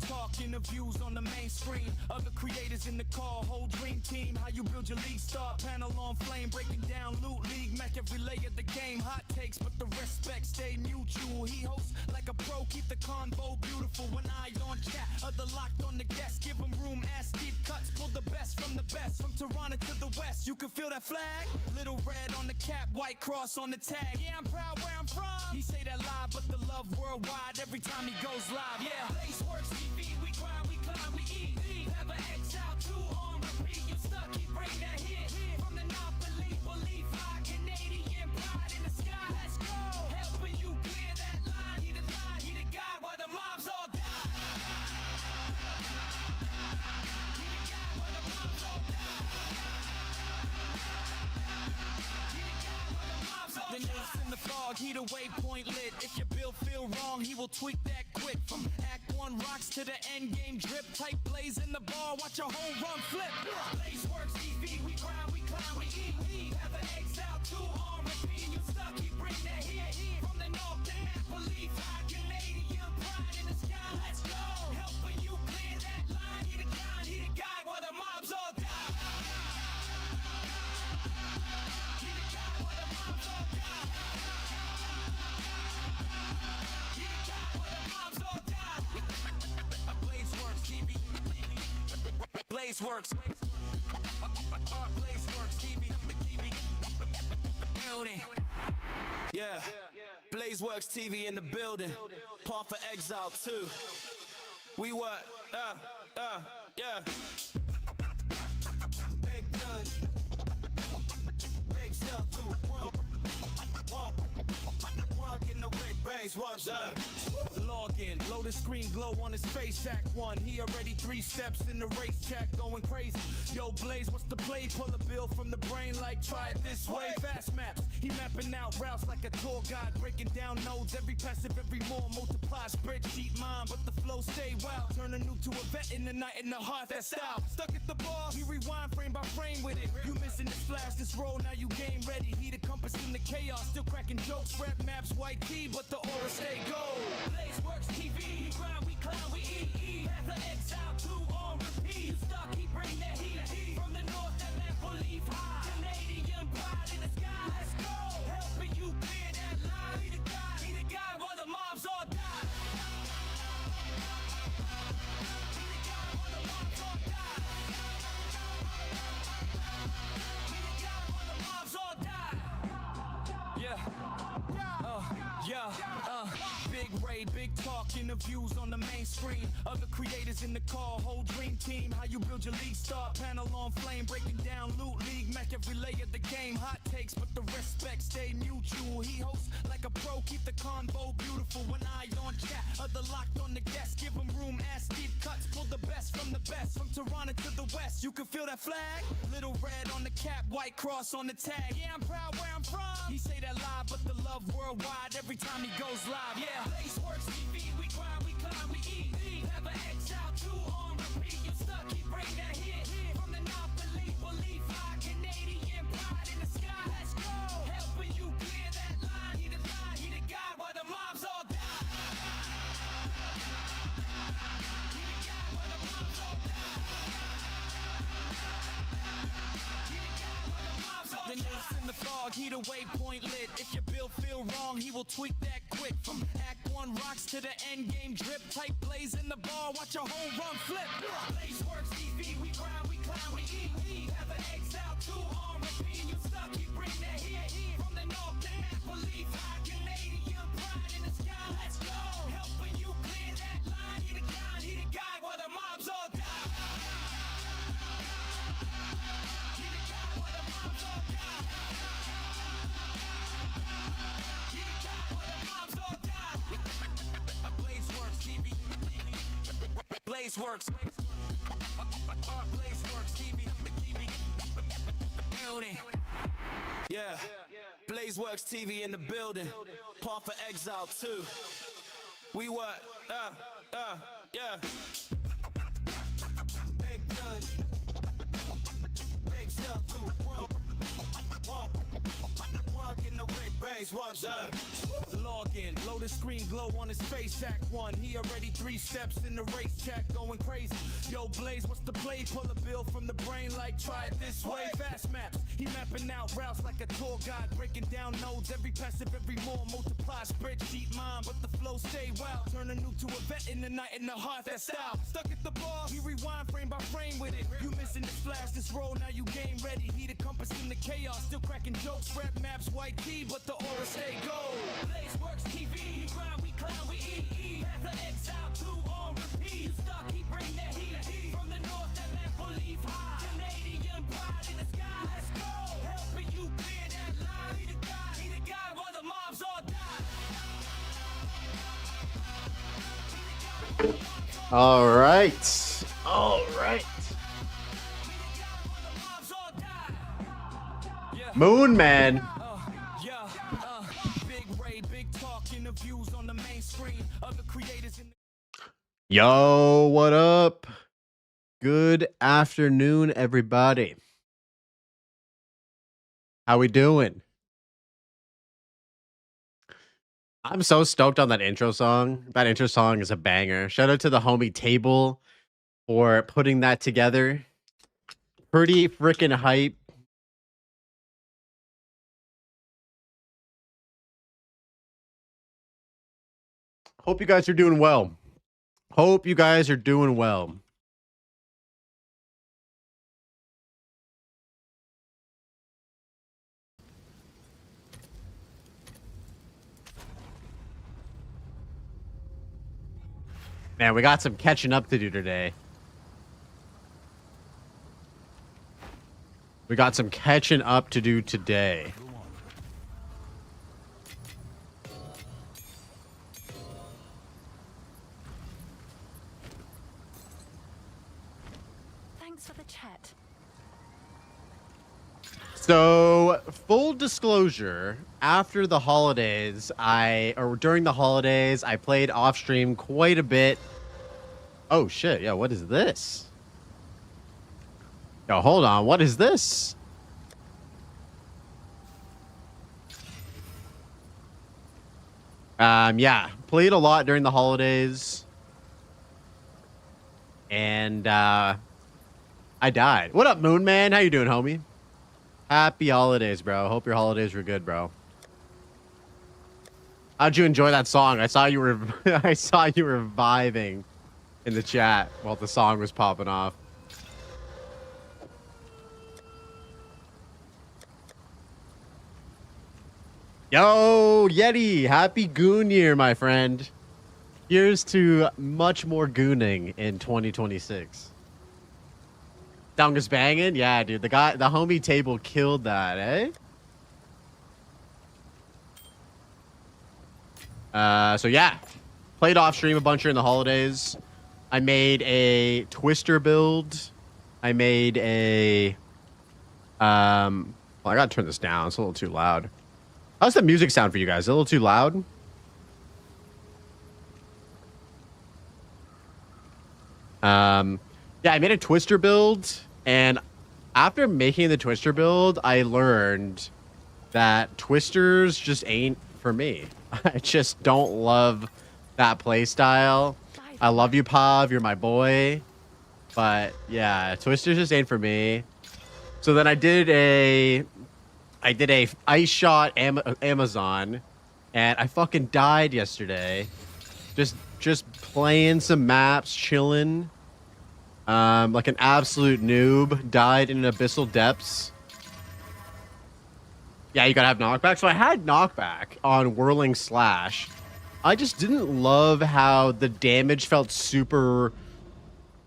talk, interviews on the main screen. Other creators in the call, whole dream team. How you build your league, star panel on flame. Breaking down loot, league, match every layer of the game. Hot takes, but the respect stay mutual. He hosts like a pro, keep the convo beautiful. When I on chat, other locked on the guest. Give them room, ass deep cuts, pull the best from the best. From Toronto to the west, you can feel that flag. Little red on the cap, white cross on the tag. Yeah, I'm proud where I'm from. He say that live, but the love worldwide every time he goes live. Yeah, Placeworks TV, we grind, we climb, we eat. Have an Exile 2 on repeat. You stuck, keep bring that hit. From the North, believe high. Canadian pride in the sky. Let's go. Helping you clear that line. He the guy while the mobs all die. He the guy while the mobs all die. He the guy while the mobs all die. The noose in the fog, he the waypoint lit. If your bill feel wrong, he will tweak that quick. From Act 1 rocks to the endgame drip. Type blaze in the bar, watch your whole run flip. Placeworks TV, we grind, we climb, we eat. Have an Exile 2 on repeat. You stuck, he bring that hit. From the North to Napoli, high Canadian pride in the sky. Let's go. Helping you clear that line. He the guy while the mobs all die. He the guy while the mobs all die. He the guy while the mobs all die. Blazeworks TV. Blazeworks. Blazeworks TV. Building. Yeah. Blazeworks TV in the building. Path of Exile 2. We what? Yeah. Big gun. Big stuff to walk in the way. Bangs, what's up? Log in, blow the screen glow on his face. Act 1, he already 3 steps in the race track, going crazy. Yo, Blaze, what's the play? Pull a bill from the brain like try it this way. Fast maps, he mapping out routes like a tour guide, breaking down nodes, every passive, every more. Multiply, spreadsheet mind, but the flow stay wild. Turn a noob to a vet in the night in the heart, that style. Stuck at the boss, he rewind frame by frame with it. You missing this flash, this roll, now you game ready. He the compass in the chaos, still cracking jokes. Rap maps, white tee, but the aura stay gold. Blazeworks TV, we grind, we climb, we eat. Path of Exile 2 on repeat. You stuck, he bring that heat. From the North to Napoli, high Canadian pride in the sky. Let's go. Helping you clear that line. He the guy while the mobs all die. He the guy while the mobs all die. He the guy while the mobs all die. Big raid, big talk, interviews on the main screen. Other creators in the call, whole dream team. How you build your league, star panel on flame. Breaking down loot, league, match every layer of the game. Hot takes, but the respect stay mutual. He hosts like a pro, keep the convo beautiful. When I on chat, other locked on the guest. Give them room, ass deep cuts, pull the best from the best. From Toronto to the west, you can feel that flag. Little red on the cap, white cross on the tag. Yeah, I'm proud where I'm from. He say that live, but the love worldwide every time he goes live. Yeah, Placeworks TV, we grind, we climb, we eat. Have an Exile 2 on repeat. You stuck, he bring that hit. From the North, believe high Canadian pride in the sky. Let's go. Helping you clear that line. He the guy while the mobs all die. He the guy while the mobs all die. He the guy while the mobs all die. The noose in the fog, he the waypoint lit. If your bill feel wrong, he will tweak that quick. From Act 1 rocks to the endgame drip. Type blaze in the bar, watch your whole run flip. Placeworks TV, we grind, we climb, we eat. Have an Exile 2 on repeat. You stuck, he bring that hit. From the North to Napoli, high Canadian pride in the sky. Let's go. Helping you clear that line. He the guy while the mobs all die. He the guy while the mobs all die. He the guy while the mobs all die. Blazeworks TV. Blazeworks. Blazeworks TV. Building. Yeah. Blazeworks TV in the building. Path of Exile 2. We what? Yeah. Big gun. Big stuff to walk in the Login, load screen glow on his face. Act 1, he already 3 steps in the race track, going crazy. Yo, Blaze, what's the play? Pull a bill from the brain like try it this way. Fast maps, he mapping out routes like a tour guide, breaking down nodes, every passive, every more multiply. Spreadsheet mind, but the flow stay wild. Turn a noob to a vet in the night in the heart, that style. Stuck at the bar, he rewind frame by frame with it. You missing this flash, this roll, now you game ready. He the compass in the chaos, still cracking jokes. Rap maps, white key, but the aura stay gold. Blaze works TV, we grind, we clown, we eat. Path of Exile 2 on repeat. Stuck, he bring that heat. From the north, that man will leave high. Canadian pride in the sky, let's go. Helping you clear that line. He the guy while the mobs all die. All right. All right. Moon Man. Yo, what up? Good afternoon, everybody. How we doing? I'm so stoked on that intro song. That intro song is a banger. Shout out to the homie Table for putting that together. Pretty freaking hype. Hope you guys are doing well. Hope you guys are doing well. Man, we got some catching up to do today. We got some catching up to do today. Thanks for the chat. So, full disclosure, after the holidays, during the holidays, I played off stream quite a bit. Oh shit, yeah, what is this? Yo, hold on, what is this? Yeah, played a lot during the holidays. And, I died. What up, Moon Man? How you doing, homie? Happy holidays, bro. Hope your holidays were good, bro. How'd you enjoy that song? I saw you were I saw you were vibing in the chat while the song was popping off. Yo, Yeti, happy Goon Year, my friend. Here's to much more gooning in 2026. Dong is banging? Yeah, dude. The homie Table killed that, eh? So yeah. Played off stream a bunch during the holidays. I made a Twister build. I made a well, I gotta turn this down. It's a little too loud. How's the music sound for you guys? A little too loud? Yeah, I made a Twister build, and after making the Twister build, I learned that Twisters just ain't for me. I just don't love that play style. I love you, Pav. You're my boy. But yeah, Twisters just ain't for me. So then I did a ice shot Amazon, and I fucking died yesterday. Just playing some maps, chilling. Like an absolute noob. Died in abyssal depths. Yeah, you gotta have knockback. So I had knockback on Whirling Slash. I just didn't love how the damage felt super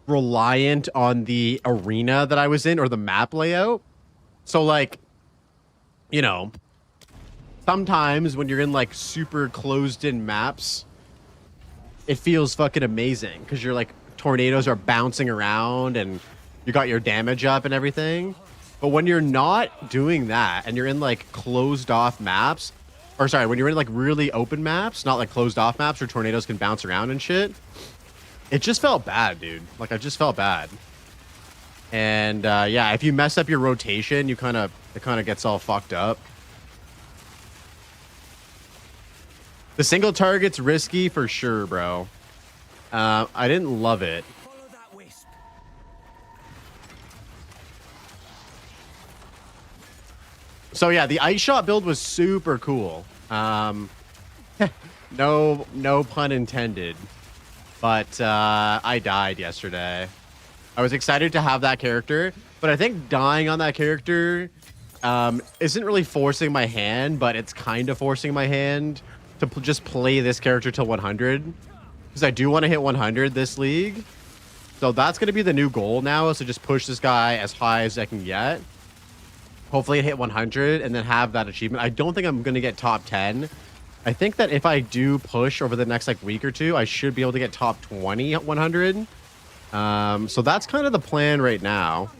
reliant on the arena that I was in or the map layout. So like, you know, sometimes when you're in like super closed in maps, it feels fucking amazing because you're like tornadoes are bouncing around and you got your damage up and everything. But when you're not doing that and you're in like closed off maps, or sorry, when you're in like really open maps, not like closed off maps where tornadoes can bounce around and shit, it just felt bad, dude. Like I just felt bad. And yeah, if you mess up your rotation, it kind of gets all fucked up. The single target's risky for sure, bro. I didn't love it. Follow that wisp. So yeah, the ice shot build was super cool. No pun intended. But I died yesterday. I was excited to have that character, but I think dying on that character isn't really forcing my hand, but it's kind of forcing my hand to just play this character till 100. Because I do want to hit 100 this league. So that's going to be the new goal now, is to just push this guy as high as I can get. Hopefully hit 100 and then have that achievement. I don't think I'm going to get top 10. I think that if I do push over the next like week or two, I should be able to get top 20 at 100. So that's kind of the plan right now.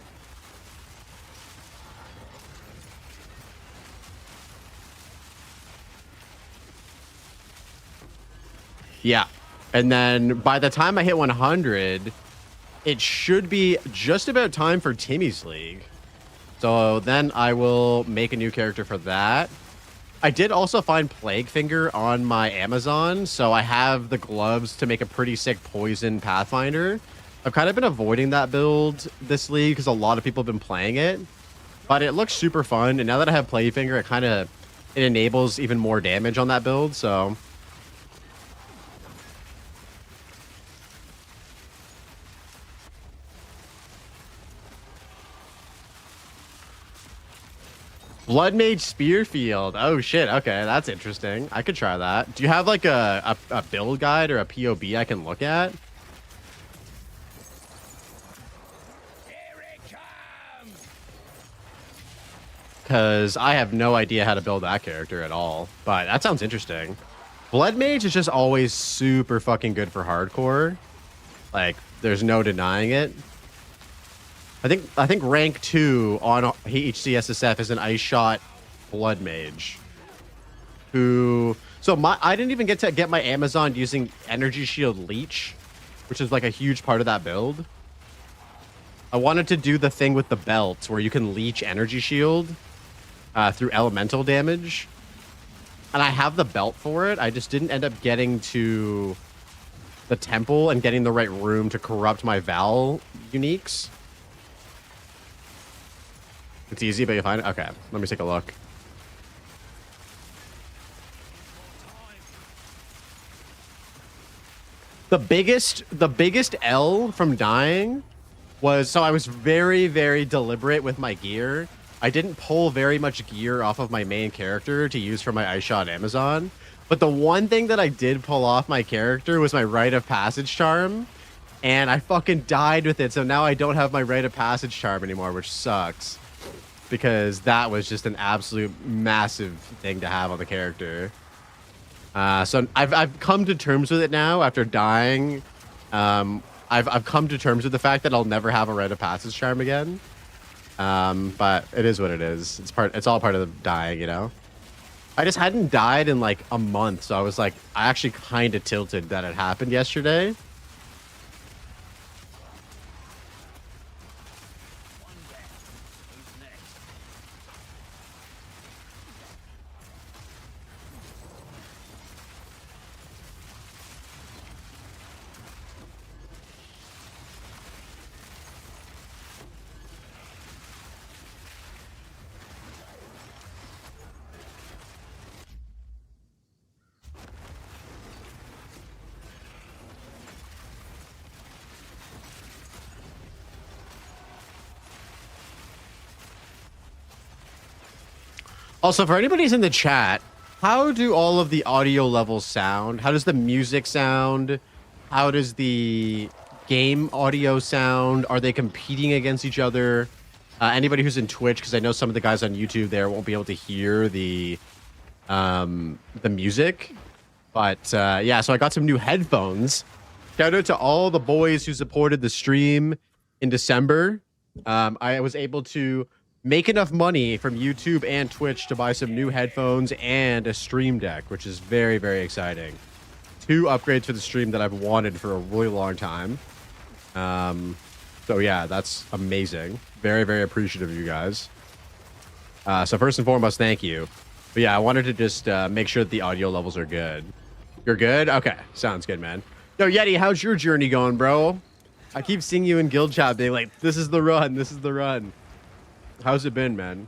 Yeah. And then by the time I hit 100, it should be just about time for Timmy's League. So then I will make a new character for that. I did also find Plague Finger on my Amazon, so I have the gloves to make a pretty sick poison Pathfinder. I've kind of been avoiding that build this league because a lot of people have been playing it, but it looks super fun. And now that I have Plague Finger, it enables even more damage on that build. So Blood Mage Spearfield. Oh shit. Okay, that's interesting. I could try that. Do you have like a build guide or a POB I can look at? Here it comes. Because I have no idea how to build that character at all. But that sounds interesting. Blood Mage is just always super fucking good for hardcore. Like, there's no denying it. I think rank 2 on HCSSF is an Ice Shot Blood Mage. I didn't even get to get my Amazon using Energy Shield Leech, which is like a huge part of that build. I wanted to do the thing with the belts where you can leech Energy Shield through elemental damage. And I have the belt for it. I just didn't end up getting to the temple and getting the right room to corrupt my Val uniques. It's easy, but you find it? Okay, let me take a look. The biggest L from dying was, so I was very, very deliberate with my gear. I didn't pull very much gear off of my main character to use for my Ice Shot Amazon. But the one thing that I did pull off my character was my Rite of Passage charm. And I fucking died with it, so now I don't have my Rite of Passage charm anymore, which sucks. Because that was just an absolute massive thing to have on the character. So I've come to terms with it now after dying. I've come to terms with the fact that I'll never have a Rite of Passage charm again. But it is what it is. It's all part of the dying, you know. I just hadn't died in like a month, so I was like, I actually kind of tilted that it happened yesterday. Also, for anybody who's in the chat, how do all of the audio levels sound? How does the music sound? How does the game audio sound? Are they competing against each other? Anybody who's in Twitch, because I know some of the guys on YouTube there won't be able to hear the music. But yeah, so I got some new headphones. Shout out to all the boys who supported the stream in December. I was able to make enough money from YouTube and Twitch to buy some new headphones and a stream deck, which is very, very exciting. 2 upgrades for the stream that I've wanted for a really long time. So yeah, that's amazing. Very, very appreciative of you guys. So first and foremost, thank you. But yeah, I wanted to just make sure that the audio levels are good. You're good? Okay. Sounds good, man. Yo, Yeti, how's your journey going, bro? I keep seeing you in guild chat being like, this is the run. This is the run. How's it been, man?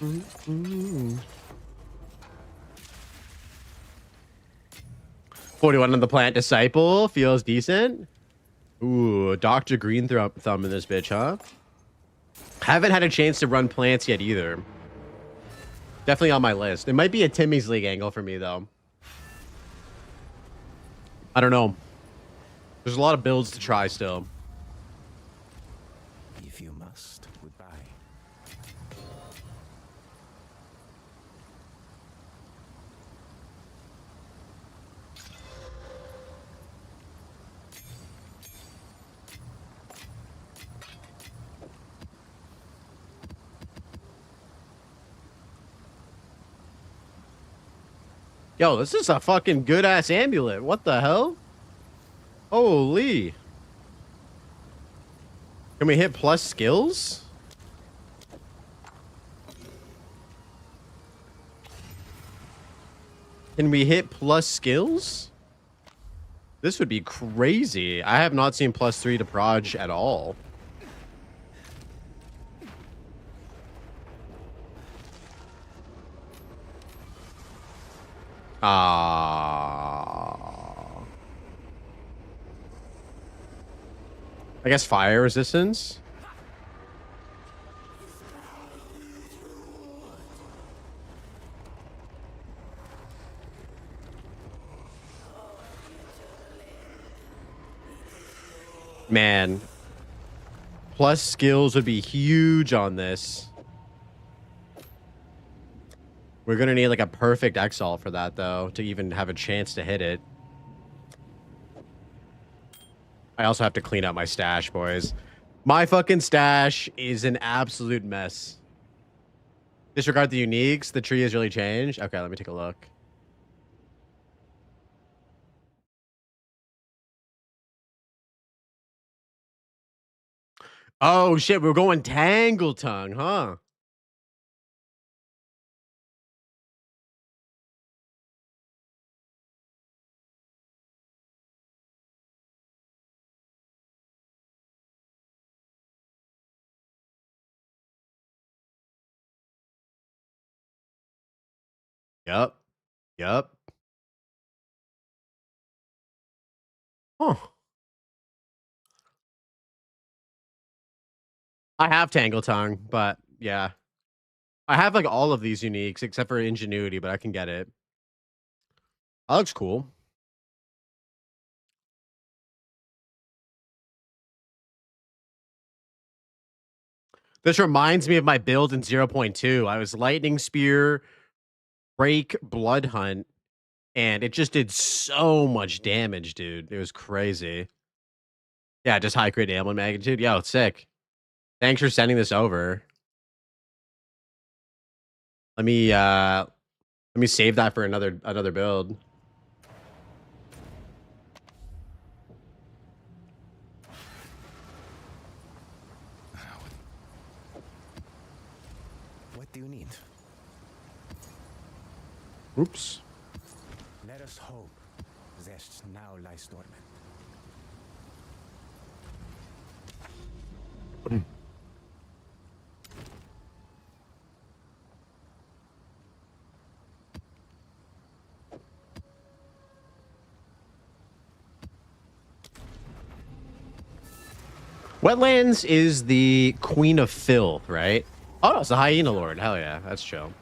Mm-hmm. 41 on the Plant Disciple. Feels decent. Ooh, Dr. Green Thumb in this bitch, huh? Haven't had a chance to run plants yet either. Definitely on my list. It might be a Timmy's League angle for me, though. I don't know. There's a lot of builds to try still. If you must, goodbye. Yo, this is a fucking good-ass amulet. What the hell? Holy. Can we hit plus skills? Can we hit plus skills? This would be crazy. I have not seen +3 to proj at all. I guess fire resistance. Man, plus skills would be huge on this. We're gonna need like a perfect exile for that though, to even have a chance to hit it. I also have to clean up my stash, boys. My fucking stash is an absolute mess. Disregard the uniques. The tree has really changed. Okay, let me take a look. Oh shit, we're going Tangle Tongue, huh? Yep. Yep. Huh. I have Tangle Tongue, but yeah. I have like all of these uniques except for Ingenuity, but I can get it. That looks cool. This reminds me of my build in 0.2. I was Lightning Spear, Break, Blood Hunt, and it just did so much damage, dude. It was crazy. Yeah, just high crit ailment magnitude. Yo, sick. Thanks for sending this over. Let me save that for another build. What do you need? Oops. Let us hope Zest now lies dormant. Wetlands is the queen of filth, right? Oh, no, it's the hyena lord. Hell yeah, that's chill.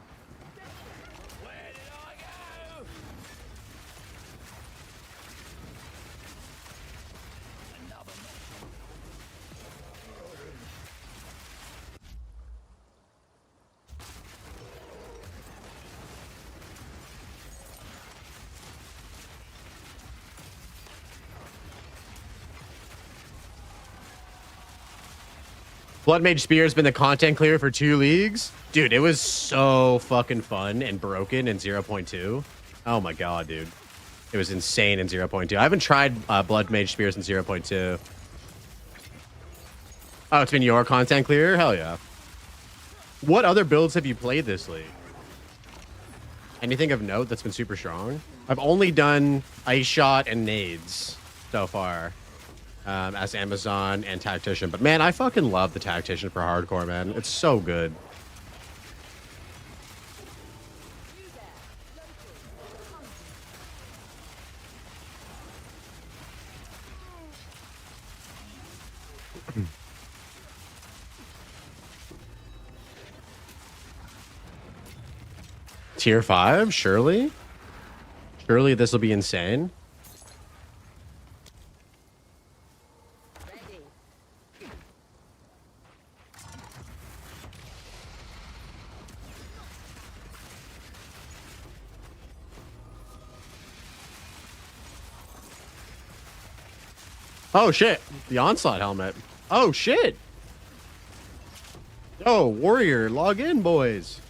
Blood Mage Spear has been the content clear for 2 leagues. Dude, it was so fucking fun and broken in 0.2. Oh my god, dude. It was insane in 0.2. I haven't tried Blood Mage Spears in 0.2. Oh, it's been your content clear? Hell yeah. What other builds have you played this league? Anything of note that's been super strong? I've only done Ice Shot and Nades so far as Amazon and Tactician. But man, I fucking love the Tactician for hardcore, man. It's so good. Tier 5? Surely? Surely this will be insane. Oh shit, the Onslaught helmet. Oh shit. Yo, Warrior, log in, boys.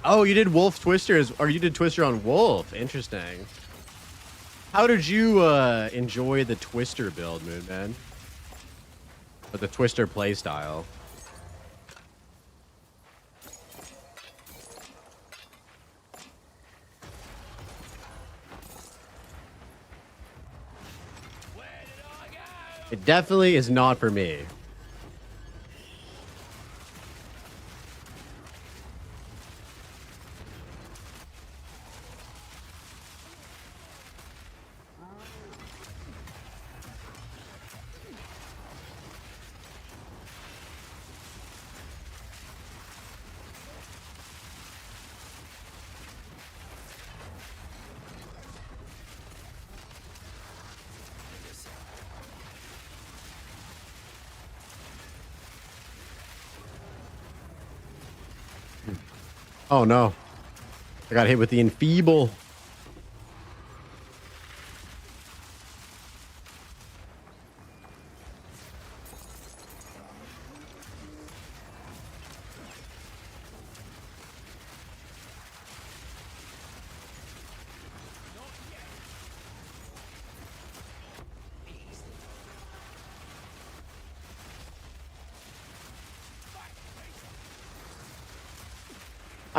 Oh, you did Wolf Twister, or you did Twister on Wolf. Interesting. How did you enjoy the Twister build, Moonman? Or the Twister playstyle? It definitely is not for me. Oh no. I got hit with the Enfeeble.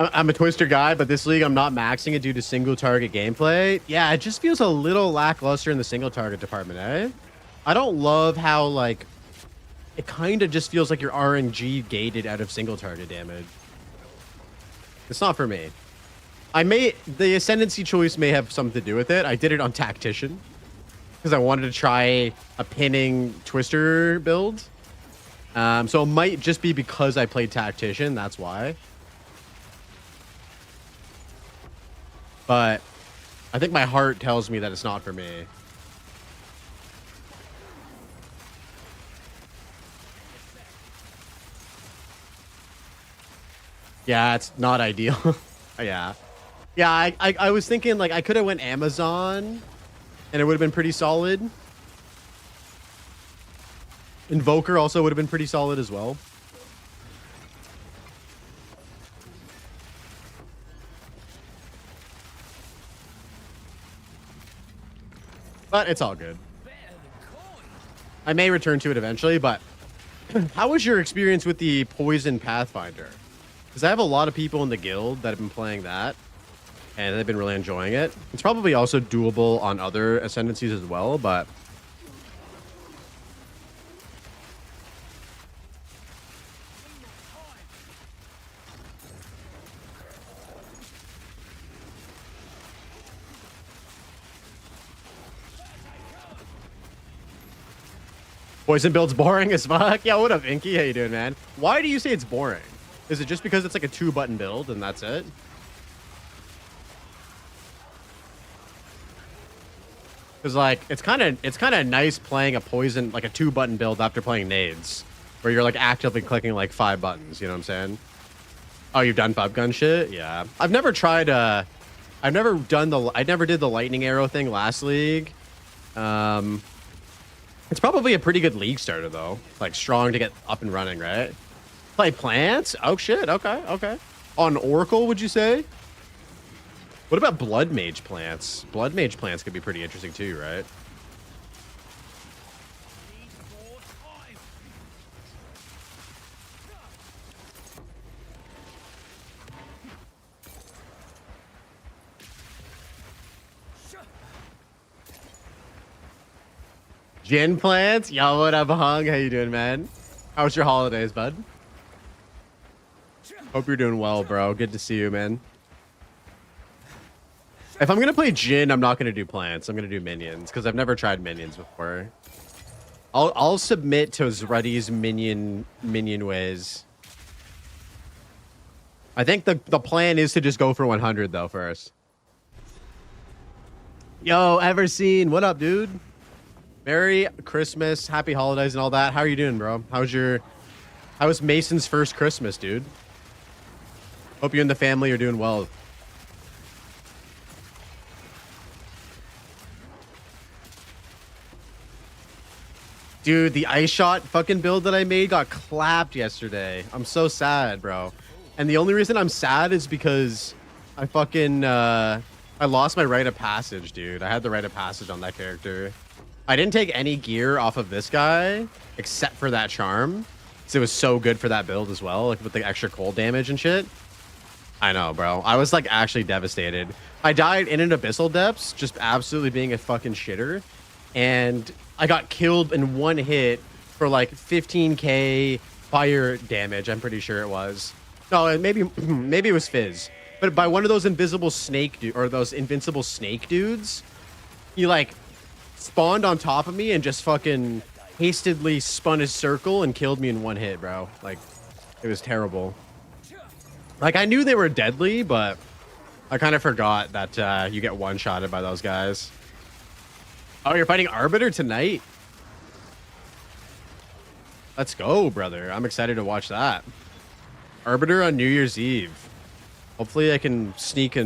I'm a Twister guy, but this league I'm not maxing it due to single target gameplay. Yeah, it just feels a little lackluster in the single target department, eh? I don't love how, like, it kind of just feels like you're RNG gated out of single target damage. It's not for me. The Ascendancy choice may have something to do with it. I did it on Tactician because I wanted to try a pinning Twister build. So it might just be because I played Tactician, that's why. But I think my heart tells me that it's not for me. Yeah, it's not ideal. Yeah. Yeah, I was thinking, like, I could have went Amazon, and it would have been pretty solid. Invoker also would have been pretty solid as well. But it's all good. I may return to it eventually, but how was your experience with the Poison Pathfinder? Because I have a lot of people in the guild that have been playing that, and they've been really enjoying it. It's probably also doable on other Ascendancies as well, but... Poison build's boring as fuck. Yeah, what up, Inky? How you doing, man? Why do you say it's boring? Is it just because it's like a 2-button build and that's it? Because like it's kind of nice playing a poison, like a 2-button build after playing Nades, where you're like actively clicking like 5 buttons. You know what I'm saying? Oh, you've done Fub Gun shit? Yeah. I've never tried. I never did the lightning arrow thing last league. It's probably a pretty good league starter though. Like strong to get up and running, right? Play plants? Oh shit. Okay, okay. On Oracle, would you say? What about Blood Mage plants? Blood Mage plants could be pretty interesting too, right? Gin plants? Yo, what up, Hung? How you doing, man? How was your holidays, bud? Hope you're doing well, bro. Good to see you, man. If I'm gonna play Jin, I'm not gonna do plants. I'm gonna do minions because I've never tried minions before. I'll submit to Zruddy's minion ways. I think the plan is to just go for 100 though first. Yo, ever seen? What up, dude? Merry Christmas, happy holidays, and all that. How are you doing, bro? How was Mason's first Christmas, dude? Hope you and the family are doing well. Dude, the ice shot fucking build that I made got clapped yesterday. I'm so sad, bro. And the only reason I'm sad is because I fucking I lost my rite of passage, dude. I had the rite of passage on that character. I didn't take any gear off of this guy except for that charm. So it was so good for that build as well, like with the extra cold damage and shit. I know, bro. I was like actually devastated. I died in an abyssal depths, just absolutely being a fucking shitter. And I got killed in one hit for like 15k fire damage, I'm pretty sure it was. No, maybe maybe it was Fizz. But by one of those invisible snake or those invincible snake dudes, he like spawned on top of me and just fucking hastily spun his circle and killed me in one hit, bro. Like, it was terrible. Like, I knew they were deadly, but I kind of forgot that you get one-shotted by those guys. Oh, you're fighting Arbiter tonight? Let's go, brother. I'm excited to watch that. Arbiter on New Year's Eve. Hopefully I can sneak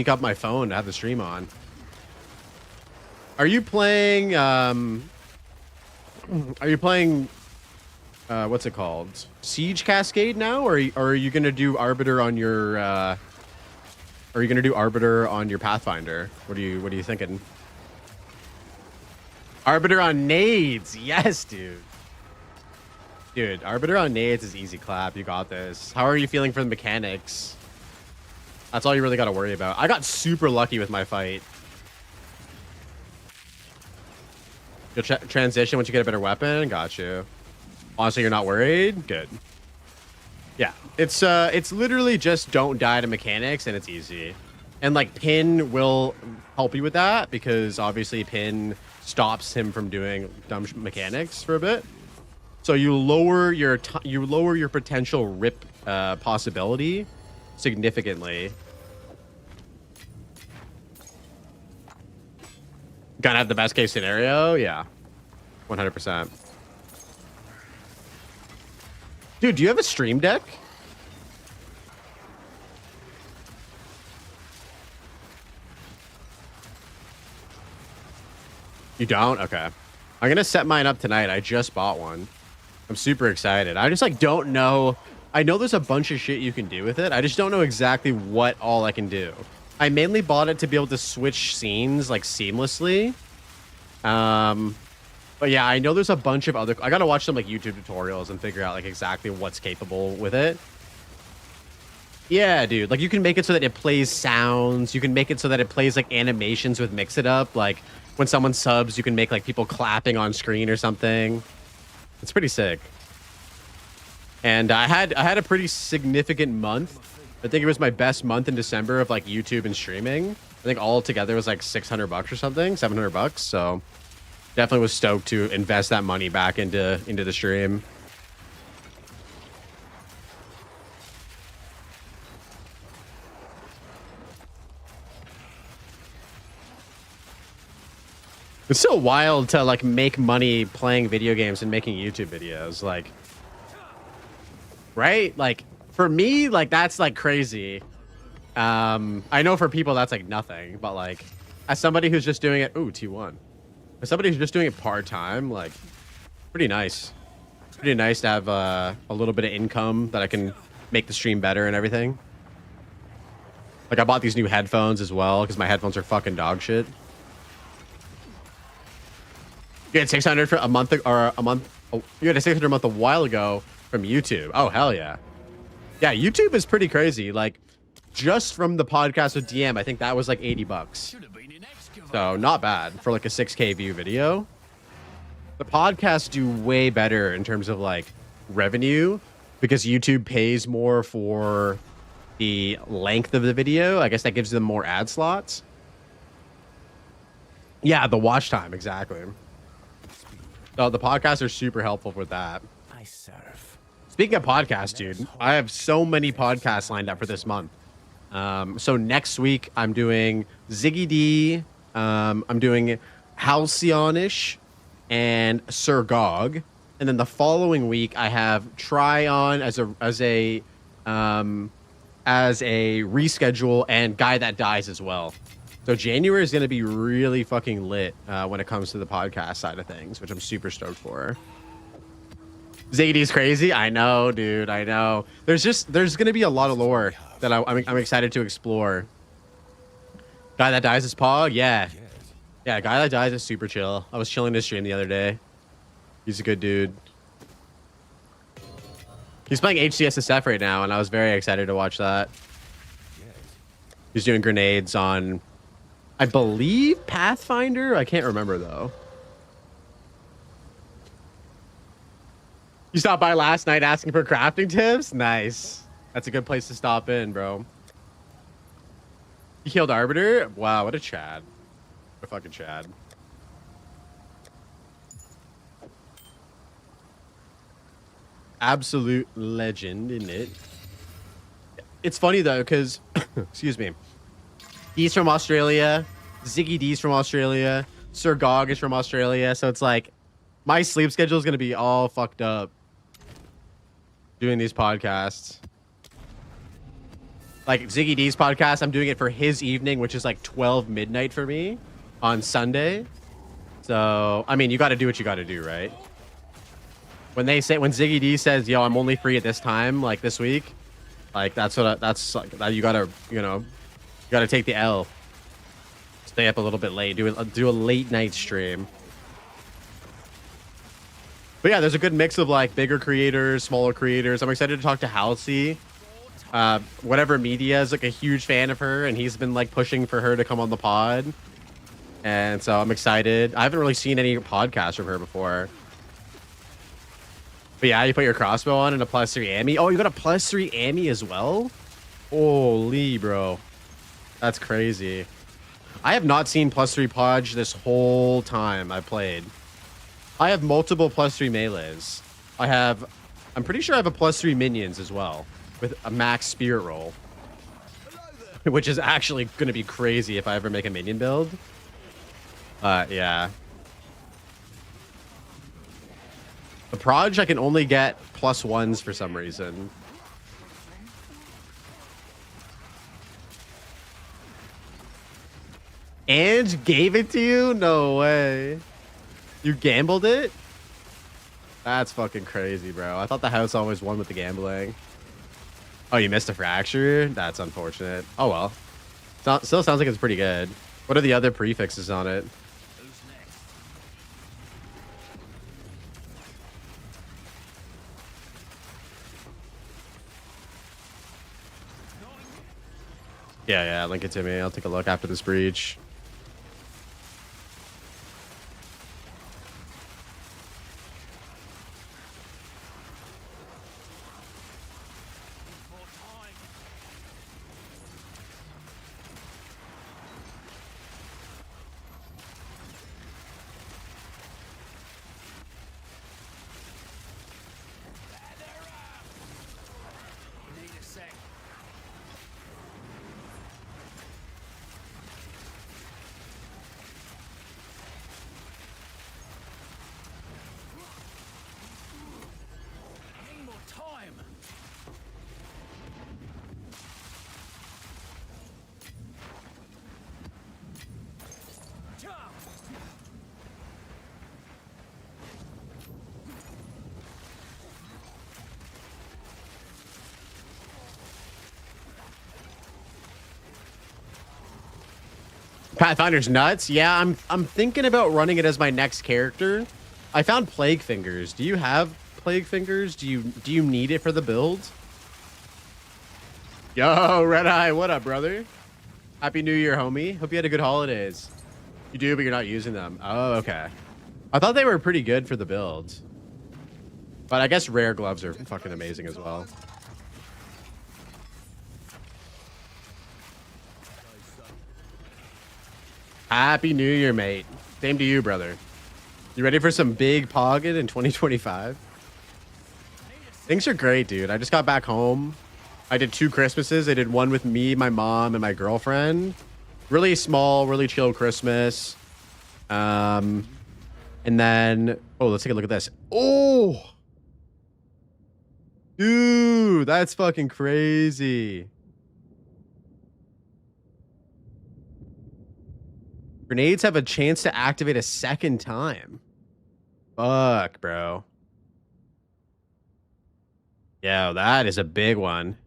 up my phone to have the stream on. Are you playing what's it called? Siege Cascade now, or are you gonna do Arbiter on your Pathfinder? What are you thinking? Arbiter on nades. Yes, dude. Dude, Arbiter on nades is easy clap. You got this. How are you feeling for the mechanics? That's all you really got to worry about. I got super lucky with my fight. You'll transition once you get a better weapon. Got you. Honestly, you're not worried? Good. Yeah. It's literally just don't die to mechanics and it's easy. And like Pin will help you with that because obviously Pin stops him from doing dumb mechanics for a bit. So you lower your potential rip possibility significantly. Gonna have the best case scenario? Yeah. 100%. Dude, do you have a stream deck? You don't? Okay. I'm gonna set mine up tonight. I just bought one. I'm super excited. I just like don't know. I know there's a bunch of shit you can do with it. I just don't know exactly what all I can do. I mainly bought it to be able to switch scenes like seamlessly. But yeah, I know there's a bunch of other. I gotta watch some like YouTube tutorials and figure out like exactly what's capable with it. Yeah, dude. Like you can make it so that it plays sounds. You can make it so that it plays like animations with Mix It Up. Like when someone subs, you can make like people clapping on screen or something. It's pretty sick. And I had a pretty significant month. I think it was my best month in December of like YouTube and streaming. I think all together was like $600 or something, $700. So definitely was stoked to invest that money back into the stream. It's so wild to like make money playing video games and making YouTube videos, like, right? Like for me, like that's like crazy. I know for people that's like nothing, but like as somebody who's just doing it, ooh, T1. As somebody who's just doing it part-time, like Pretty nice. Pretty nice to have a little bit of income that I can make the stream better and everything. Like I bought these new headphones as well because my headphones are fucking dog shit. You had 600 for a month or a month. Oh, you had a 600 a month a while ago from YouTube. Oh hell yeah, yeah. YouTube is pretty crazy. Like just from the podcast with DM, I think that was like $80. So not bad for like a 6K view video. The podcasts do way better in terms of like revenue because YouTube pays more for the length of the video. I guess that gives them more ad slots. Yeah, the watch time, exactly. So the podcasts are super helpful with that. I serve. Speaking of podcasts, dude, I have so many podcasts lined up for this month. So next week I'm doing Ziggy D, I'm doing Halcyonish and Sir Gog, and then the following week I have Tryon as a reschedule and Guy That Dies as well. So January is going to be really fucking lit when it comes to the podcast side of things, which I'm super stoked for. Zadie's crazy. I know, dude. I know. There's going to be a lot of lore that I'm excited to explore. Guy That Dies is Pog. Yeah. Yeah, Guy That Dies is super chill. I was chilling his stream the other day. He's a good dude. He's playing HCSSF right now, and I was very excited to watch that. He's doing grenades on, I believe, Pathfinder? I can't remember, though. You stopped by last night asking for crafting tips? Nice. That's a good place to stop in, bro. You killed Arbiter? Wow, what a Chad. What a fucking Chad. Absolute legend, isn't it? It's funny, though, because... excuse me. He's from Australia. Ziggy D's from Australia. Sir Gog is from Australia. So it's like... my sleep schedule is going to be all fucked up doing these podcasts. Like Ziggy D's podcast, I'm doing it for his evening, which is like 12 midnight for me on Sunday. So, I mean, you got to do what you got to do, right? When Ziggy D says, yo, I'm only free at this time, like this week, like that's like, you got to, you know, you got to take the L. Stay up a little bit late, do a late night stream. But yeah, there's a good mix of like bigger creators, smaller creators. I'm excited to talk to Halsey. Whatever Media is like a huge fan of her, and he's been like pushing for her to come on the pod. And so I'm excited. I haven't really seen any podcasts from her before. But yeah, you put your crossbow on and a +3 ammi. Oh, you got a +3 ammi as well? Holy, bro. That's crazy. I have not seen +3 podge this whole time I played. I have multiple +3 melees. I'm pretty sure I have a +3 minions as well, with a max spirit roll. Which is actually going to be crazy if I ever make a minion build. Yeah. The Proj, I can only get +1s for some reason. And gave it to you? No way. You gambled it? That's fucking crazy, bro. I thought the house always won with the gambling. Oh, you missed a fracture? That's unfortunate. Oh, well. Still sounds like it's pretty good. What are the other prefixes on it? Yeah, link it to me. I'll take a look after this breach. Pathfinder's nuts. Yeah, I'm thinking about running it as my next character. I found Plague Fingers. Do you have Plague Fingers? Do you need it for the build? Yo, Red Eye, what up, brother? Happy New Year, homie. Hope you had a good holidays. You do, but you're not using them. Oh, okay. I thought they were pretty good for the build. But I guess rare gloves are fucking amazing as well. Happy New Year, mate. Same to you, brother. You ready for some big pogging in 2025? Things are great, dude. I just got back home. I did 2 Christmases. I did one with me, my mom, and my girlfriend. Really small, really chill Christmas. And then, oh, let's take a look at this. Oh, dude, that's fucking crazy. Grenades have a chance to activate a second time. Fuck, bro. Yeah, that is a big one.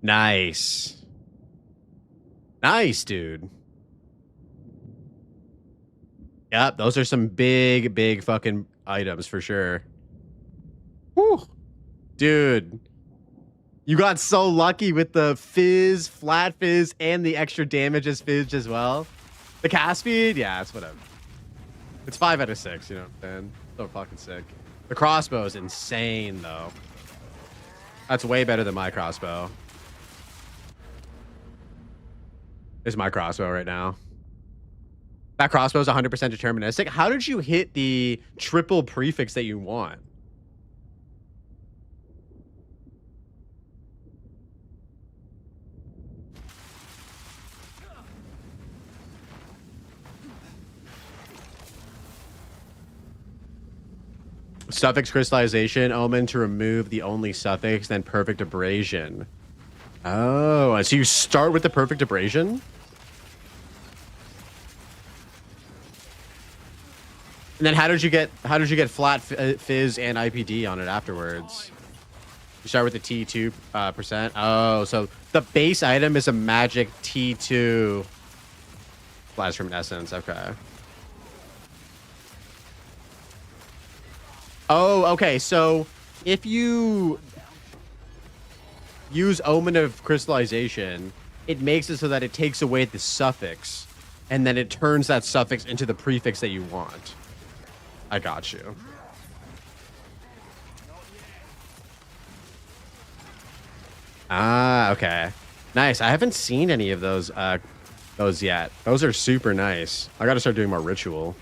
Nice. Nice, dude. Yep, those are some big, big fucking items for sure. Whew. Dude. You got so lucky with the fizz, flat fizz, and the extra damage as fizz as well. The cast speed, yeah, it's whatever. It's 5 out of 6, you know what I'm saying? So fucking sick. The crossbow is insane, though. That's way better than my crossbow. This is my crossbow right now. That crossbow is 100% deterministic. How did you hit the triple prefix that you want? Suffix crystallization, omen to remove the only suffix, then perfect abrasion. Oh, so you start with the perfect abrasion? And then how did you get flat fizz and IPD on it afterwards? You start with the T2 percent. Oh, so the base item is a magic T2 flash from essence. Okay. Oh, okay. So if you use Omen of Crystallization, it makes it so that it takes away the suffix, and then it turns that suffix into the prefix that you want. I got you. Ah, okay. Nice. I haven't seen any of those yet. Those are super nice. I got to start doing more ritual.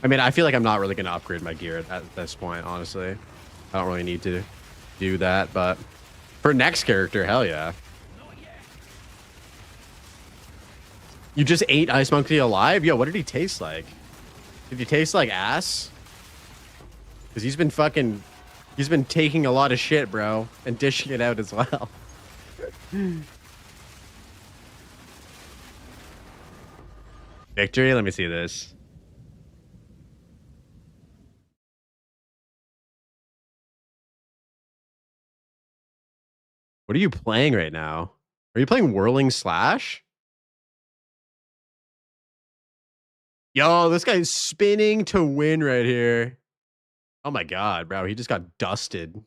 I mean, I feel like I'm not really going to upgrade my gear at this point, honestly. I don't really need to do that, but for next character, hell yeah. You just ate Ice Monkey alive? Yo, what did he taste like? Did he taste like ass? Because he's been taking a lot of shit, bro, and dishing it out as well. Victory? Let me see this. What are you playing right now? Are you playing Whirling Slash? Yo, this guy's spinning to win right here. Oh my god, bro. He just got dusted.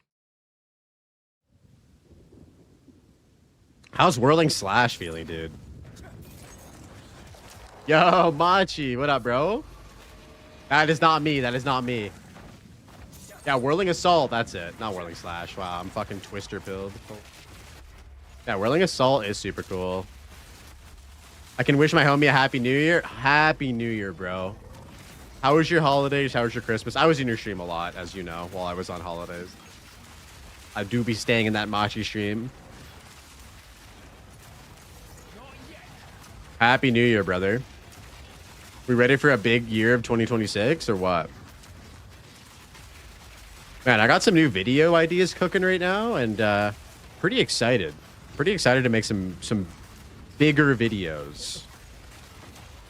How's Whirling Slash feeling, dude? Yo, Machi. What up, bro? That is not me. That is not me. Yeah, Whirling Assault. That's it. Not Whirling Slash. Wow, I'm fucking Twister pilled. Yeah, Whirling Assault is super cool. I can wish my homie a Happy New Year. Happy New Year, bro. How was your holidays? How was your Christmas? I was in your stream a lot, as you know, while I was on holidays. I do be staying in that Machi stream. Happy New Year, brother. We ready for a big year of 2026 or what? Man, I got some new video ideas cooking right now, and pretty excited. Pretty excited to make some bigger videos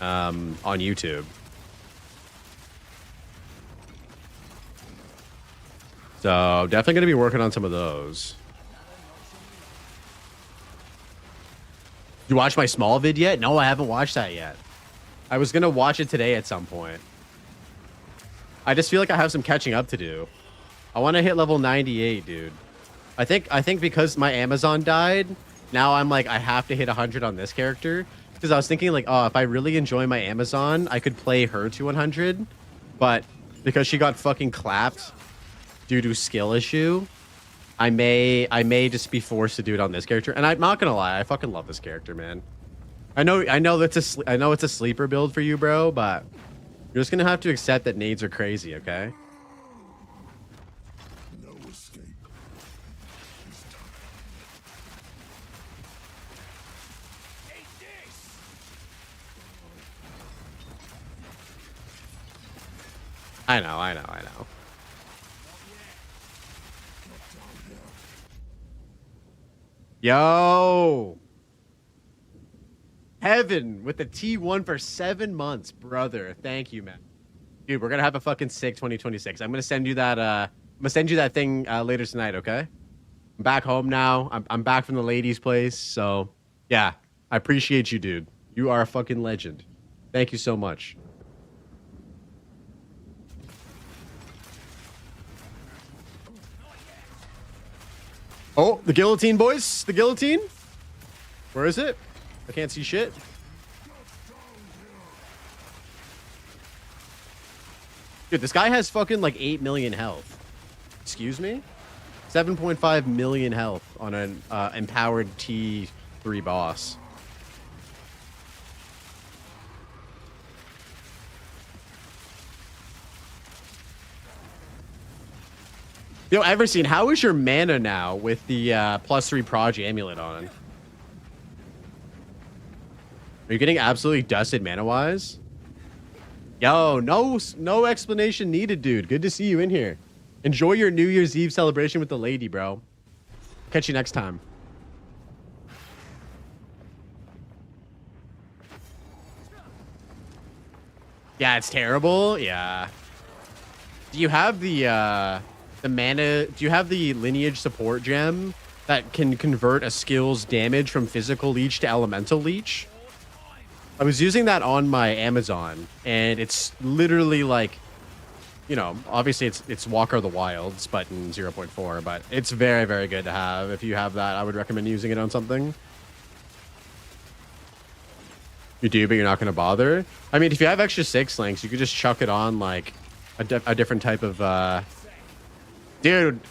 on YouTube. So definitely going to be working on some of those. You watch my small vid yet? No, I haven't watched that yet. I was gonna watch it today at some point. I just feel like I have some catching up to do. I want to hit level 98, dude. I think because my Amazon died, now I'm like, I have to hit 100 on this character. Because I was thinking like, oh, if I really enjoy my Amazon, I could play her to 100. But because she got fucking clapped due to skill issue, I may just be forced to do it on this character. And I'm not gonna lie, I fucking love this character, man. I know it's a sleeper build for you, bro, but you're just gonna have to accept that nades are crazy, okay? No escape. I know. Yo! Heaven with the T1 for 7 months, brother. Thank you, man. Dude, we're gonna have a fucking sick 2026. I'm gonna send you that thing later tonight, okay? I'm back home now. I'm back from the ladies' place, so yeah. I appreciate you, dude. You are a fucking legend. Thank you so much. Oh, the guillotine, boys. The guillotine. Where is it? I can't see shit. Dude, this guy has fucking like 8 million health. Excuse me? 7.5 million health on an empowered T3 boss. Yo, Everseen, how is your mana now with the +3 Prodigy amulet on? Are you getting absolutely dusted mana-wise? Yo, no explanation needed, dude. Good to see you in here. Enjoy your New Year's Eve celebration with the lady, bro. Catch you next time. Yeah, it's terrible. Yeah. Do you have the mana? Do you have the lineage support gem that can convert a skill's damage from physical leech to elemental leech? I was using that on my Amazon, and it's literally like, you know, obviously it's Walker of the Wilds, but in 0.4, but it's very, very good to have. If you have that, I would recommend using it on something. You do, but you're not going to bother? I mean, if you have extra 6 links, you could just chuck it on, like, a different type of, Dude,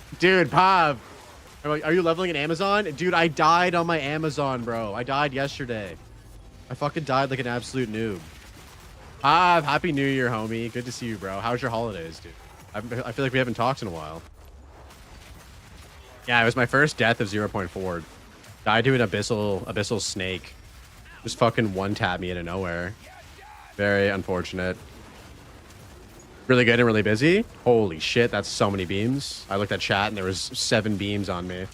Pav! Are you leveling an Amazon? Dude, I died on my Amazon, bro. I died yesterday. I fucking died like an absolute noob. Pav, happy New Year, homie. Good to see you, bro. How's your holidays, dude? I feel like we haven't talked in a while. Yeah, it was my first death of 0.4. Died to an abyssal snake. Just fucking one-tap me out of nowhere. Very unfortunate. Really good and really busy. Holy shit, that's so many beams. I looked at chat and there was 7 beams on me.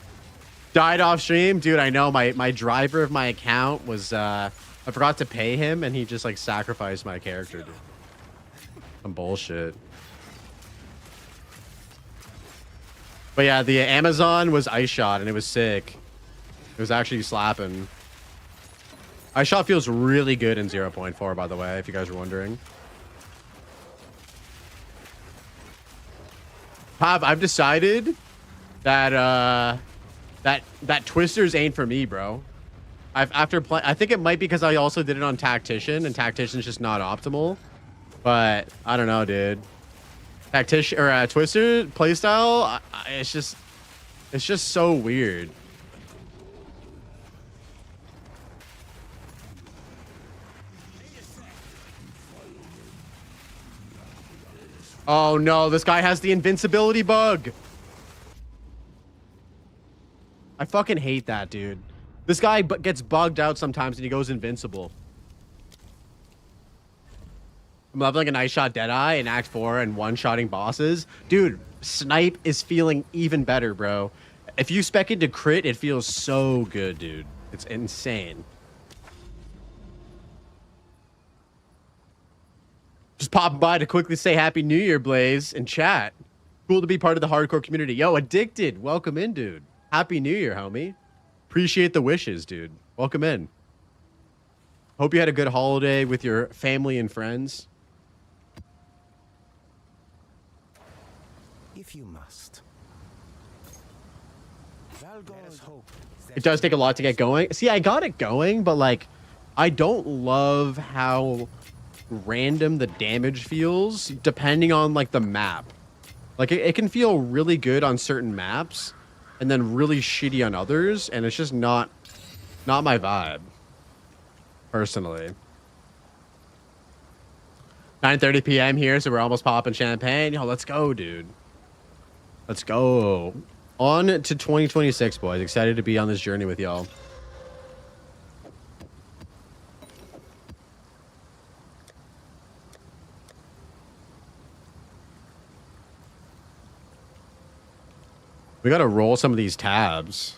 Died off stream? Dude, I know. My driver of my account was... I forgot to pay him and he just like sacrificed my character, dude. Some bullshit. But yeah, the Amazon was Ice Shot and it was sick. It was actually slapping. Ice Shot feels really good in 0.4, by the way, if you guys were wondering. Pav, I've decided that that Twisters ain't for me, bro. I think it might be because I also did it on Tactician, and Tactician's just not optimal. But I don't know, dude. Tactician or Twister playstyle, it's just so weird. Oh no, this guy has the invincibility bug. I fucking hate that, dude. This guy gets bugged out sometimes and he goes invincible. I'm leveling an Ice Shot Deadeye in Act 4 and one-shotting bosses. Dude, Snipe is feeling even better, bro. If you spec into crit, it feels so good, dude. It's insane. Just popping by to quickly say Happy New Year, Blaze, in chat. Cool to be part of the hardcore community. Yo, Addicted, welcome in, dude. Happy New Year, homie. Appreciate the wishes, dude. Welcome in. Hope you had a good holiday with your family and friends. If you must. Let us hope. It does take a lot to get going. See, I got it going, but like, I don't love how random the damage feels depending on like the map. Like it can feel really good on certain maps and then really shitty on others, and it's just not my vibe personally. 9:30 p.m. here, so we're almost popping champagne. Yo, let's go, dude. Let's go. On to 2026, boys. Excited to be on this journey with y'all. We gotta roll some of these tabs.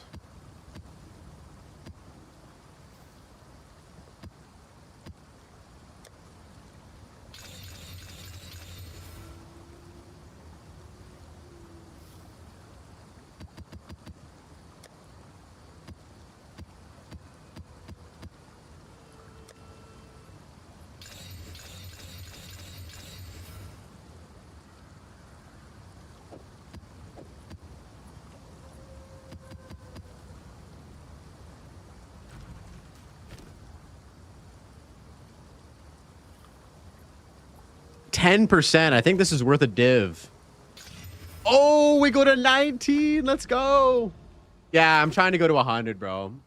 %. I think this is worth a div. Oh, we go to 19. Let's go. Yeah, I'm trying to go to 100, bro. I'm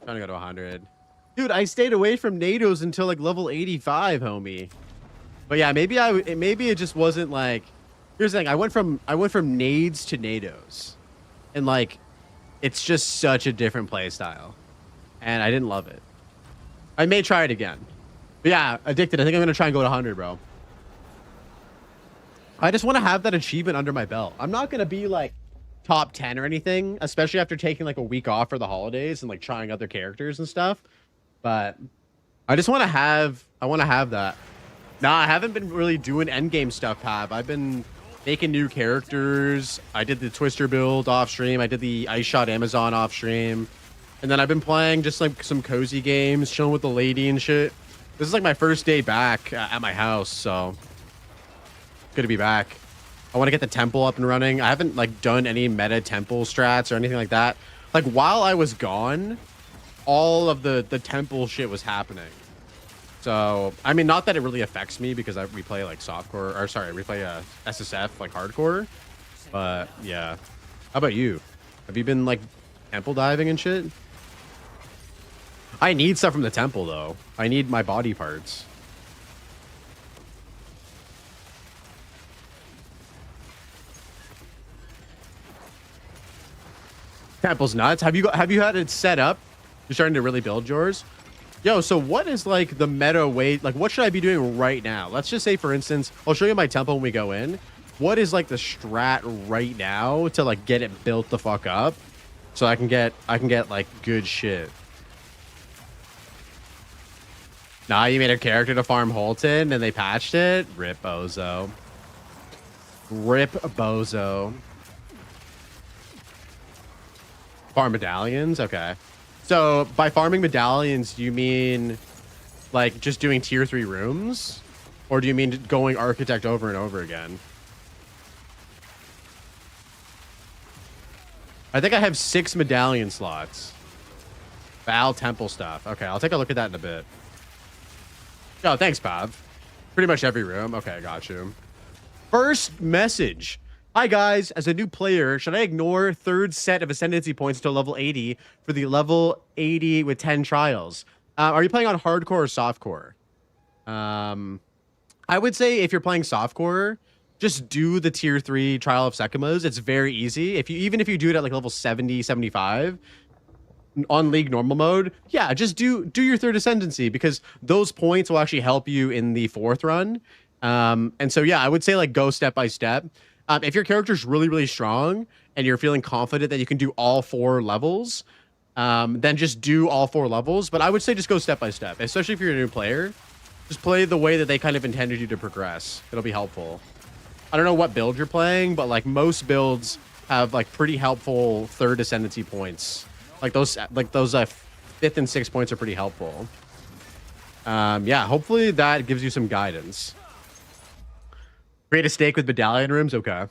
trying to go to 100. Dude, I stayed away from NATOs until like level 85, homie. But yeah, maybe it just wasn't like. Here's the thing. I went from nades to NATOs, and like, it's just such a different play style, and I didn't love it. I may try it again. But yeah, addicted. I think I'm gonna try and go to 100, bro. I just want to have that achievement under my belt. I'm not going to be like top 10 or anything, especially after taking like a week off for the holidays and like trying other characters and stuff. But I just want to have, that. Nah, I haven't been really doing endgame stuff, Pav. I've been making new characters. I did the Twister build off stream. I did the Ice Shot Amazon off stream. And then I've been playing just like some cozy games, chilling with the lady and shit. This is like my first day back at my house, so good to be back. I want to get the temple up and running. I haven't like done any meta temple strats or anything like that. Like while I was gone, all of the temple shit was happening. So I mean, not that it really affects me because we play like softcore, or sorry, we play SSF like hardcore. But yeah, how about you? Have you been like temple diving and shit? I need stuff from the temple though. I need my body parts. Temple's nuts. Have you had it set up? You're starting to really build yours? Yo, so what is like the meta way? Like what should I be doing right now? Let's just say, for instance, I'll show you my temple when we go in. What is like the strat right now to like get it built the fuck up so I can get like good shit? Nah, you made a character to farm Holton and they patched it? Rip bozo. Rip bozo. Farm medallions? Okay. So by farming medallions, do you mean like just doing tier 3 rooms? Or do you mean going architect over and over again? I think I have 6 medallion slots. Val Temple stuff. Okay, I'll take a look at that in a bit. Oh, thanks, Pav. Pretty much every room. Okay, I got you. First message. Hi guys, as a new player, should I ignore third set of ascendancy points to level 80 for the level 80 with 10 trials? Are you playing on hardcore or softcore? I would say if you're playing softcore, just do the tier 3 trial of Sekimas. It's very easy. Even if you do it at like level 70, 75 on league normal mode, yeah, just do your third ascendancy because those points will actually help you in the 4th run. And so yeah, I would say like go step by step. If your character's really, really strong and you're feeling confident that you can do all 4 levels, then just do all 4 levels. But I would say just go step by step, especially if you're a new player. Just play the way that they kind of intended you to progress. It'll be helpful. I don't know what build you're playing, but like most builds have like pretty helpful third ascendancy points. Like those 5th and 6th points are pretty helpful. Yeah, hopefully that gives you some guidance. Create a stake with medallion rooms. Okay.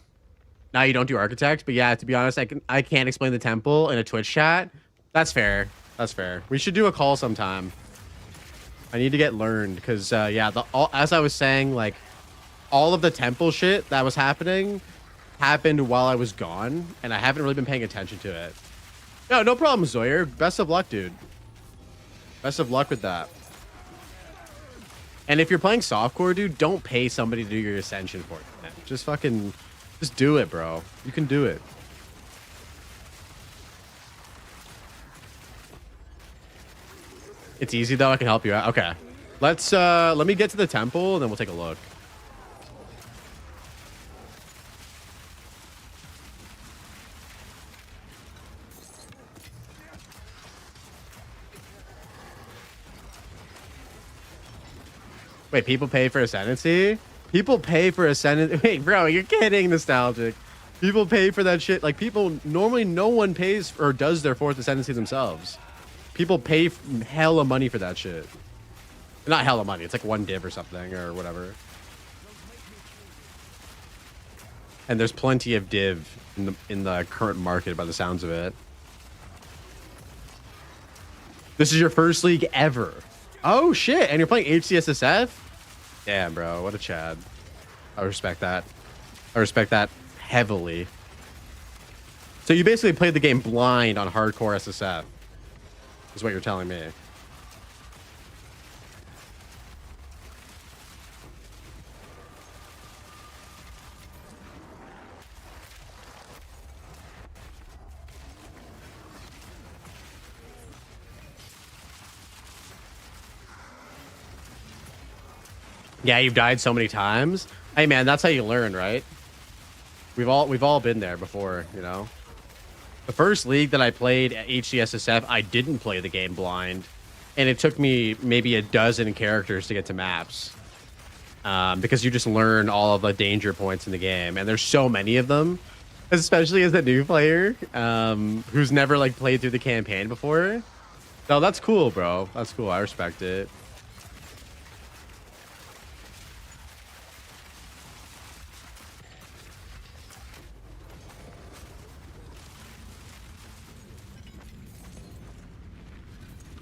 Now you don't do architect, but yeah, to be honest, I can't explain the temple in a Twitch chat. That's fair. That's fair. We should do a call sometime. I need to get learned because yeah, as I was saying, like all of the temple shit that was happened while I was gone, and I haven't really been paying attention to it. No problem, Zoyer. Best of luck, dude. Best of luck with that. And if you're playing softcore, dude, don't pay somebody to do your ascension for you, man. Just do it, bro. You can do it. It's easy though. I can help you out. Okay. Let me get to the temple and then we'll take a look. Wait, people pay for ascendancy? People pay for ascendancy. Wait, bro, you're kidding, nostalgic. People pay for that shit. Like, people, normally no one pays or does their fourth ascendancy themselves. People pay hella money for that shit. Not hella money. It's like one div or something or whatever. And there's plenty of div in the current market by the sounds of it. This is your first league ever. Oh, shit. And you're playing HCSSF? Damn, bro. What a Chad. I respect that. I respect that heavily. So you basically played the game blind on hardcore SSF. Is what you're telling me. Yeah, you've died so many times. Hey man, that's how you learn, right? We've all been there before, you know. The first league that I played at HCSSF, I didn't play the game blind, and it took me maybe a dozen characters to get to maps, because you just learn all of the danger points in the game, and there's so many of them, especially as a new player who's never like played through the campaign before. No, that's cool, bro. That's cool. I respect it.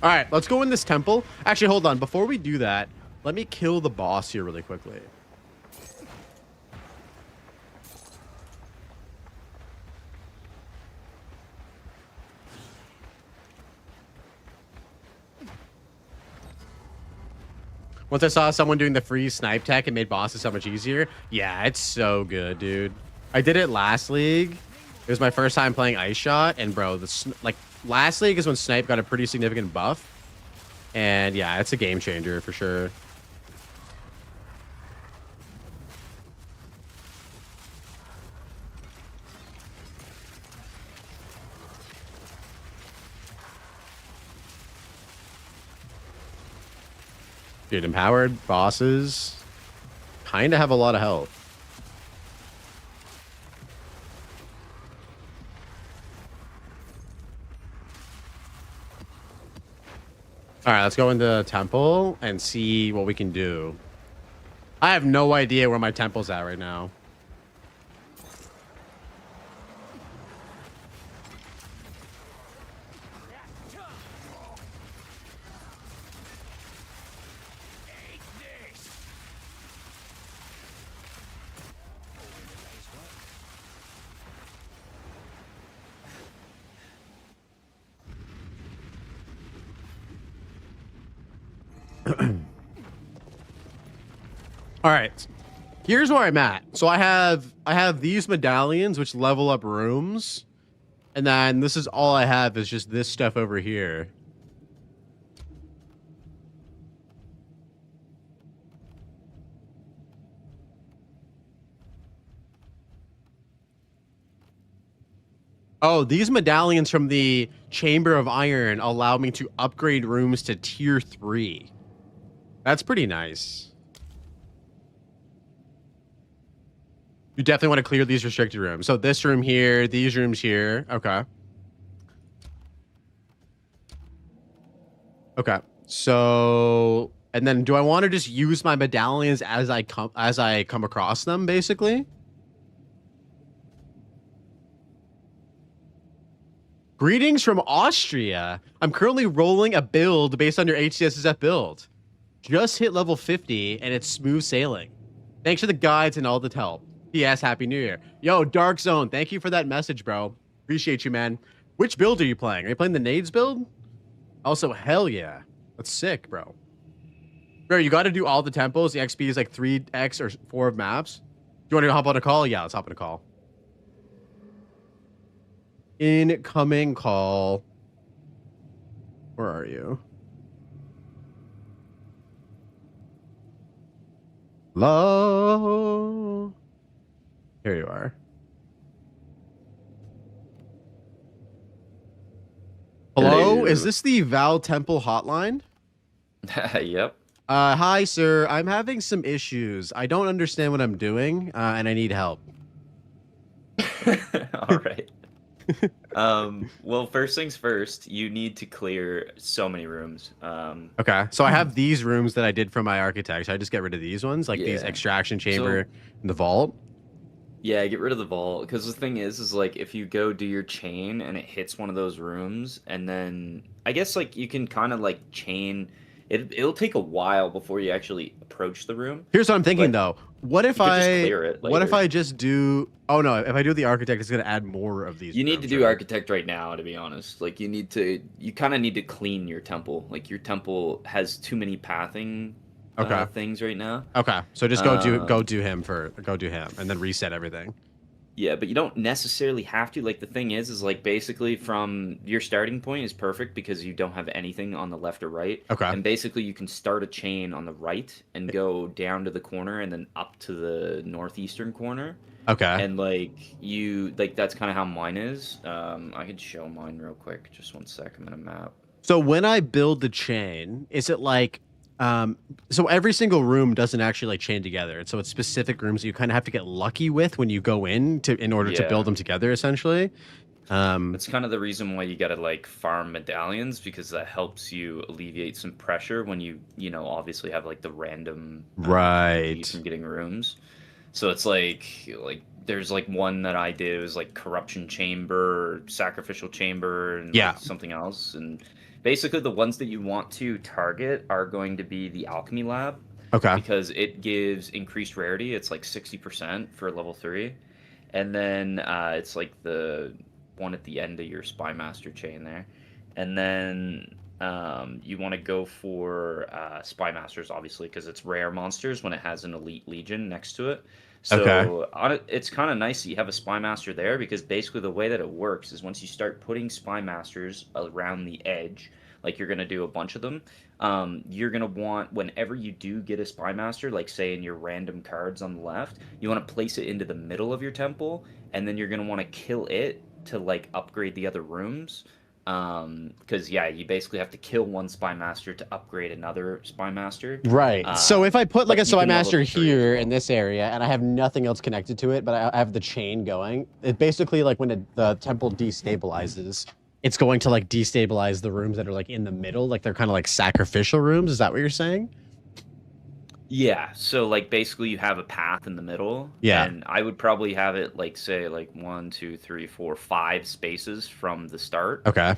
All right, let's go in this temple. Actually, hold on. Before we do that, let me kill the boss here really quickly. Once I saw someone doing the free snipe tech, it made bosses so much easier. Yeah, it's so good, dude. I did it last league. It was my first time playing Ice Shot, and bro, like last league is when snipe got a pretty significant buff, and yeah, it's a game changer for sure. Dude, empowered bosses kind of have a lot of health. All right, let's go into the temple and see what we can do. I have no idea where my temple's at right now. All right, here's where I'm at. So I have these medallions which level up rooms, and then this is all I have is just this stuff over here. Oh, these medallions from the Chamber of Iron allow me to upgrade rooms to tier 3. That's pretty nice. You definitely want to clear these restricted rooms. So this room here, these rooms here. Okay. Okay. So And then do I want to just use my medallions as I come across them, basically? Greetings from Austria. I'm currently rolling a build based on your HCSSF build. Just hit level 50 and it's smooth sailing. Thanks for the guides and all the help. P.S. Happy New Year. Yo, Dark Zone, thank you for that message, bro. Appreciate you, man. Which build are you playing? Are you playing the Nades build? Also, hell yeah. That's sick, bro. Bro, you got to do all the tempos. The XP is like 3x or 4 of maps. Do you want to hop on a call? Yeah, let's hop on a call. Incoming call. Where are you? Hello. Here you are. Hello, is this the Val Temple hotline? Yep. Hi, sir. I'm having some issues. I don't understand what I'm doing, and I need help. All right. Well, first things first, you need to clear so many rooms. Okay, so I have these rooms that I did from my architect. Should I just get rid of these ones, like these extraction chamber and the vault? Yeah, get rid of the vault, because the thing is like if you go do your chain and it hits one of those rooms, and then I guess like you can kind of like chain. It'll take a while before you actually approach the room. Here's what I'm thinking though. What if just clear it what if later. I just do? Oh no! If I do the architect, it's gonna add more of these. You need to rooms, do right? architect right now, to be honest. Like you kind of need to clean your temple. Like your temple has too many pathing things right now. Okay, so just go do him, and then reset everything. Yeah, but you don't necessarily have to. Like the thing is like basically from your starting point is perfect because you don't have anything on the left or right. Okay. And basically you can start a chain on the right and go down to the corner and then up to the northeastern corner. Okay. And that's kind of how mine is. I could show mine real quick. Just one sec. I'm gonna map. So when I build the chain, is it like, so every single room doesn't actually like chain together, and so it's specific rooms that you kind of have to get lucky with when you go in order to build them together, essentially. That's kind of the reason why you gotta like farm medallions, because that helps you alleviate some pressure when you obviously have like the random from getting rooms. So it's like there's like one that I did, it was like corruption chamber, sacrificial chamber, and like something else. And basically the ones that you want to target are going to be the alchemy lab. Okay. Because it gives increased rarity. It's like 60% for level 3. And then it's like the one at the end of your spy master chain there. And then you want to go for spy masters, obviously, because it's rare monsters when it has an elite legion next to it. So it's kind of nice that you have a spy master there, because basically the way that it works is once you start putting spy masters around the edge, like you're going to do a bunch of them, you're going to want, whenever you do get a spy master, like say in your random cards on the left, you want to place it into the middle of your temple, and then you're going to want to kill it to like upgrade the other rooms. Because you basically have to kill one spy master to upgrade another spy master. Right. So if I put like a spy master here in this area and I have nothing else connected to it, but I have the chain going, it basically like when the temple destabilizes, it's going to like destabilize the rooms that are like in the middle, like they're kind of like sacrificial rooms. Is that what you're saying? Yeah, so like basically you have a path in the middle. Yeah. And I would probably have it like say like 1, 2, 3, 4, 5 spaces from the start. Okay.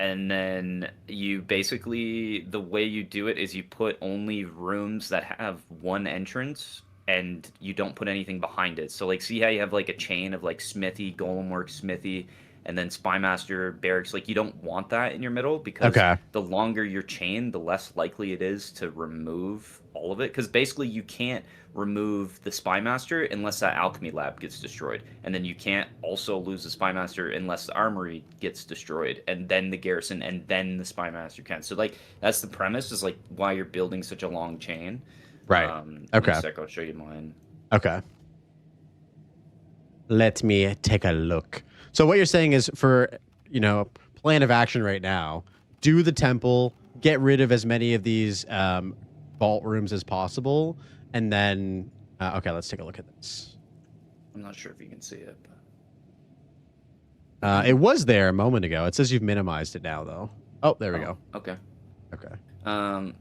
And then you basically, the way you do it is you put only rooms that have one entrance and you don't put anything behind it. So like see how you have like a chain of like smithy, golem work, smithy, and then spy master, barracks. Like you don't want that in your middle, because the longer your chain, the less likely it is to remove all of it. Because basically you can't remove the spy master unless that alchemy lab gets destroyed, and then you can't also lose the spy master unless the armory gets destroyed, and then the garrison, and then the spy master can. So like that's the premise, is like why you're building such a long chain. Right. Okay. In a sec, I'll show you mine. Okay. Let me take a look. So what you're saying is, for, plan of action right now, do the temple, get rid of as many of these vault rooms as possible, and then, okay, let's take a look at this. I'm not sure if you can see it. It was there a moment ago. It says you've minimized it now, though. Oh, there we go. Okay. Okay.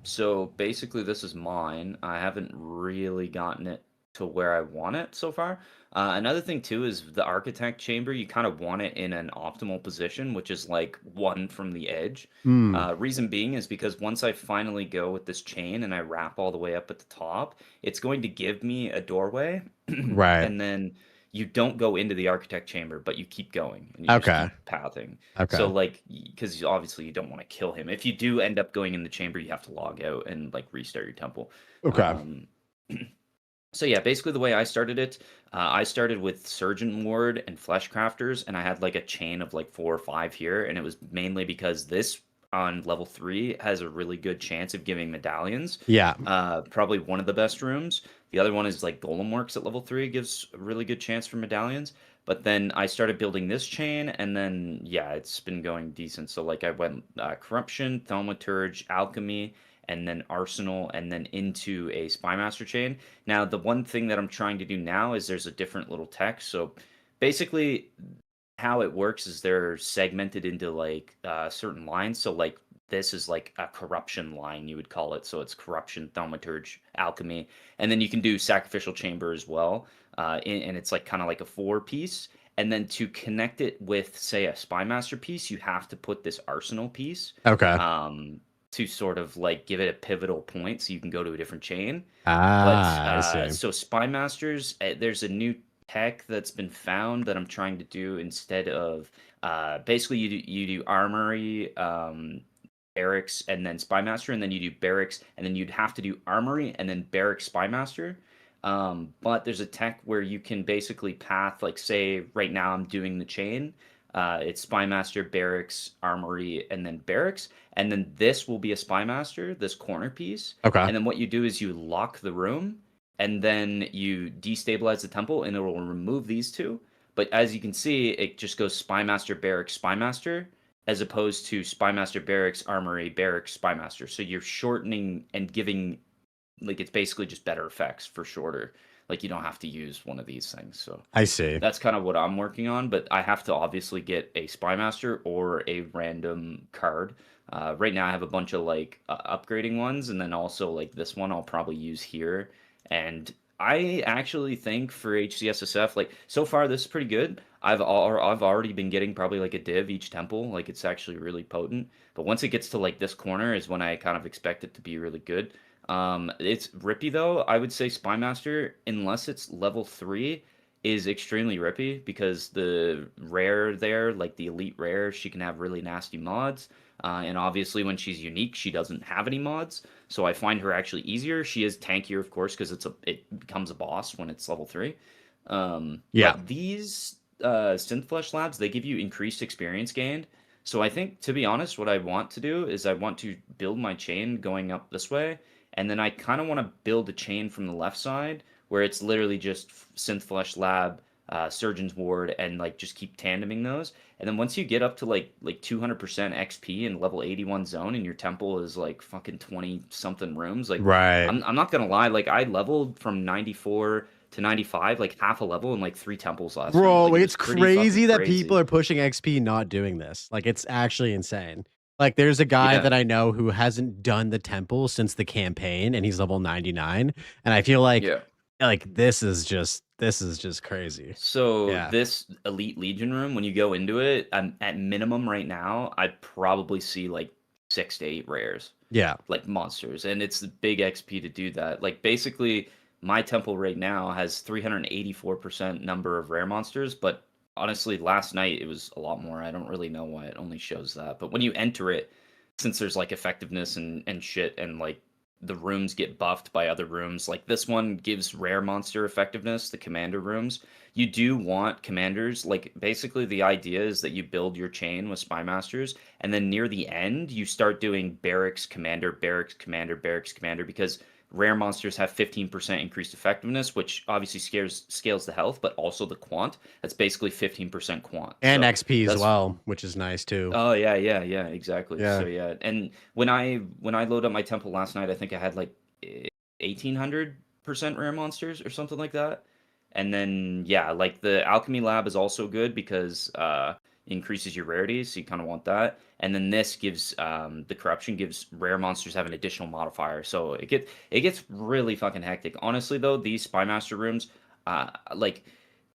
So basically, this is mine. I haven't really gotten it to where I want it so far. Another thing too is the architect chamber. You kind of want it in an optimal position, which is like one from the edge. Hmm. Reason being is because once I finally go with this chain and I wrap all the way up at the top, it's going to give me a doorway, Right. and then you don't go into the architect chamber, but you keep going and you just Okay. keep pathing. So Okay. like, because obviously you don't want to kill him. If you do end up going in the chamber, you have to log out and like restart your temple. Okay. Um, so yeah, basically the way I started it, I started with Surgeon Ward and Flesh Crafters, and I had like a chain of like 4 or 5 here, and it was mainly because this on level 3 has a really good chance of giving medallions. Yeah. Probably one of the best rooms. The other one is like Golem Works at level 3 gives a really good chance for medallions. But then I started building this chain, and then yeah, it's been going decent. So like I went Corruption, Thaumaturge, Alchemy, and then Arsenal, and then into a Spymaster chain. Now the one thing that I'm trying to do now is there's a different little text. So basically, how it works is they're segmented into like certain lines. So like this is like a corruption line, you would call it. So it's corruption, thaumaturge, alchemy, and then you can do sacrificial chamber as well. And it's like kind of like a 4 piece. And then to connect it with, say, a spymaster piece, you have to put this arsenal piece Okay. to sort of like give it a pivotal point so you can go to a different chain. But Ah, I see. so Spymasters, there's a new tech that's been found that I'm trying to do instead of basically you do armory, barracks, and then spymaster, and then you do barracks, and then you'd have to do armory and then barracks spymaster. But there's a tech where you can basically path, like say right now I'm doing the chain. It's spymaster, barracks, armory, and then barracks, and then this will be a spymaster, this corner piece, Okay. and then what you do is you lock the room, and then you destabilize the temple, and it will remove these two. But as you can see, it just goes spymaster, barracks, spymaster, as opposed to spymaster, barracks, armory, barracks, spymaster. So you're shortening and giving, like, it's basically just better effects for shorter. Like you don't have to use one of these things. So I see. that's kind of what I'm working on, but I have to obviously get a Spymaster or a random card. Right now, I have a bunch of like upgrading ones, and then also like this one I'll probably use here. And I actually think for HCSSF, like so far this is pretty good. I've already been getting probably like a div each temple, like it's actually really potent. But once it gets to like this corner is when I kind of expect it to be really good. It's rippy though. I would say Spymaster, unless it's level 3, is extremely rippy because the rare there, like the elite rare, she can have really nasty mods. And obviously when she's unique, she doesn't have any mods. So I find her actually easier. She is tankier, of course, because it becomes a boss when it's level 3. Yeah. But these synth flesh labs, they give you increased experience gained. So I think, to be honest, what I want to do is I want to build my chain going up this way, and then I kind of want to build a chain from the left side where it's literally just synth flesh lab, surgeon's ward, and like just keep tandeming those. And then once you get up to like 200% XP in level 81 zone, and your temple is like fucking 20 something rooms, like Right. I'm not gonna lie, like I leveled from 94 to 95, like half a level in like 3 temples last night. Bro, Like it was it's pretty crazy fucking that people crazy. are pushing XP not doing this. Like it's actually insane. Like there's a guy Yeah, that I know who hasn't done the temple since the campaign and he's level 99 and I feel yeah. like this is just crazy. So Yeah. this Elite Legion room, when you go into it, at minimum right now, I'd probably see like 6 to 8 rares, Yeah. like monsters, and it's the big XP to do that. Like basically, my temple right now has 384% number of rare monsters, but honestly, last night it was a lot more. I don't really know why it only shows that, but when you enter it, since there's like effectiveness and shit, and like the rooms get buffed by other rooms, like this one gives rare monster effectiveness, the commander rooms. You do want commanders, like basically the idea is that you build your chain with spy masters, and then near the end you start doing barracks commander, barracks commander, barracks commander, because rare monsters have 15% increased effectiveness, which obviously scales the health, but also the quant. That's basically 15% quant. And So XP as that's well, which is nice too. Oh yeah, yeah, yeah, exactly. Yeah. So yeah, and when I load up my temple last night, I think I had like 1800% rare monsters or something like that. And then yeah, like the alchemy lab is also good because increases your rarity, so you kind of want that. And then this gives the corruption gives rare monsters have an additional modifier, so it gets really fucking hectic. Honestly, though, these Spymaster rooms, like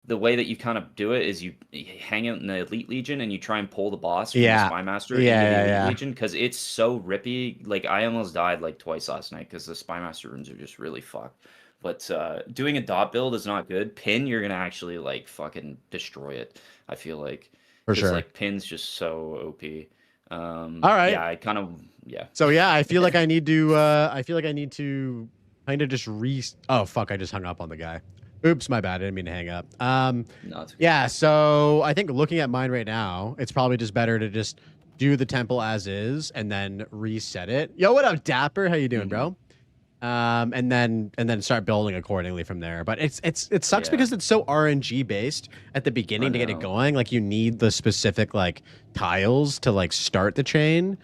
the way that you kind of do it is you hang out in the Elite Legion and you try and pull the boss from the Yeah. Spymaster Yeah, into the yeah, Elite yeah. Legion because it's so rippy. Like I almost died like twice last night because the Spymaster rooms are just really fucked. But doing a dot build is not good. Pin, you're gonna actually like fucking destroy it. I feel like For because sure. like pin's just so OP. All right. Yeah, I kind of yeah. So yeah, I feel like I need to kind of just oh fuck, I just hung up on the guy. Oops, my bad. I didn't mean to hang up. No, it's okay. Yeah, so I think looking at mine right now, it's probably just better to just do the temple as is and then reset it. Yo, what up, Dapper? How you doing, bro? And then start building accordingly from there. But it sucks Yeah. because it's so RNG based at the I beginning to get it know. going. Like you need the specific like tiles to like start the chain.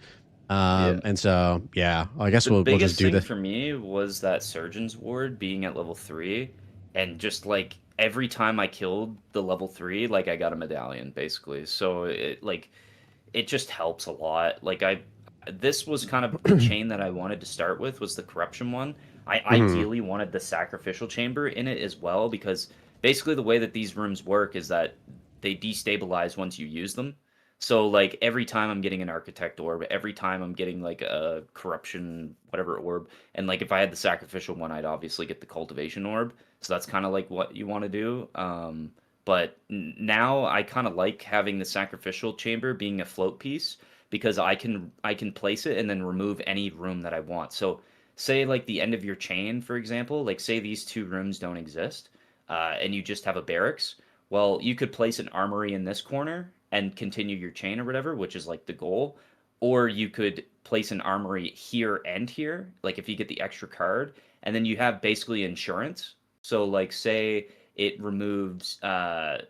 Yeah. And so yeah, I guess The we'll biggest just do thing this. for me was that Surgeon's Ward being at level 3, and just like every time I killed the level 3, like I got a medallion basically. So it just helps a lot. This was kind of the chain that I wanted to start with was the corruption one. I Mhm. ideally wanted the sacrificial chamber in it as well because basically the way that these rooms work is that they destabilize once you use them. So like every time I'm getting an architect orb, every time I'm getting like a corruption whatever orb, and like if I had the sacrificial one, I'd obviously get the cultivation orb. So that's kind of like what you want to do. But now I kind of like having the sacrificial chamber being a float piece because I can place it and then remove any room that I want. So say like the end of your chain, for example, like say these two rooms don't exist, and you just have a barracks. Well, you could place an armory in this corner and continue your chain or whatever, which is like the goal. Or you could place an armory here and here, like if you get the extra card, and then you have basically insurance. So like say it removes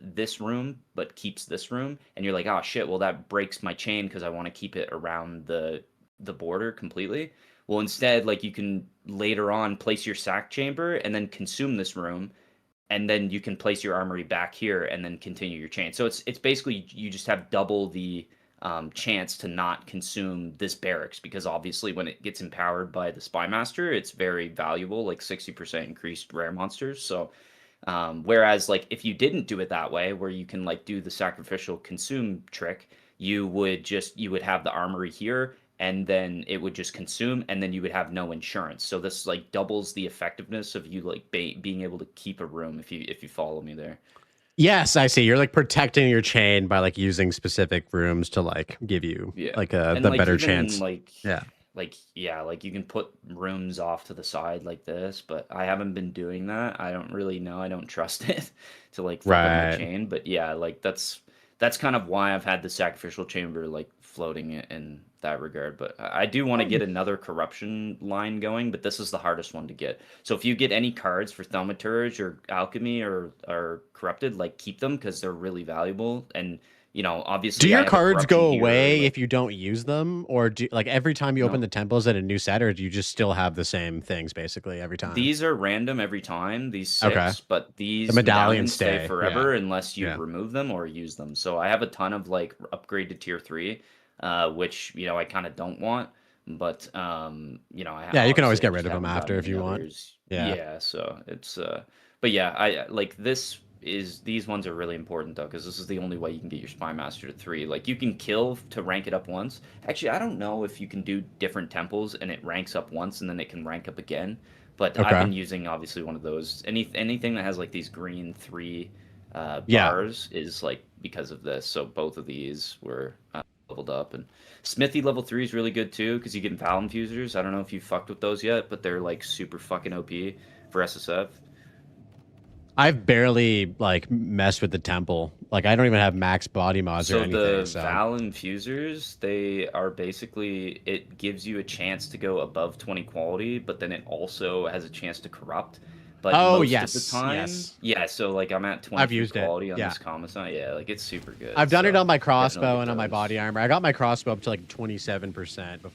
this room but keeps this room, and you're like, oh shit, well that breaks my chain because I want to keep it around the border completely. Well, instead, like you can later on place your sack chamber and then consume this room, and then you can place your armory back here and then continue your chain. So it's basically you just have double the chance to not consume this barracks because obviously when it gets empowered by the Spymaster, it's very valuable, like 60% increased rare monsters. So whereas like if you didn't do it that way, where you can like do the sacrificial consume trick, you would have the armory here and then it would just consume and then you would have no insurance. So this like doubles the effectiveness of you like being able to keep a room if you follow me there. Yes, I see. You're like protecting your chain by like using specific rooms to like give you Yeah. like And the like better even chance. Yeah. like yeah, like you can put rooms off to the side like this, but I haven't been doing that. I don't really know. I don't trust it to like fuck up my Right. chain, but yeah, like that's kind of why I've had the sacrificial chamber like floating in that regard. But I do want to get another corruption line going, but this is the hardest one to get. So if you get any cards for thaumaturge or alchemy or corrupted, like keep them because they're really valuable. And you know, Do obviously I your have a cards corruption go here, away like if you don't use them, or do like every time you open no. the temples at a new set, or do you just still have the same things basically every time? These are random every time, these Okay. 6, but The these medallions medallions stay stay. Yeah. forever unless you Yeah. remove them or use them. So I have a ton of like upgraded tier 3, which you know I kind of don't want, but you know Yeah, you can always obviously I get just rid of them haven't gotten after if any you want. others. Yeah. Yeah, so it's but yeah, I like these ones are really important though because this is the only way you can get your spy master to 3. Like you can kill to rank it up once. Actually, I don't know if you can do different temples and it ranks up once and then it can rank up again. But I've Okay. been using obviously one of those. Anything that has like these green 3 Yeah. bars is like because of this. So both of these were leveled up, and Smithy level 3 is really good too because you get Val infusers. I don't know if you fucked with those yet, but they're like super fucking OP for SSF. I've barely like messed with the temple. Like I don't even have max body mods or So anything. the So Val infusers, they are basically it gives you a chance to go above 20 quality, but then it also has a chance to corrupt. But oh most of the yes, time, yes. yeah, so like I'm at I've 23 used it. quality on Yeah. this Commissar. Yeah, like it's super good. I've done it So on my definitely crossbow get and on my those. body armor. I got my crossbow up to like 27% before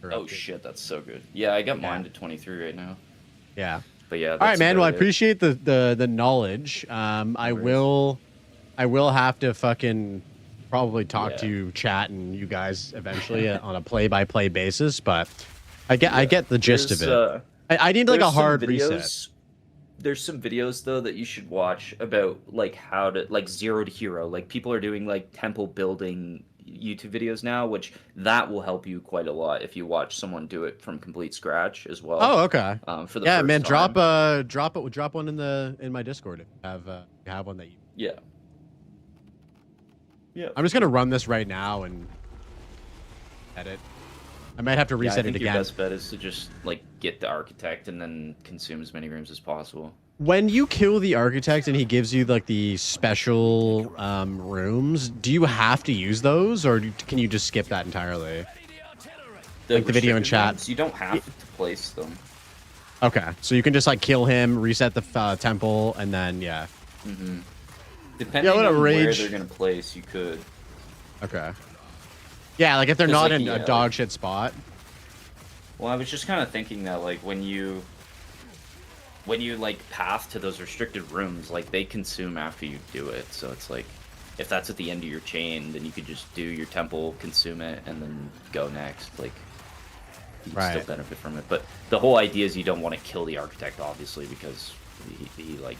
Oh corrupted. shit, that's so good. Yeah, I got Yeah. mine to 23 right now. Yeah. But yeah, All right, that's man. Well, I about it. appreciate the knowledge. No worries. I will have to fucking probably talk to chat and you guys eventually on a play-by-play basis, but I get the gist of it. I need like a hard reset. There's some videos though that you should watch about like how to like zero to hero. Like people are doing like temple building YouTube videos now, which that will help you quite a lot if you watch someone do it from complete scratch as well. Oh, okay. For the yeah, first man, time. drop one in my Discord. If you have one that you. Yeah. Yeah. I'm just gonna run this right now and edit. I might have to reset I think it again. Your best bet is to just like get the architect and then consume as many rooms as possible. When you kill the architect and he gives you like the special rooms, do you have to use those, or can you just skip that entirely? Like the video in chat. Rooms, you don't have to place them. Okay, so you can just like kill him, reset the temple, and then yeah. Mm-hmm. Depending on where they're gonna place, you could. Okay. Yeah, like if they're not like, in a dog shit spot. Well, I was just kind of thinking that like when you like path to those restricted rooms, like they consume after you do it. So it's like if that's at the end of your chain, then you could just do your temple, consume it, and then go next. Like you can still benefit from it. But the whole idea is you don't want to kill the architect, obviously, because he like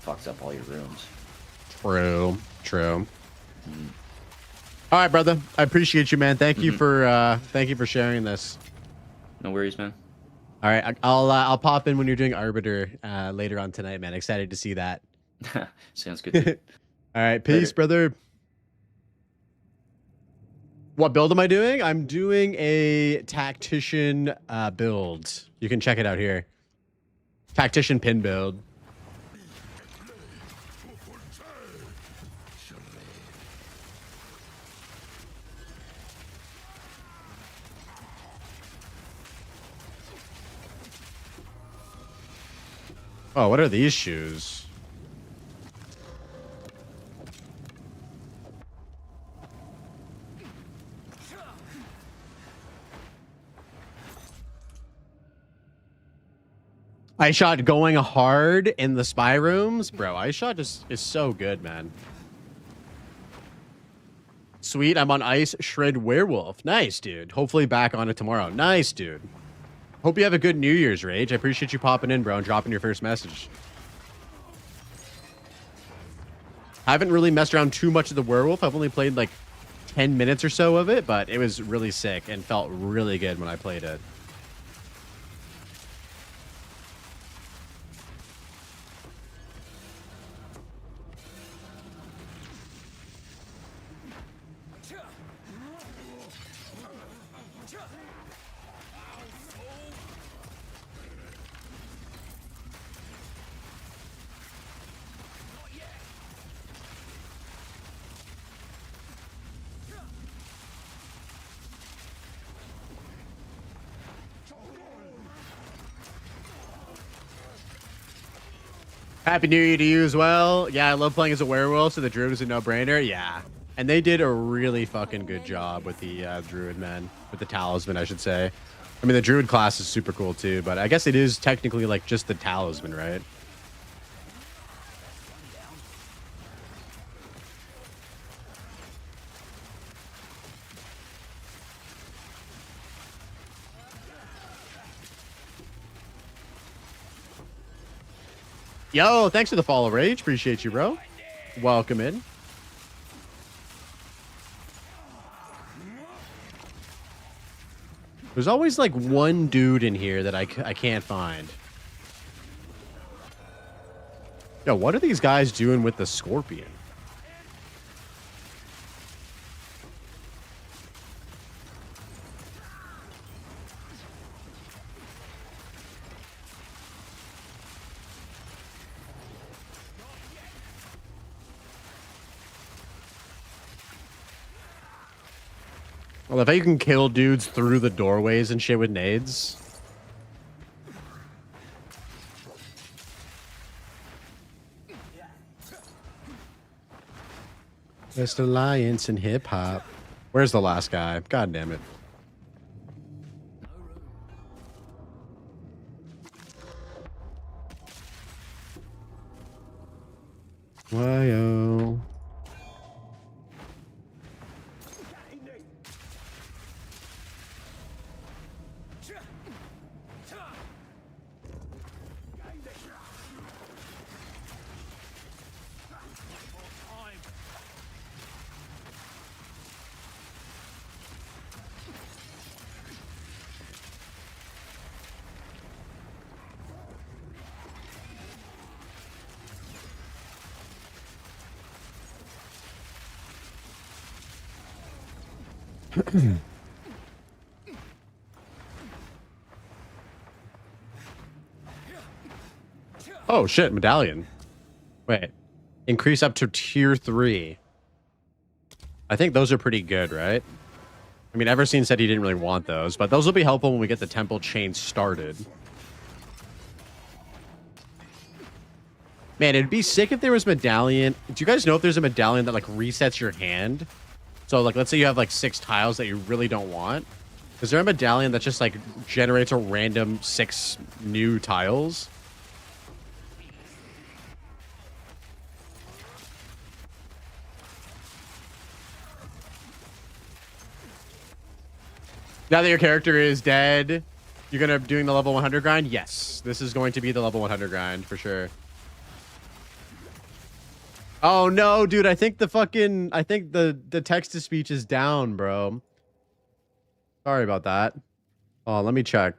fucks up all your rooms. True. All right, brother. I appreciate you, man. Thank you for sharing this. No worries, man. All right, I'll pop in when you're doing Arbiter later on tonight, man. Excited to see that. Sounds good. All right, peace, brother. What build am I doing? I'm doing a Tactician build. You can check it out here. Tactician pin build. Oh, what are these shoes? I shot going hard in the spy rooms. Bro, I shot is so good, man. Sweet, I'm on ice. Shred werewolf. Nice, dude. Hopefully back on it tomorrow. Nice, dude. Hope you have a good New Year's, Rage. I appreciate you popping in, bro, and dropping your first message. I haven't really messed around too much of the werewolf. I've only played like 10 minutes or so of it, but it was really sick and felt really good when I played it. Happy New Year to you as well. Yeah, I love playing as a werewolf, so the druid is a no-brainer. Yeah. And they did a really fucking good job with the druid, man. With the talisman, I should say. I mean, the druid class is super cool, too, but I guess it is technically, like, just the talisman, right? Yo, thanks for the follow, Rage. Appreciate you, bro. Welcome in. There's always like one dude in here that I can't find. Yo, what are these guys doing with the scorpion? Well, if you can kill dudes through the doorways and shit with nades. Best alliance in hip hop. Where's the last guy? God damn it. Why-oh. Oh shit, medallion. Wait. Increase up to tier 3. I think those are pretty good, right? I mean, Everseen said he didn't really want those, but those will be helpful when we get the temple chain started. Man, it'd be sick if there was medallion. Do you guys know if there's a medallion that like resets your hand? So like, let's say you have like 6 tiles that you really don't want. Is there a medallion that just like generates a random 6 new tiles? Now that your character is dead, you're gonna doing the level 100 grind? Yes, this is going to be the level 100 grind for sure. Oh no, dude, I think the text to speech is down, bro. Sorry about that. Oh, let me check.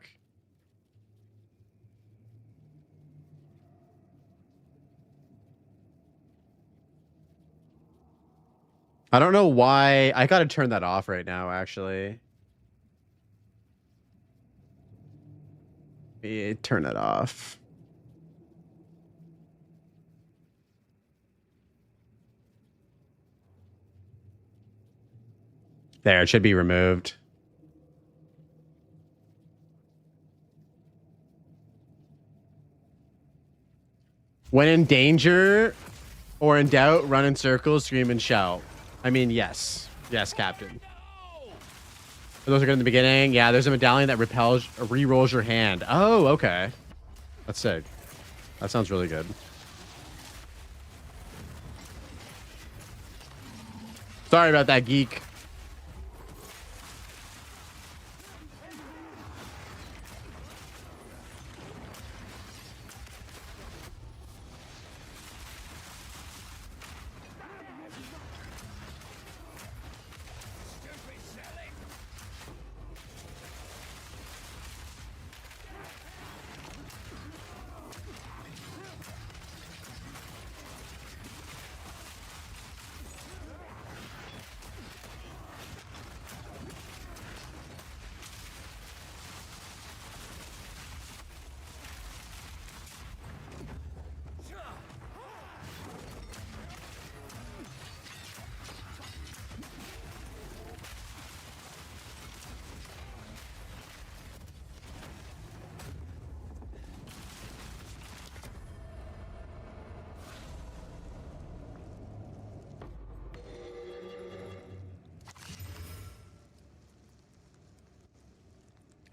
I don't know why. I gotta turn that off right now, actually. Turn it off. There, it should be removed. When in danger or in doubt, run in circles, scream and shout. I mean, yes. Yes, Captain. Those are good in the beginning. Yeah, there's a medallion that re-rolls your hand. Oh, okay. That's sick. That sounds really good. Sorry about that, geek.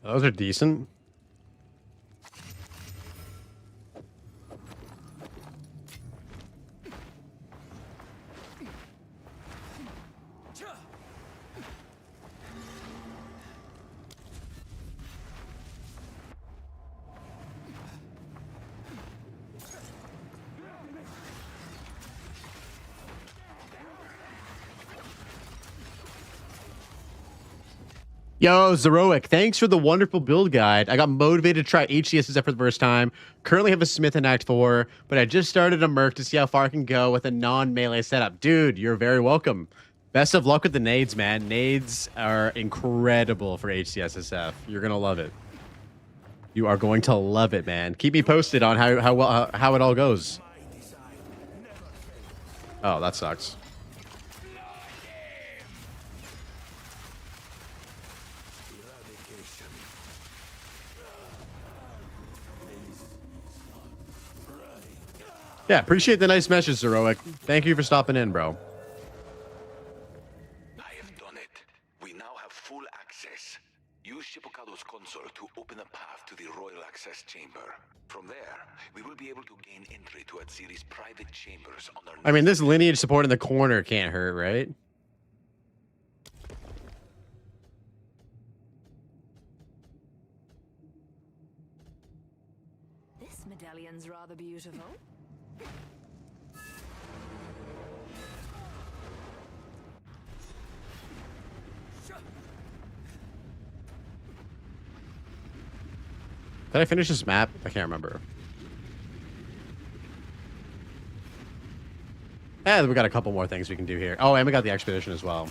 Those are decent. Yo, Zeroic, thanks for the wonderful build guide. I got motivated to try HCSSF for the first time. Currently have a Smith in Act 4, but I just started a Merc to see how far I can go with a non-melee setup. Dude, you're very welcome. Best of luck with the nades, man. Nades are incredible for HCSSF. You're going to love it. You are going to love it, man. Keep me posted on how it all goes. Oh, that sucks. Yeah, appreciate the nice message, Zeroic. Thank you for stopping in, bro. I have done it. We now have full access. Use Shippocado's console to open a path to the Royal Access Chamber. From there, we will be able to gain entry to Atziri's private chambers on our... I mean, this lineage support in the corner can't hurt, right? This medallion's rather beautiful. Did I finish this map? I can't remember. Yeah, we got a couple more things we can do here. Oh, and we got the expedition as well.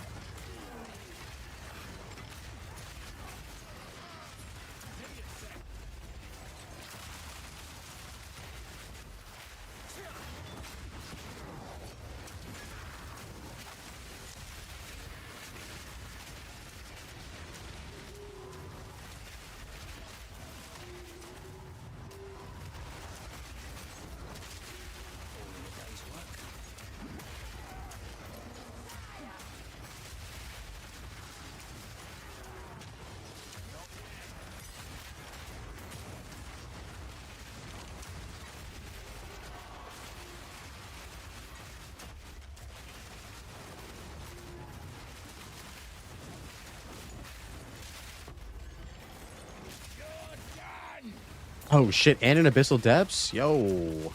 Oh shit, and in Abyssal Depths? Yo.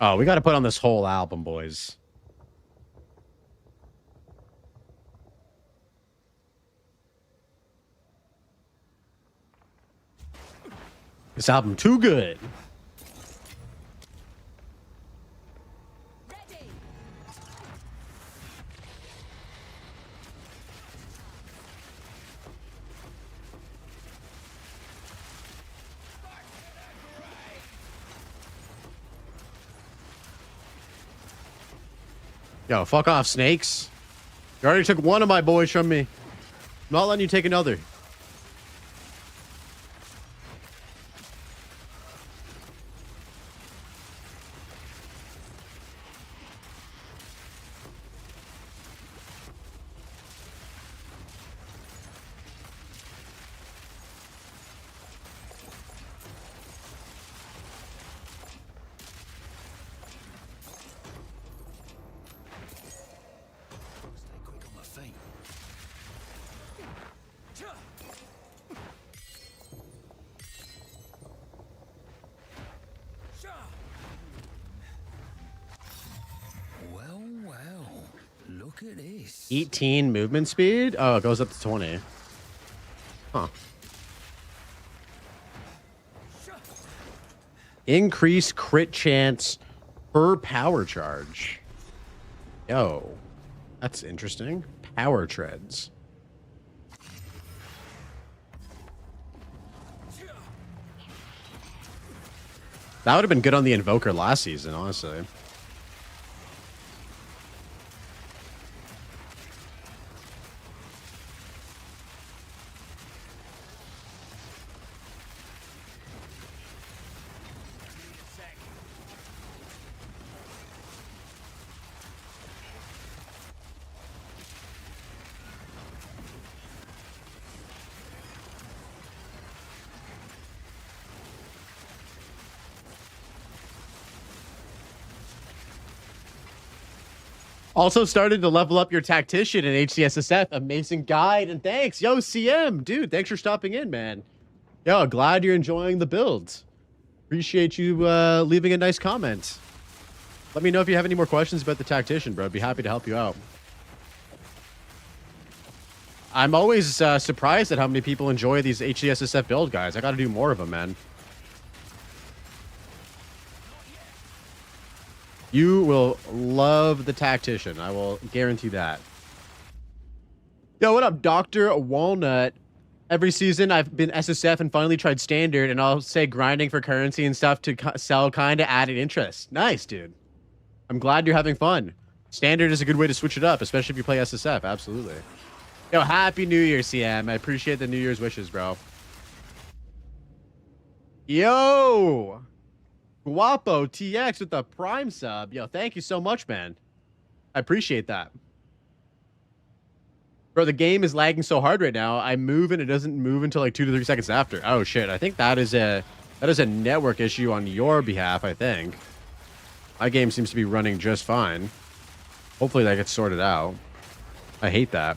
Oh, we got to put on this whole album, boys. This album too good. Yo, fuck off, snakes. You already took one of my boys from me. I'm not letting you take another. Well, well, look at this. 18 movement speed? Oh, it goes up to 20. Huh. Increase crit chance per power charge. Yo, that's interesting. Power treads. That would have been good on the Invoker last season, honestly. Also started to level up your Tactician in HCSSF. Amazing guide, and thanks. Yo, CM, dude, thanks for stopping in, man. Yo, glad you're enjoying the build. Appreciate you leaving a nice comment. Let me know if you have any more questions about the Tactician, bro. I'd be happy to help you out. I'm always surprised at how many people enjoy these HCSSF build guys. I got to do more of them, man. You will love the Tactician. I will guarantee that. Yo, what up, Dr. Walnut? Every season I've been SSF and finally tried Standard, and I'll say grinding for currency and stuff to sell kind of added interest. Nice, dude. I'm glad you're having fun. Standard is a good way to switch it up, especially if you play SSF. Absolutely. Yo, Happy New Year, CM. I appreciate the New Year's wishes, bro. Yo! Guapo TX with the Prime sub. Yo, thank you so much, man. I appreciate that. Bro, the game is lagging so hard right now. I move and it doesn't move until like 2 to 3 seconds after. Oh shit. I think that is a network issue on your behalf, I think. My game seems to be running just fine. Hopefully that gets sorted out. I hate that.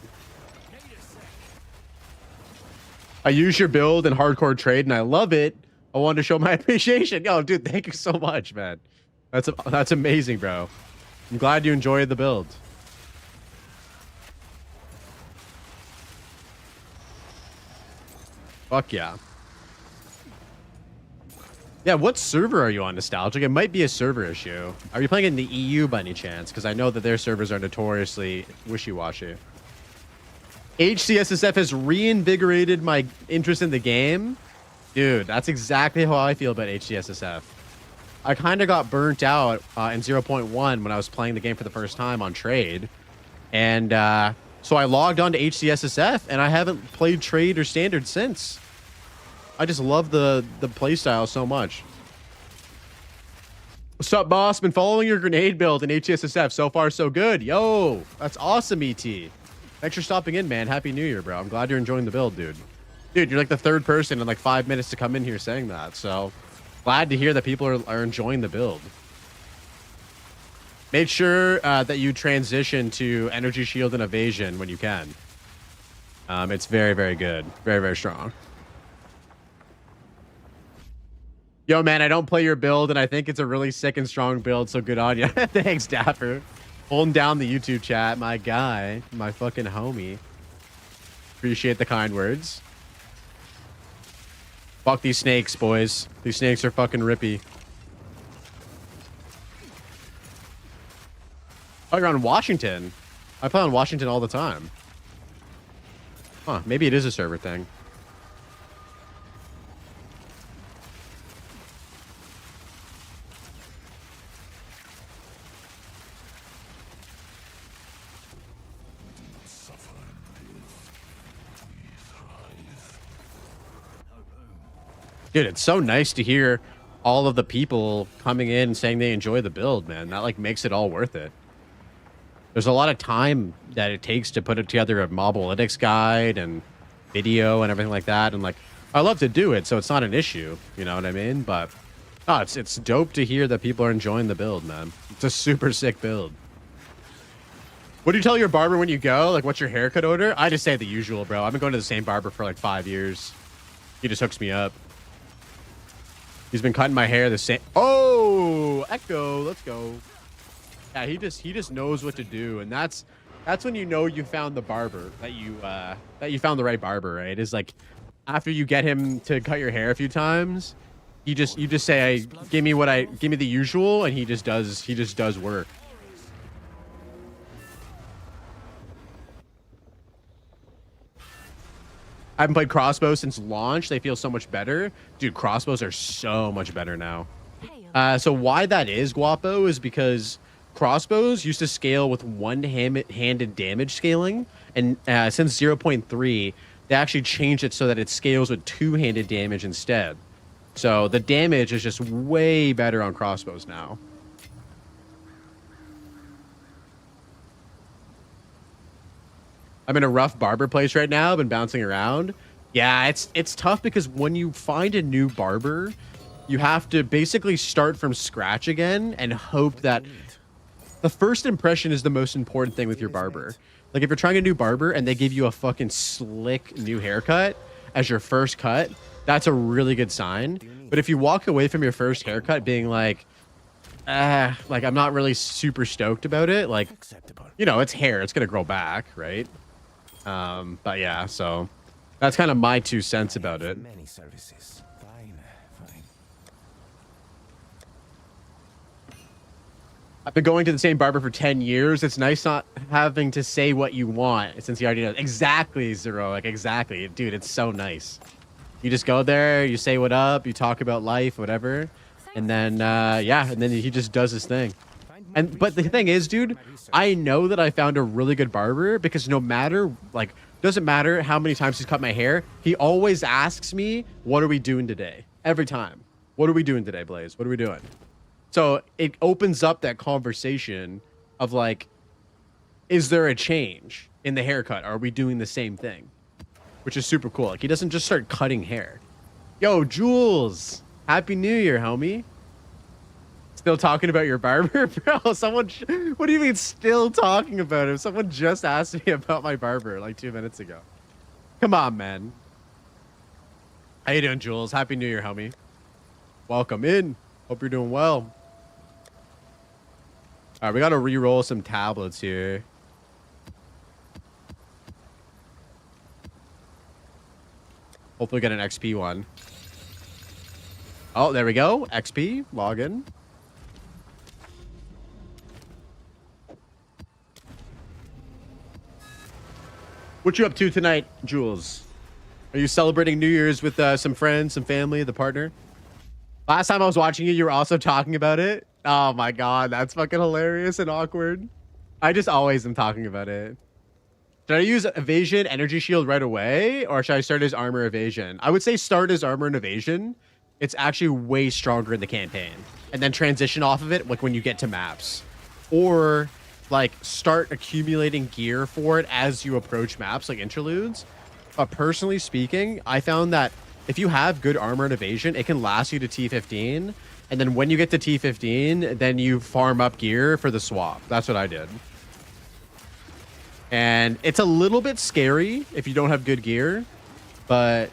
I use your build in hardcore trade and I love it. I wanted to show my appreciation. Yo, dude, thank you so much, man. That's amazing, bro. I'm glad you enjoyed the build. Fuck yeah. Yeah, what server are you on, Nostalgic? It might be a server issue. Are you playing in the EU by any chance? Because I know that their servers are notoriously wishy-washy. HCSSF has reinvigorated my interest in the game. Dude, that's exactly how I feel about HCSSF. I kind of got burnt out in 0.1 when I was playing the game for the first time on trade. And so I logged on to HCSSF, and I haven't played trade or standard since. I just love the playstyle so much. What's up, boss? Been following your grenade build in HCSSF. So far, so good. Yo, that's awesome, ET. Thanks for stopping in, man. Happy New Year, bro. I'm glad you're enjoying the build, dude. Dude, you're like the third person in like 5 minutes to come in here saying that. So glad to hear that people are enjoying the build. Make sure that you transition to Energy Shield and Evasion when you can. It's very, very good. Very, very strong. Yo, man, I don't play your build, and I think it's a really sick and strong build, so good on you. Thanks, Dapper. Holding down the YouTube chat. My guy. My fucking homie. Appreciate the kind words. Fuck these snakes, boys. These snakes are fucking rippy. Oh, you're on Washington. I play on Washington all the time. Huh, maybe it is a server thing. Dude, it's so nice to hear all of the people coming in and saying they enjoy the build, man. That like makes it all worth it. There's a lot of time that it takes to put it together a mob analytics guide and video and everything like that. And like, I love to do it, so it's not an issue. You know what I mean? But oh, it's dope to hear that people are enjoying the build, man. It's a super sick build. What do you tell your barber when you go? Like, what's your haircut order? I just say the usual, bro. I've been going to the same barber for like 5 years. He just hooks me up. He's been cutting my hair the same. Oh, Echo, let's go. Yeah, he just knows what to do, and that's when you know you found the barber, that you found the right barber, right? Is like after you get him to cut your hair a few times, you just say, hey, give me the usual, and he just does work. I haven't played crossbows since launch. They feel so much better. Dude, crossbows are so much better now. So why that is, Guapo, is because crossbows used to scale with one-handed damage scaling. And since 0.3, they actually changed it so that it scales with two-handed damage instead. So the damage is just way better on crossbows now. I'm in a rough barber place right now. I've been bouncing around. Yeah, it's tough because when you find a new barber, you have to basically start from scratch again and hope that the first impression is the most important thing with your barber. Like if you're trying a new barber and they give you a fucking slick new haircut as your first cut, that's a really good sign. But if you walk away from your first haircut being like I'm not really super stoked about it, like, you know, it's hair, it's gonna grow back, right? But yeah, so that's kind of my 2 cents about it. Many services. Fine. I've been going to the same barber for 10 years. It's nice not having to say what you want since you already know. Exactly, Zero. Like, exactly. Dude, it's so nice. You just go there, you say what up, you talk about life, whatever. And then, yeah, and then he just does his thing. But the thing is, dude, I know that I found a really good barber because no matter, like, doesn't matter how many times he's cut my hair, he always asks me, what are we doing today? Every time. What are we doing today, Blaze? What are we doing? So it opens up that conversation of like, is there a change in the haircut? Are we doing the same thing? Which is super cool. Like, he doesn't just start cutting hair. Yo, Jules, Happy New Year, homie. Still talking about your barber? Bro, what do you mean still talking about him? Someone just asked me about my barber like 2 minutes ago. Come on, man. How you doing, Jules? Happy New Year, homie. Welcome in. Hope you're doing well. All right, we got to re-roll some tablets here. Hopefully get an XP one. Oh, there we go. XP. Login. What you up to tonight, Jules? Are you celebrating New Year's with some friends, some family, the partner? Last time I was watching you were also talking about it. Oh my god, that's fucking hilarious and awkward. I just always am talking about it. Should I use evasion, energy shield right away, or should I start his armor evasion? I would say start his armor and evasion. It's actually way stronger in the campaign. And then transition off of it like when you get to maps. Or like start accumulating gear for it as you approach maps like interludes. But personally speaking, I found that if you have good armor and evasion, it can last you to T15. And then when you get to T15, then you farm up gear for the swap. That's what I did. And it's a little bit scary if you don't have good gear, but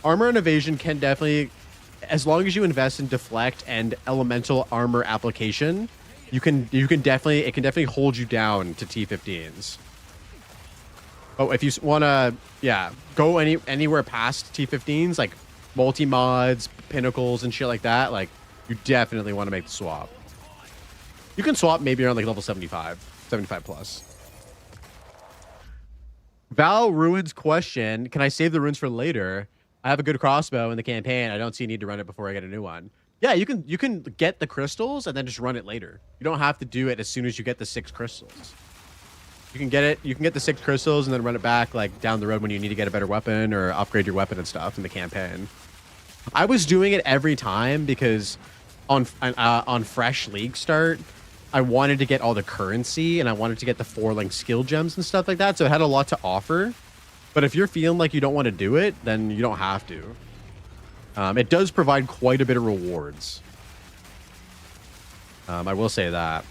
armor and evasion can definitely as long as you invest in deflect and elemental armor application, it can definitely hold you down to T15s. Oh, if you want to, yeah, go anywhere past T15s, like multi-mods, pinnacles, and shit like that, like, you definitely want to make the swap. You can swap maybe around like level 75 plus. Val Ruins question, can I save the runes for later? I have a good crossbow in the campaign. I don't see a need to run it before I get a new one. Yeah, you can get the crystals and then just run it later. You don't have to do it as soon as you get the 6 crystals. You can get the 6 crystals and then run it back like down the road when you need to get a better weapon or upgrade your weapon and stuff in the campaign. I was doing it every time because on fresh league start, I wanted to get all the currency and I wanted to get the 4 like skill gems and stuff like that. So it had a lot to offer. But if you're feeling like you don't want to do it, then you don't have to. It does provide quite a bit of rewards. I will say that.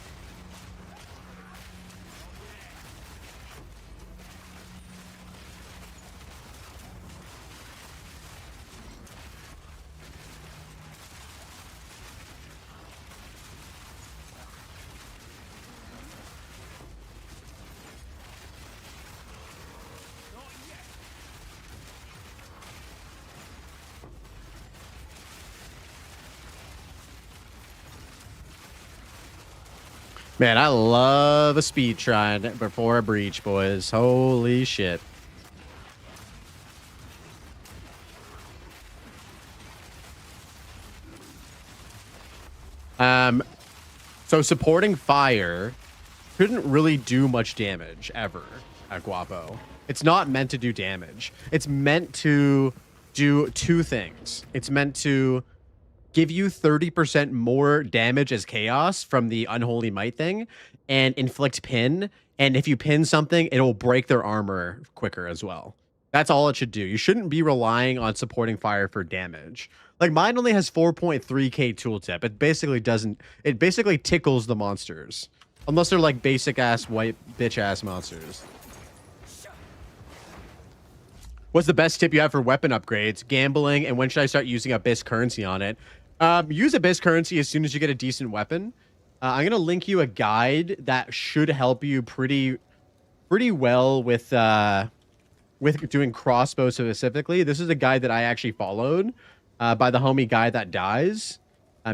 Man, I love a speed shrine before a breach, boys. Holy shit. So supporting fire couldn't really do much damage ever at Guapo. It's not meant to do damage. It's meant to do 2 things. It's meant to give you 30% more damage as chaos from the Unholy Might thing and inflict pin. And if you pin something, it'll break their armor quicker as well. That's all it should do. You shouldn't be relying on supporting fire for damage. Like mine only has 4.3k tooltip. It basically tickles the monsters. Unless they're like basic ass white bitch ass monsters. What's the best tip you have for weapon upgrades? Gambling, and when should I start using Abyss currency on it? Use Abyss currency as soon as you get a decent weapon. I'm gonna link you a guide that should help you pretty well with doing crossbow specifically. This is a guide that I actually followed by the homie Guy That Dies.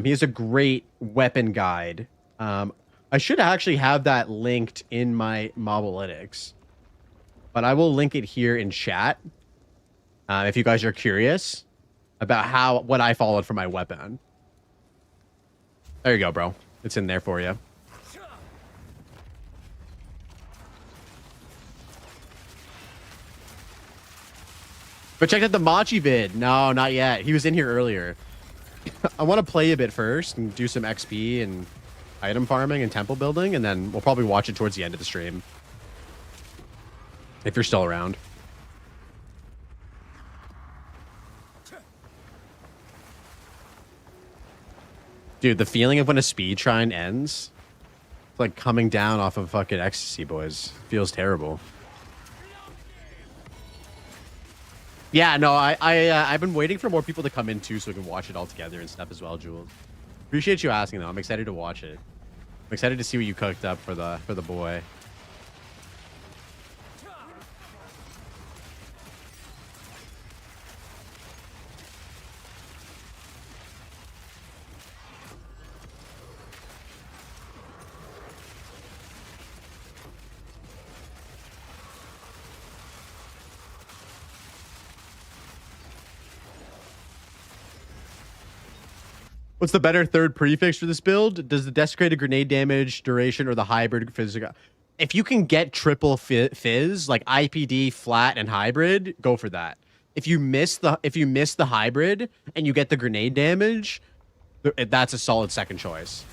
He has a great weapon guide. I should actually have that linked in my Mobalytics, but I will link it here in chat if you guys are curious about what I followed for my weapon. There you go, bro. It's in there for you. But check out the Machi vid. No, not yet. He was in here earlier. I want to play a bit first and do some XP and item farming and temple building, and then we'll probably watch it towards the end of the stream. If you're still around. Dude, the feeling of when a speed shrine ends, it's like coming down off of fucking ecstasy, boys. Feels terrible. Yeah, no, I've been waiting for more people to come in too, so we can watch it all together and stuff as well, Jules. Appreciate you asking though. I'm excited to watch it. I'm excited to see what you cooked up for the boy. What's the better third prefix for this build? Does the desecrated grenade damage duration or the hybrid physical? If you can get triple fizz like IPD, flat, and hybrid, go for that. If you miss the hybrid and you get the grenade damage, that's a solid second choice.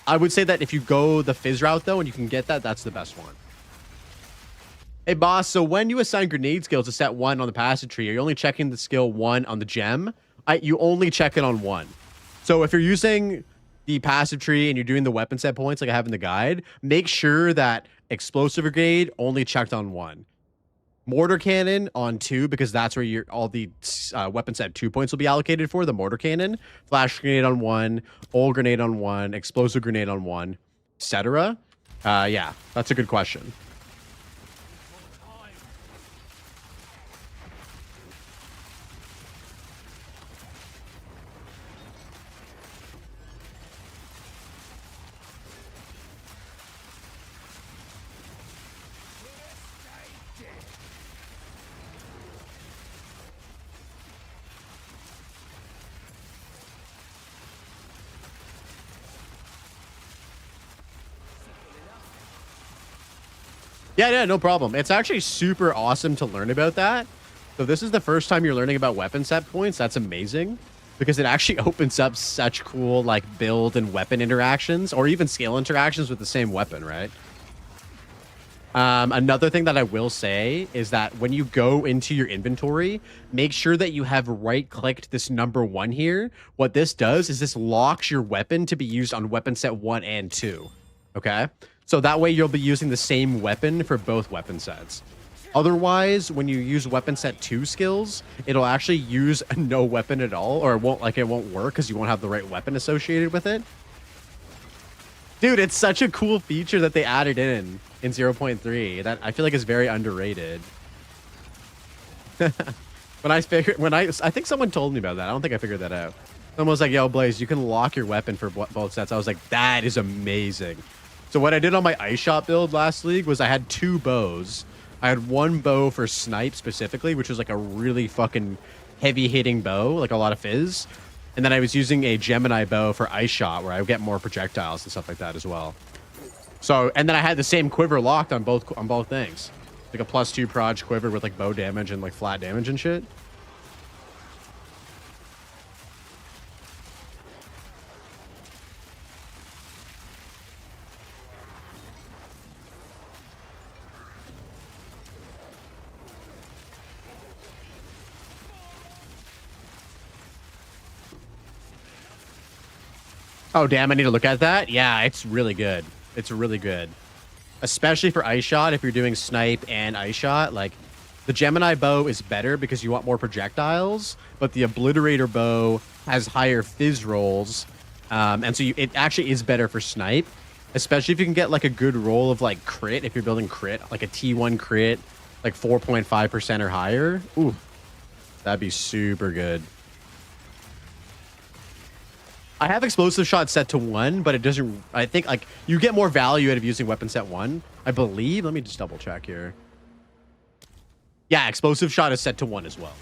I would say that if you go the fizz route though and you can get that, that's the best one. Hey boss, so when you assign grenade skills to set 1 on the passive tree, are you only checking the skill 1 on the gem? You only check it on 1. So if you're using the passive tree and you're doing the weapon set points like I have in the guide, make sure that explosive grenade only checked on 1. Mortar cannon on 2 because that's where all the weapon set 2 points will be allocated for. The mortar cannon, flash grenade on 1, old grenade on 1, explosive grenade on 1, etc. Yeah, that's a good question. Yeah, no problem. It's actually super awesome to learn about that. So this is the first time you're learning about weapon set points. That's amazing because it actually opens up such cool like build and weapon interactions or even skill interactions with the same weapon, right? Another thing that I will say is that when you go into your inventory, make sure that you have right-clicked this number 1 here. What this does is this locks your weapon to be used on weapon set 1 and 2. Okay? So that way you'll be using the same weapon for both weapon sets. Otherwise, when you use weapon set 2 skills, it'll actually use no weapon at all, or it won't work because you won't have the right weapon associated with it. Dude, it's such a cool feature that they added in 0.3 that I feel like is very underrated. I think someone told me about that. I don't think I figured that out. Someone was like, yo, Blaze, you can lock your weapon for both sets. I was like, that is amazing. So what I did on my ice shot build last league was I had 2 bows. I had 1 bow for snipe specifically, which was like a really fucking heavy hitting bow, like a lot of fizz. And then I was using a Gemini bow for ice shot where I would get more projectiles and stuff like that as well. So, and then I had the same quiver locked on both things. Like a +2 proj quiver with like bow damage and like flat damage and shit. Oh, damn, I need to look at that? Yeah, it's really good. It's really good. Especially for ice shot, if you're doing snipe and ice shot, like, the Gemini bow is better because you want more projectiles, but the Obliterator bow has higher fizz rolls, and so it actually is better for snipe, especially if you can get, like, a good roll of, like, crit, if you're building crit, like a T1 crit, like 4.5% or higher. Ooh, that'd be super good. I have explosive shot set to 1, but it doesn't. I think like you get more value out of using weapon set 1. I believe. Let me just double check here. Yeah, explosive shot is set to 1 as well.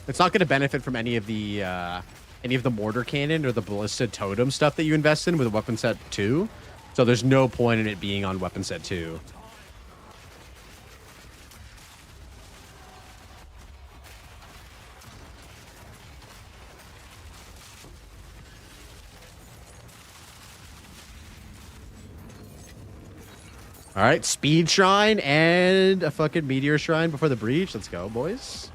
It's not going to benefit from any of the mortar cannon or the ballista totem stuff that you invest in with weapon set 2. So there's no point in it being on weapon set 2. All right, speed shrine and a fucking meteor shrine before the breach. Let's go, boys.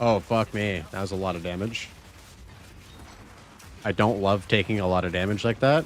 Oh, fuck me. That was a lot of damage. I don't love taking a lot of damage like that.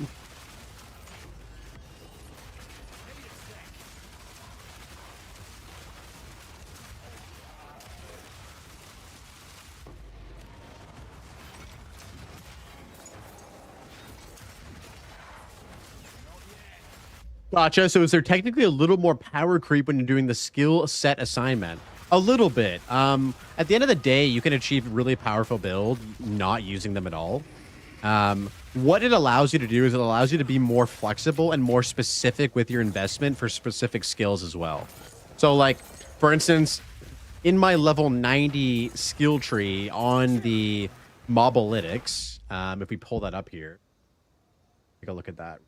Gotcha. So is there technically a little more power creep when you're doing the skill set assignment? A little bit. At the end of the day, you can achieve really powerful build not using them at all. What it allows you to do is it allows you to be more flexible and more specific with your investment for specific skills as well. So like, for instance, in my level 90 skill tree on the Mobalytics, If we pull that up here, take a look at that.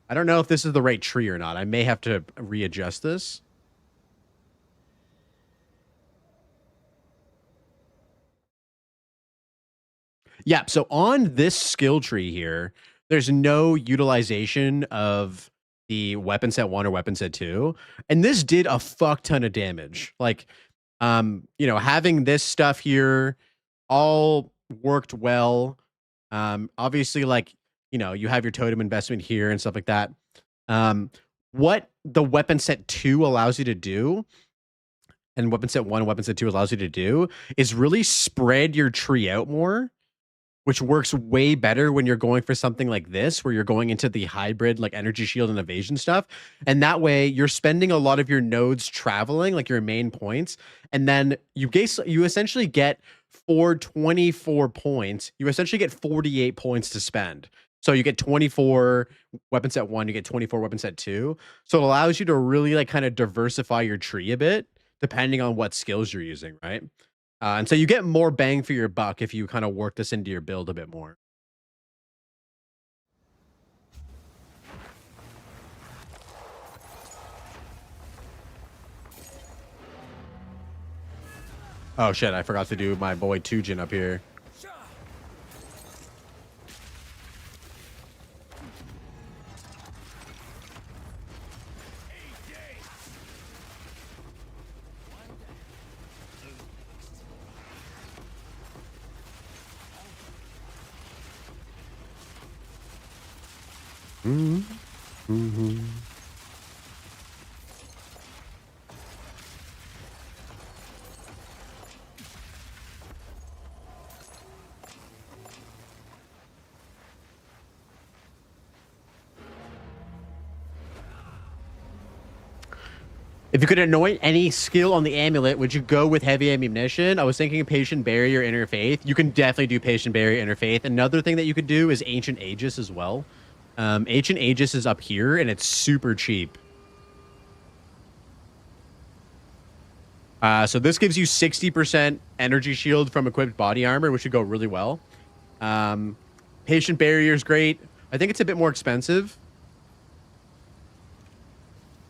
I don't know if this is the right tree or not. I may have to readjust this. Yeah, so on this skill tree here, there's no utilization of the weapon set 1 or weapon set 2, and this did a fuck ton of damage. Like, you know, having this stuff here all worked well. Obviously, like, you know, you have your totem investment here and stuff like that. What the weapon set 2 allows you to do, and weapon set 1 and weapon set 2 allows you to do, is really spread your tree out more, which works way better when you're going for something like this, where you're going into the hybrid, like energy shield and evasion stuff. And that way you're spending a lot of your nodes traveling, like your main points. And then you essentially get, for 24 points, you essentially get 48 points to spend. So you get 24 weapon set 1, you get 24 weapon set 2. So it allows you to really like kind of diversify your tree a bit, depending on what skills you're using, right? And so you get more bang for your buck if you kind of work this into your build a bit more. Oh shit, I forgot to do my boy Tujin up here. If you could anoint any skill on the amulet, would you go with heavy ammunition? I was thinking patient barrier, interfaith. You can definitely do patient barrier, interfaith. Another thing that you could do is ancient aegis as well. Ancient aegis is up here and it's super cheap. So this gives you 60% energy shield from equipped body armor, which would go really well. Patient barrier is great. I think it's a bit more expensive.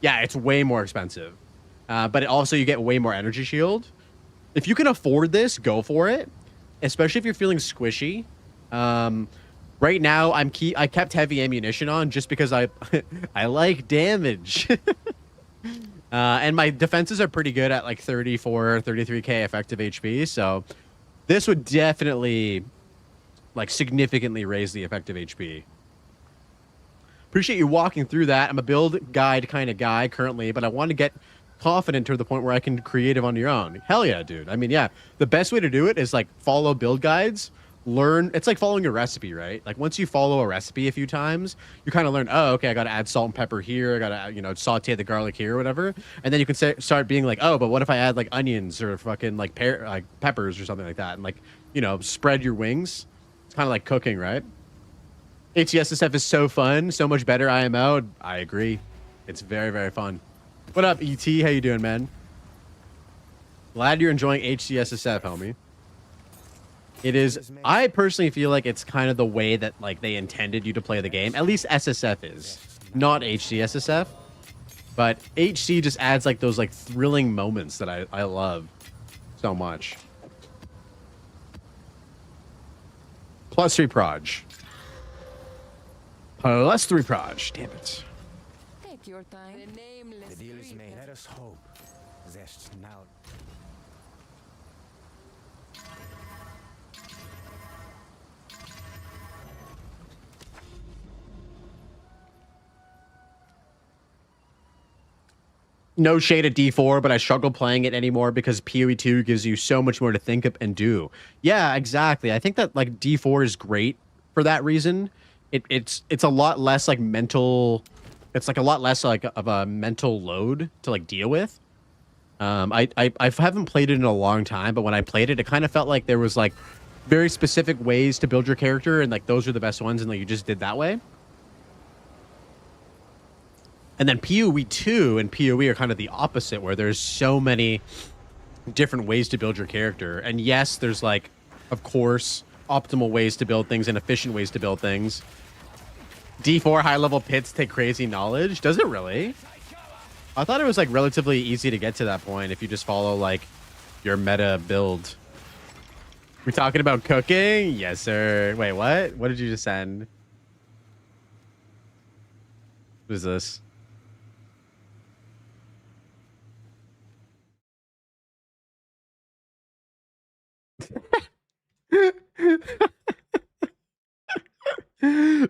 Yeah, it's way more expensive. But also you get way more energy shield. If you can afford this, go for it. Especially if you're feeling squishy. Right now, I kept heavy ammunition on just because I like damage. And my defenses are pretty good at like 34, 33k effective HP. So this would definitely like significantly raise the effective HP. Appreciate you walking through that. I'm a build guide kind of guy currently, but I want to get confident to the point where I can creative on your own. Hell yeah, dude. I mean, yeah, the best way to do it is like follow build guides, learn. It's like following a recipe, right? Like once you follow a recipe a few times, you kind of learn, oh, okay, I got to add salt and pepper here. I got to, you know, saute the garlic here or whatever. And then you can start being like, oh, but what if I add like onions or fucking like peppers or something like that? And like, you know, spread your wings. It's kind of like cooking, right? HCSSF is so fun, so much better IMO. I agree. It's very, very fun. What up, ET? How you doing, man? Glad you're enjoying HCSSF, homie. It is, I personally feel like it's kind of the way that like they intended you to play the game. At least SSF is, not HCSSF. But HC just adds like those like thrilling moments that I love so much. +3 proj. +3 proj. Damn it. Take your time. The nameless The deal is made. creature. Let us hope. There's now. No shade at D4, but I struggle playing it anymore because PoE 2 gives you so much more to think of and do. Yeah, exactly. I think that like D4 is great for that reason. It's a lot less like mental. It's like a lot less like of a mental load to like deal with. I haven't played it in a long time, but when I played it, it kind of felt like there was like very specific ways to build your character, and like those are the best ones, and like you just did that way. And then PoE 2 and PoE are kind of the opposite, where there's so many different ways to build your character. And yes, there's like, of course, optimal ways to build things and efficient ways to build things. D4 high level pits take crazy knowledge. Does it really? I thought it was like relatively easy to get to that point if you just follow like your meta build. We talking about cooking? Yes, sir. Wait, what? What did you just send? What is this?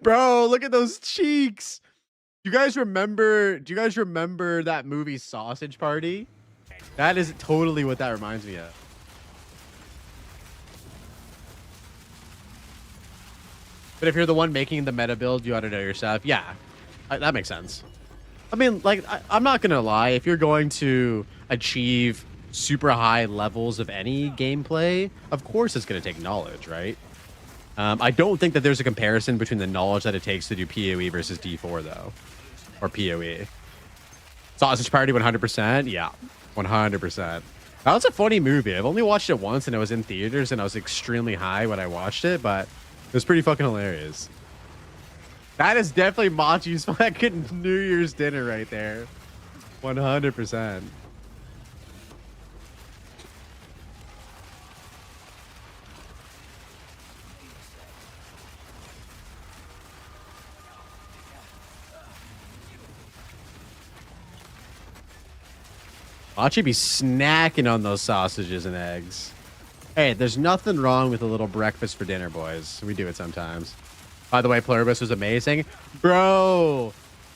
Bro, look at those cheeks. Do you guys remember that movie Sausage Party? That is totally what that reminds me of. But if you're the one making the meta build, you ought to know your stuff. Yeah, that makes sense. I mean, like, I'm not going to lie. If you're going to achieve super high levels of any gameplay, of course it's going to take knowledge, right? I don't think that there's a comparison between the knowledge that it takes to do PoE versus D4, though. Or PoE. Sausage Party, 100%? Yeah, 100%. That was a funny movie. I've only watched it once, and it was in theaters, and I was extremely high when I watched it, but it was pretty fucking hilarious. That is definitely Machi's fucking New Year's dinner right there. 100%. Machi be snacking on those sausages and eggs. Hey, there's nothing wrong with a little breakfast for dinner, boys. We do it sometimes. By the way, Pluribus was amazing. Bro,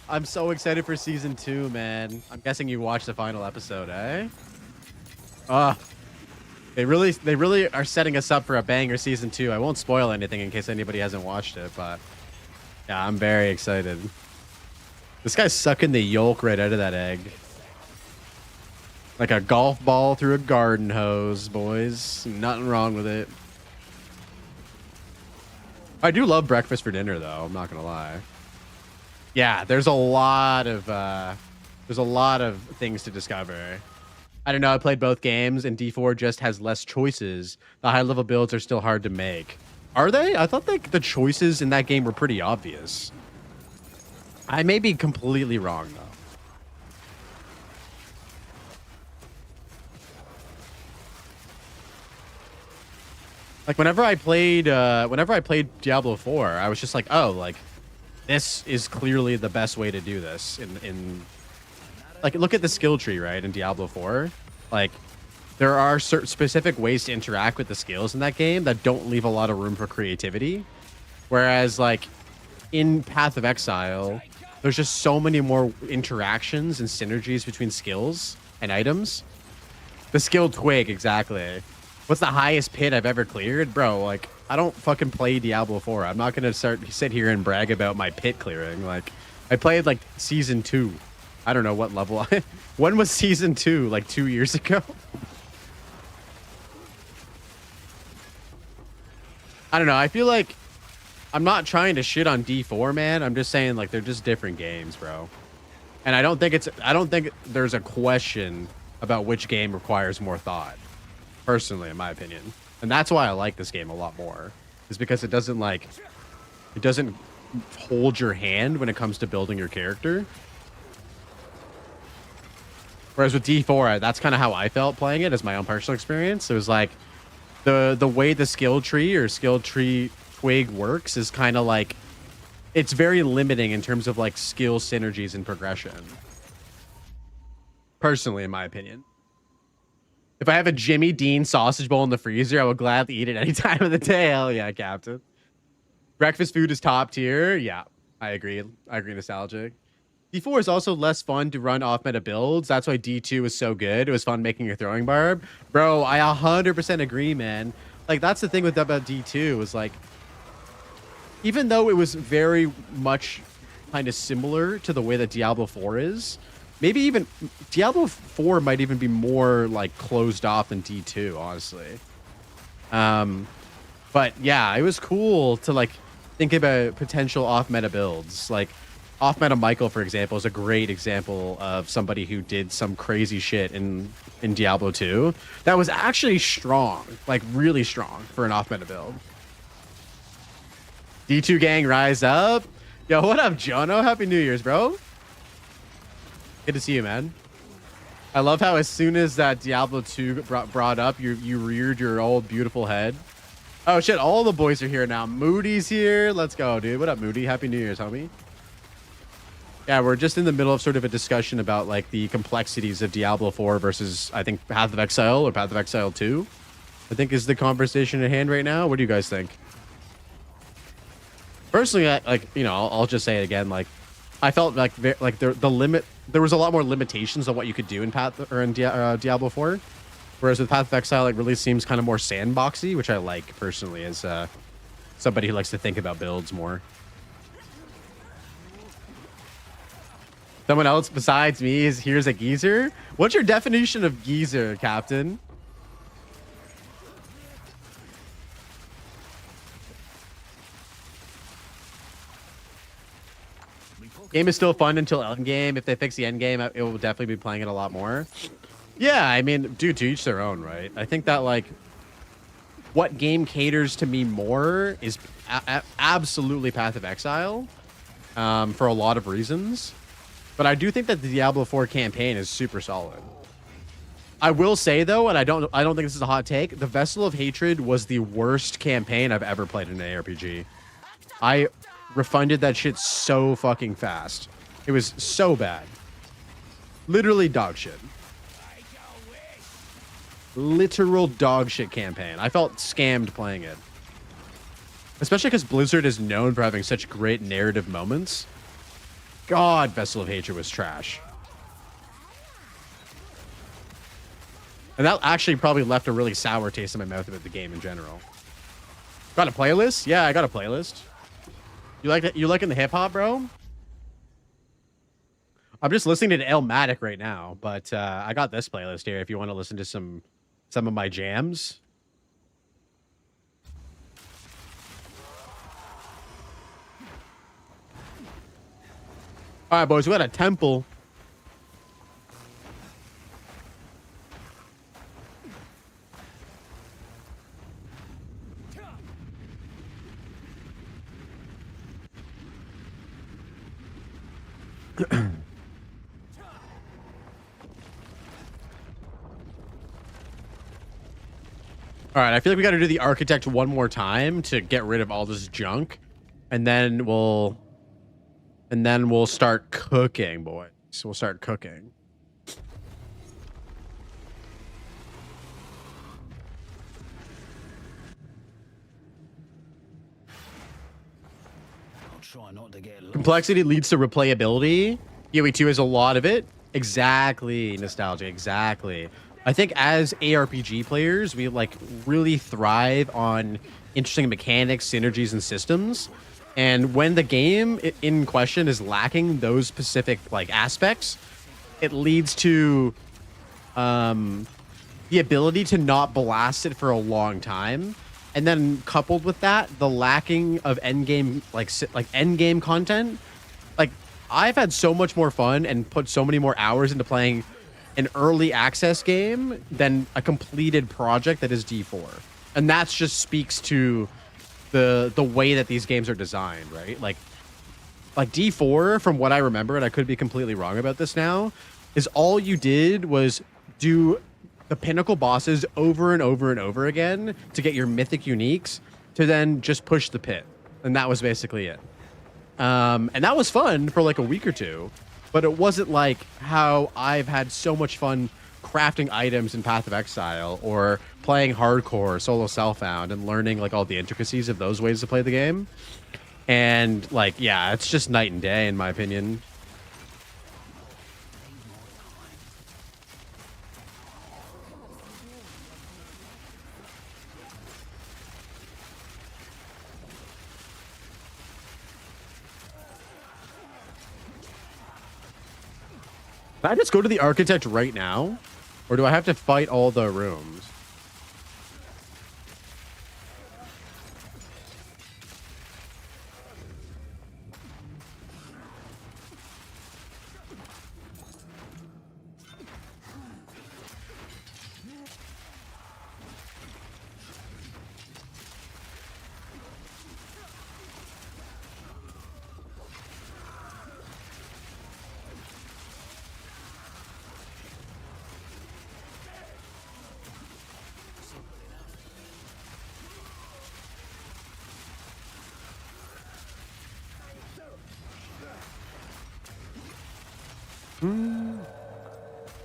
I'm so excited for season 2, man. I'm guessing you watched the final episode, eh? They really are setting us up for a banger season 2. I won't spoil anything in case anybody hasn't watched it, but yeah, I'm very excited. This guy's sucking the yolk right out of that egg. Like a golf ball through a garden hose, boys. Nothing wrong with it. I do love breakfast for dinner, though. I'm not gonna lie. Yeah, there's a lot of things to discover. I don't know. I played both games, and D4 just has less choices. The high-level builds are still hard to make. Are they? I thought the choices in that game were pretty obvious. I may be completely wrong, though. Like whenever I played Diablo 4, I was just like, oh, like this is clearly the best way to do this in like look at the skill tree, right? In Diablo 4, like there are certain specific ways to interact with the skills in that game that don't leave a lot of room for creativity. Whereas like in Path of Exile, there's just so many more interactions and synergies between skills and items. The skill twig, exactly. What's the highest pit I've ever cleared? Bro, like, I don't fucking play Diablo 4. I'm not going to sit here and brag about my pit clearing. Like, I played, like, Season 2. I don't know what level. When was Season 2? Like, 2 years ago? I don't know. I feel like I'm not trying to shit on D4, man. I'm just saying, like, they're just different games, bro. And I don't think there's a question about which game requires more thought. Personally, in my opinion. And that's why I like this game a lot more. Is because it doesn't hold your hand when it comes to building your character. Whereas with D4, that's kind of how I felt playing it as my own personal experience. It was like the way the skill tree or skill tree twig works is kind of like it's very limiting in terms of like skill synergies and progression. Personally, in my opinion. If I have a Jimmy Dean sausage bowl in the freezer, I will gladly eat it any time of the day. Hell yeah, Captain. Breakfast food is top tier. Yeah, I agree. I agree, nostalgic. D4 is also less fun to run off-meta builds. That's why D2 is so good. It was fun making your throwing barb. Bro, I 100% agree, man. Like, that's the thing about D2 was like, even though it was very much kind of similar to the way that Diablo 4 is, maybe even Diablo 4 might even be more like closed off than D2, honestly. But yeah, it was cool to like think about potential off-meta builds. Like off-meta Michael, for example, is a great example of somebody who did some crazy shit in Diablo 2 that was actually strong, like really strong for an off-meta build. D2 gang, rise up. Yo, what up, Jono? Happy New Year's, bro. Good to see you, man. I love how as soon as that Diablo 2 brought up, you reared your old beautiful head. Oh shit, all the boys are here now. Moody's here. Let's go, dude. What up, Moody? Happy New Year's, homie. Yeah, we're just in the middle of sort of a discussion about like the complexities of Diablo 4 versus I think Path of Exile or Path of Exile 2. I think is the conversation at hand right now. What do you guys think? Personally, I'll just say it again. Like, I felt like there was a lot more limitations on what you could do in Diablo 4, whereas with Path of Exile, it really seems kind of more sandboxy, which I like personally as somebody who likes to think about builds more. Someone else besides me is here's a geezer. What's your definition of geezer, Captain? Game is still fun until endgame. If they fix the endgame, it will definitely be playing it a lot more. Yeah, I mean, dude, to each their own, right? I think that like what game caters to me more is absolutely Path of Exile, for a lot of reasons. But I do think that the Diablo 4 campaign is super solid. I will say though, and I don't think this is a hot take, the Vessel of Hatred was the worst campaign I've ever played in an ARPG. I refunded that shit so fucking fast. It was so bad. Literally dog shit. Literal dog shit campaign. I felt scammed playing it. Especially because Blizzard is known for having such great narrative moments. God, Vessel of Hatred was trash. And that actually probably left a really sour taste in my mouth about the game in general. Got a playlist? Yeah, I got a playlist. You like that? You liking the hip hop, bro? I'm just listening to Elmatic right now, but I got this playlist here if you want to listen to some of my jams. All right, boys, we got a temple. All right, I feel like we got to do the architect one more time to get rid of all this junk, and then we'll start cooking, boys. So we'll start cooking. I'll try not to get lost. Complexity leads to replayability. PoE2 has a lot of it. Exactly, nostalgia. Exactly. I think as ARPG players, we like really thrive on interesting mechanics, synergies, and systems. And when the game in question is lacking those specific like aspects, it leads to the ability to not blast it for a long time. And then coupled with that, the lacking of endgame like endgame content. Like I've had so much more fun and put so many more hours into playing an early access game than a completed project that is D4. And that just speaks to the way that these games are designed, right? Like D4, from what I remember, and I could be completely wrong about this now, is all you did was do the pinnacle bosses over and over and over again to get your mythic uniques to then just push the pit. And that was basically it. And that was fun for like a week or two, but it wasn't like how I've had so much fun crafting items in Path of Exile or playing hardcore solo self-found and learning like all the intricacies of those ways to play the game. And like, yeah, it's just night and day in my opinion. Can I just go to the architect right now? Or do I have to fight all the rooms?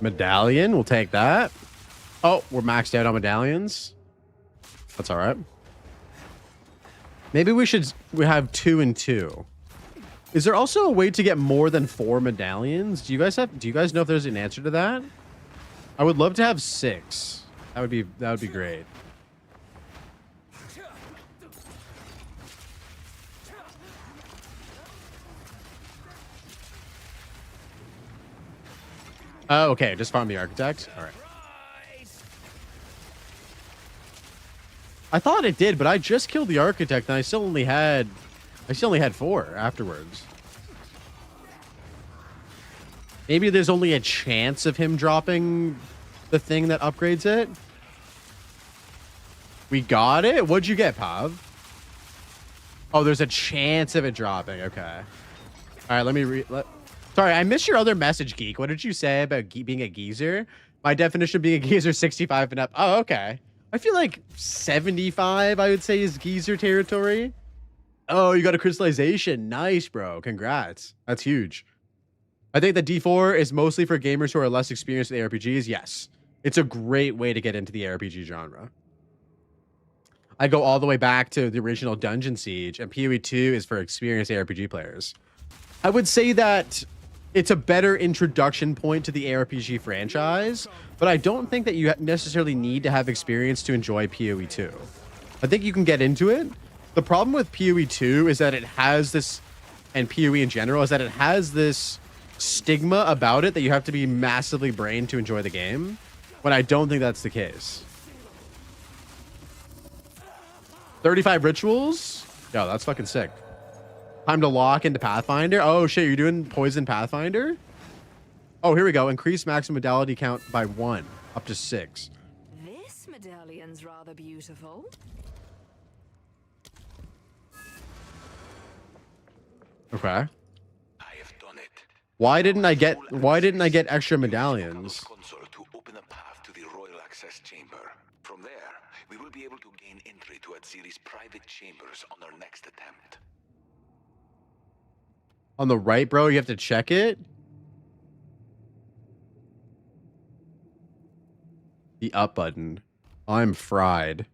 Medallion, we'll take that. Oh, we're maxed out on medallions. That's all right. Maybe we have 2 and 2. Is there also a way to get more than 4 medallions? Do you guys know if there's an answer to that? I would love to have 6. That would be great. Oh, okay. Just farm the architect. All right. I thought it did, but I just killed the architect and I still only had 4 afterwards. Maybe there's only a chance of him dropping the thing that upgrades it. We got it. What'd you get, Pav? Oh, there's a chance of it dropping. Okay. All right, sorry, I missed your other message, Geek. What did you say about being a geezer? My definition of being a geezer, 65 and up. Oh, okay. I feel like 75, I would say, is geezer territory. Oh, you got a crystallization. Nice, bro. Congrats. That's huge. I think the D4 is mostly for gamers who are less experienced with ARPGs. Yes. It's a great way to get into the ARPG genre. I go all the way back to the original Dungeon Siege, and PoE 2 is for experienced ARPG players. I would say that it's a better introduction point to the ARPG franchise, but I don't think that you necessarily need to have experience to enjoy PoE 2. I think you can get into it. The problem with PoE 2 is that it has this, and PoE in general, is that it has this stigma about it that you have to be massively brained to enjoy the game, when I don't think that's the case. 35 rituals? Yo, that's fucking sick. Time to lock into Pathfinder. Oh shit, you're doing Poison Pathfinder? Oh, here we go. Increase maximum modality count by 1, up to 6. This medallion's rather beautiful. Okay. I have done it. Why didn't I get extra medallions? Console to open a path to the Royal Access Chamber. From there, we will be able to gain entry to Atziri's private chambers on our next attempt. On the right, bro, you have to check it. The up button. I'm fried.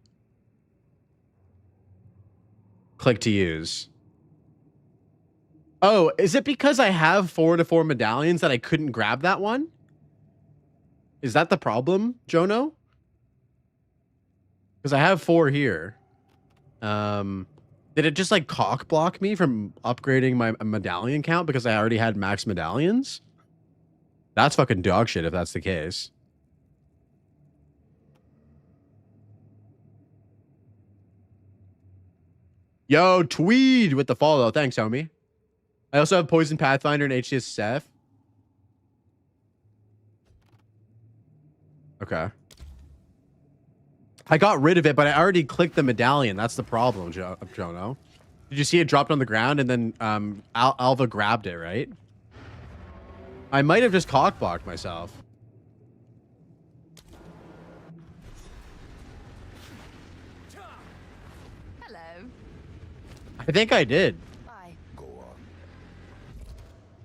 Click to use. Oh, is it because I have 4 to 4 medallions that I couldn't grab that one? Is that the problem, Jono? Because I have 4 here. Did it just like cock block me from upgrading my medallion count because I already had max medallions? That's fucking dog shit if that's the case. Yo, Tweed with the follow. Thanks, homie. I also have Poison Pathfinder and HCSSF. Okay. I got rid of it, but I already clicked the medallion. That's the problem, Jono. Did you see it dropped on the ground and then Alva grabbed it, right? I might have just cockblocked myself. Hello. I think I did. Bye. Go on.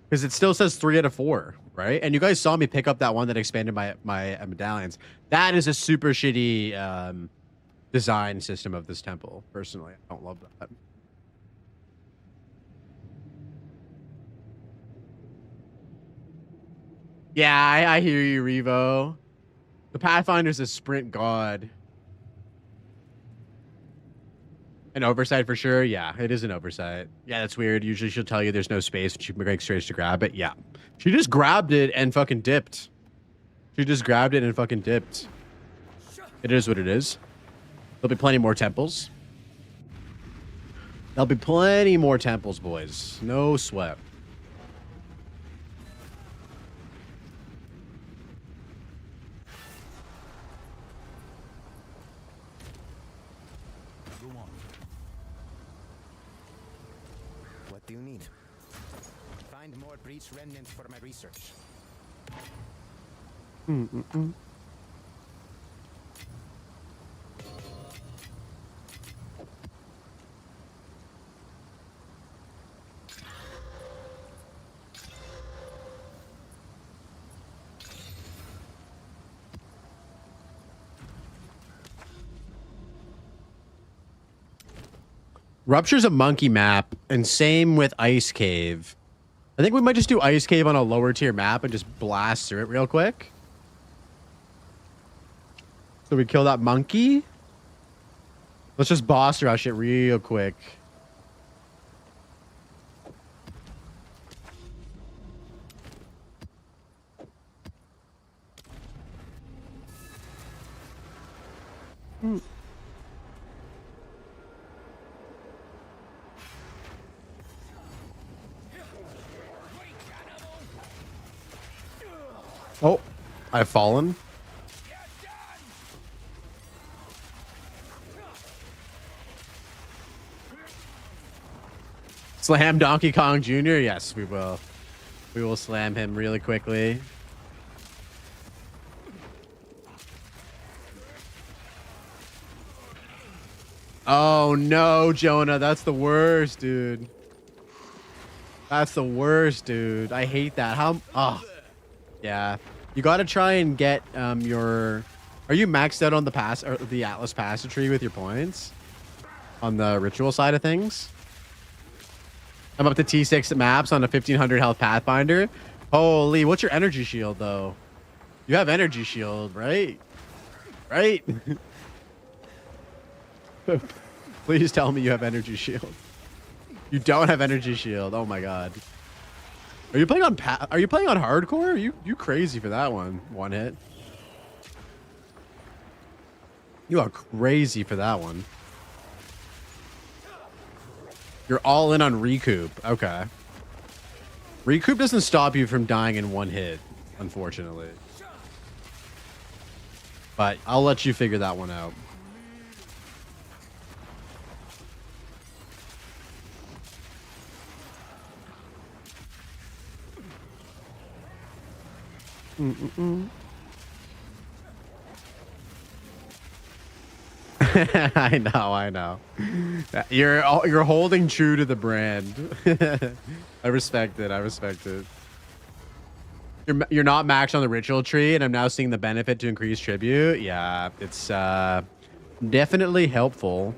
Because it still says 3 out of 4, right? And you guys saw me pick up that one that expanded my medallions. That is a super shitty design system of this temple. Personally, I don't love that. Yeah, I hear you, Revo. The Pathfinder's a sprint god. An oversight for sure. Yeah, it is an oversight. Yeah, that's weird. Usually she'll tell you there's no space, but she makes straight to grab it. Yeah. She just grabbed it and fucking dipped. She just grabbed it and fucking dipped. It is what it is. There'll be plenty more temples. There'll be plenty more temples, boys. No sweat. What do you need? Find more breach remnants for my research. Rupture's a monkey map, and same with Ice Cave. I think we might just do Ice Cave on a lower tier map and just blast through it real quick. So we kill that monkey. Let's just boss rush it real quick. Oh, I've fallen. Slam Donkey Kong Jr.? Yes, we will. We will slam him really quickly. Oh no, Jonah, that's the worst, dude. That's the worst, dude. I hate that. How? Oh, yeah. You got to try and get your. Are you maxed out on the pass or the Atlas Passage with your points on the ritual side of things? I'm up to T6 maps on a 1500 health Pathfinder. Holy, what's your energy shield though? You have energy shield, right? Right? Please tell me you have energy shield. You don't have energy shield. Oh my god. Are you playing on hardcore? Are you crazy for that one? One hit. You are crazy for that one. You're all in on recoup. Okay. Recoup doesn't stop you from dying in one hit, unfortunately. But I'll let you figure that one out. I know. You're holding true to the brand. I respect it. You're not maxed on the ritual tree, and I'm now seeing the benefit to increase tribute. Yeah, it's definitely helpful.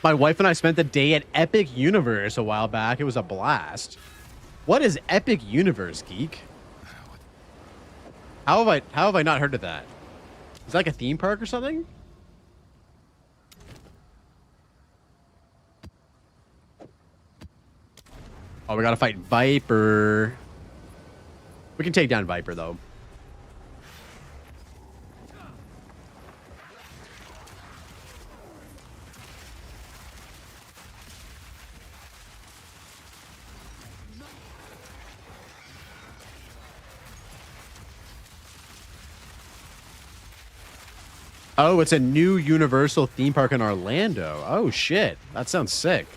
My wife and I spent the day at Epic Universe a while back. It was a blast. What is Epic Universe, geek? How have I not heard of that? Is it like a theme park or something? Oh, we gotta fight Viper. We can take down Viper though. Oh, it's a new Universal theme park in Orlando. Oh, shit. That sounds sick.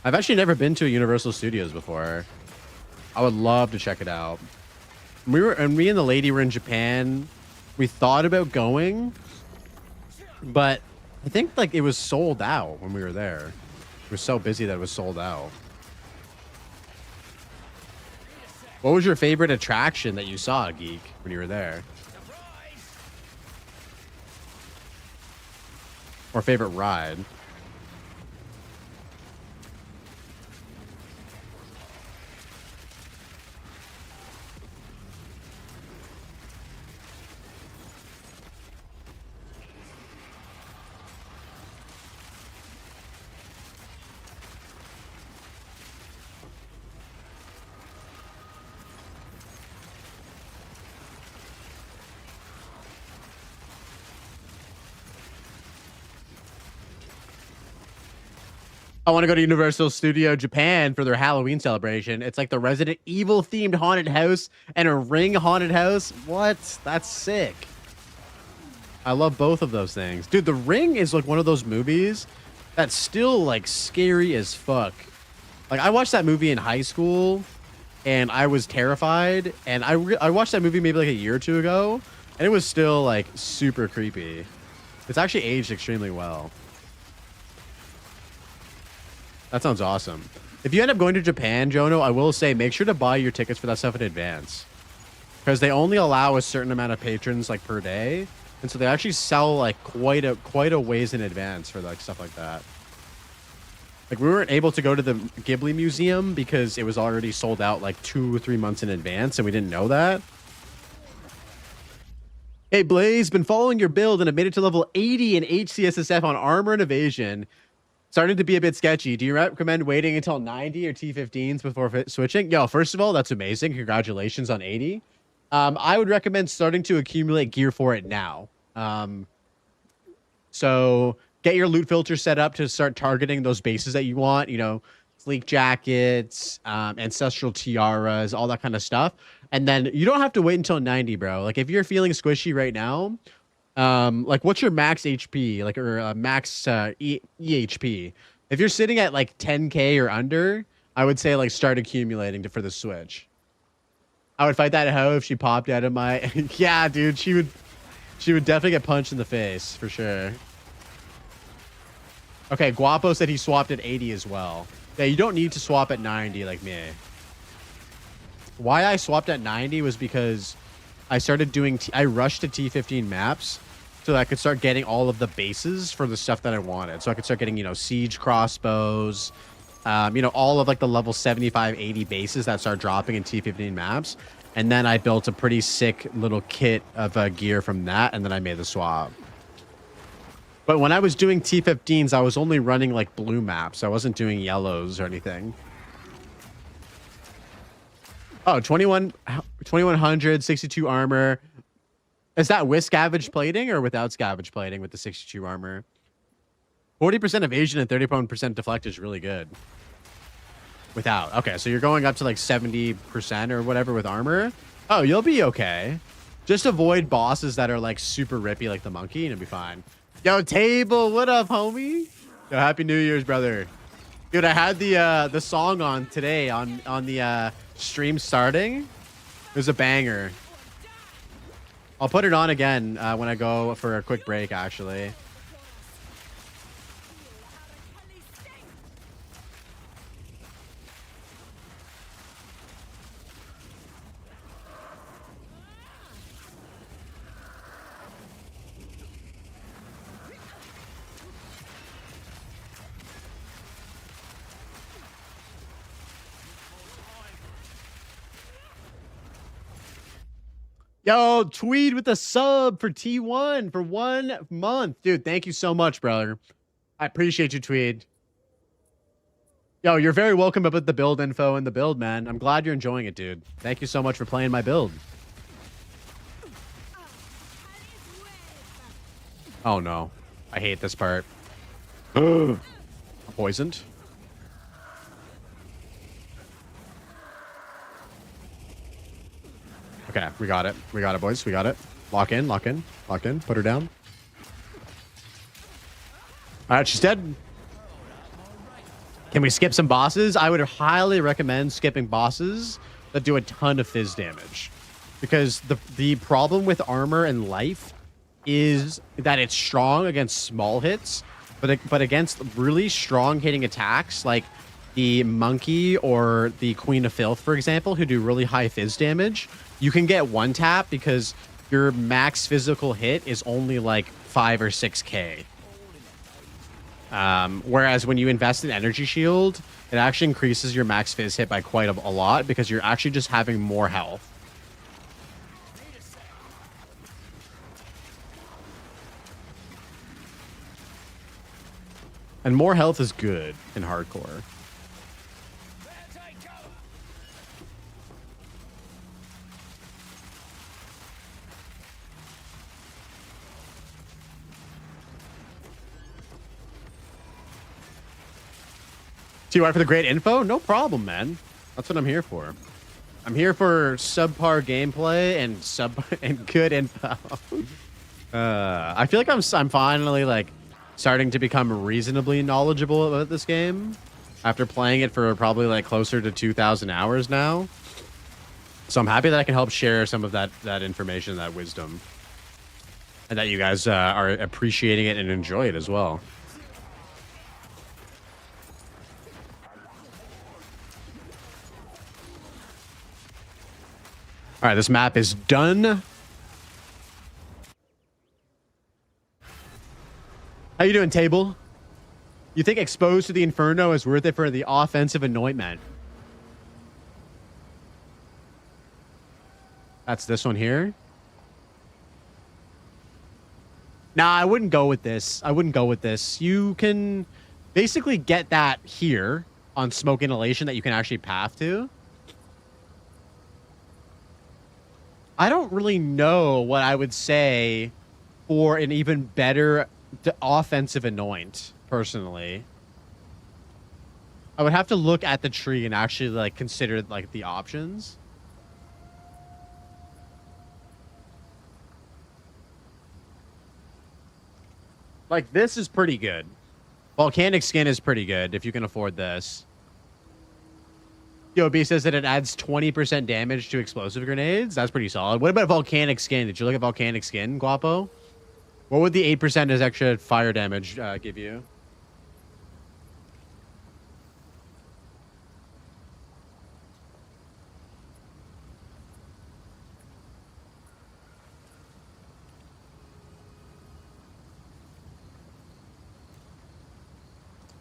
I've actually never been to a Universal Studios before. I would love to check it out. Me and the lady were in Japan. We thought about going, but I think like it was sold out when we were there. It was so busy that it was sold out. What was your favorite attraction that you saw, Geek, when you were there? Or favorite ride? I want to go to Universal Studio Japan for their Halloween celebration. It's like the Resident Evil themed haunted house and a Ring haunted house. What? That's sick. I love both of those things. Dude, The Ring is like one of those movies that's still like scary as fuck. Like I watched that movie in high school and I was terrified. And I watched that movie maybe like a year or two ago and it was still like super creepy. It's actually aged extremely well. That sounds awesome. If you end up going to Japan, Jono, I will say make sure to buy your tickets for that stuff in advance, because they only allow a certain amount of patrons like per day, and so they actually sell like quite a ways in advance for like stuff like that. Like we weren't able to go to the Ghibli Museum because it was already sold out like 2 or 3 months in advance, and we didn't know that. Hey Blaze, been following your build and have made it to level 80 in HCSSF on armor and evasion. Starting to be a bit sketchy. Do you recommend waiting until 90 or T15s before switching? Yo, first of all, that's amazing. Congratulations on 80. I would recommend starting to accumulate gear for it now. So get your loot filter set up to start targeting those bases that you want. You know, sleek jackets, ancestral tiaras, all that kind of stuff. And then you don't have to wait until 90, bro. Like if you're feeling squishy right now, like what's your max HP, like, or max EHP? If you're sitting at like 10k or under, I would say like start accumulating for the switch. I would fight that hoe if she popped out of my yeah, dude, she would definitely get punched in the face for sure. Okay, Guapo said he swapped at 80 as well. Yeah, you don't need to swap at 90 like me. Why I swapped at 90 was because I started doing I rushed to T15 maps so that I could start getting all of the bases for the stuff that I wanted. So I could start getting, you know, siege crossbows, you know, all of like the level 75, 80 bases that start dropping in T15 maps. And then I built a pretty sick little kit of gear from that, and then I made the swap. But when I was doing T15s, I was only running like blue maps. I wasn't doing yellows or anything. Oh, 2100, 62 armor. Is that with scavenge plating or without scavenge plating with the 62 armor? 40% evasion and 31% deflect is really good. Without. Okay, so you're going up to like 70% or whatever with armor. Oh, you'll be okay. Just avoid bosses that are like super rippy like the monkey and it'll be fine. Yo, Table, what up, homie? Yo, happy New Year's, brother. Dude, I had the song on today on the stream starting. It was a banger. I'll put it on again when I go for a quick break, actually. Yo, Tweed with a sub for T1 for 1 month. Dude, thank you so much, brother. I appreciate you, Tweed. Yo, you're very welcome about the build info and the build, man. I'm glad you're enjoying it, dude. Thank you so much for playing my build. Oh, no. I hate this part. Poisoned. Okay, we got it. We got it, boys. We got it. Lock in, lock in, lock in. Put her down. All right, she's dead. Can we skip some bosses? I would highly recommend skipping bosses that do a ton of fizz damage. Because the problem with armor and life is that it's strong against small hits, but against really strong hitting attacks like the monkey or the Queen of Filth, for example, who do really high fizz damage, you can get one tap because your max physical hit is only like 5 or 6k. Whereas when you invest in Energy Shield, it actually increases your max fizz hit by quite a lot because you're actually just having more health. And more health is good in hardcore. TY for the great info? No problem, man. That's what I'm here for. I'm here for subpar gameplay and good info. I feel like I'm finally like starting to become reasonably knowledgeable about this game after playing it for probably like closer to 2,000 hours now. So I'm happy that I can help share some of that information, that wisdom, and that you guys are appreciating it and enjoy it as well. All right, this map is done. How you doing, table? You think exposed to the Inferno is worth it for the offensive anointment? That's this one here. Nah, I wouldn't go with this. I wouldn't go with this. You can basically get that here on Smoke Inhalation that you can actually path to. I don't really know what I would say for an even better offensive anoint, personally. I would have to look at the tree and actually like consider like the options. Like, this is pretty good. Volcanic Skin is pretty good if you can afford this. Yo, B says that it adds 20% damage to explosive grenades. That's pretty solid. What about Volcanic Skin? Did you look at Volcanic Skin, Guapo? What would the 8% as extra fire damage give you?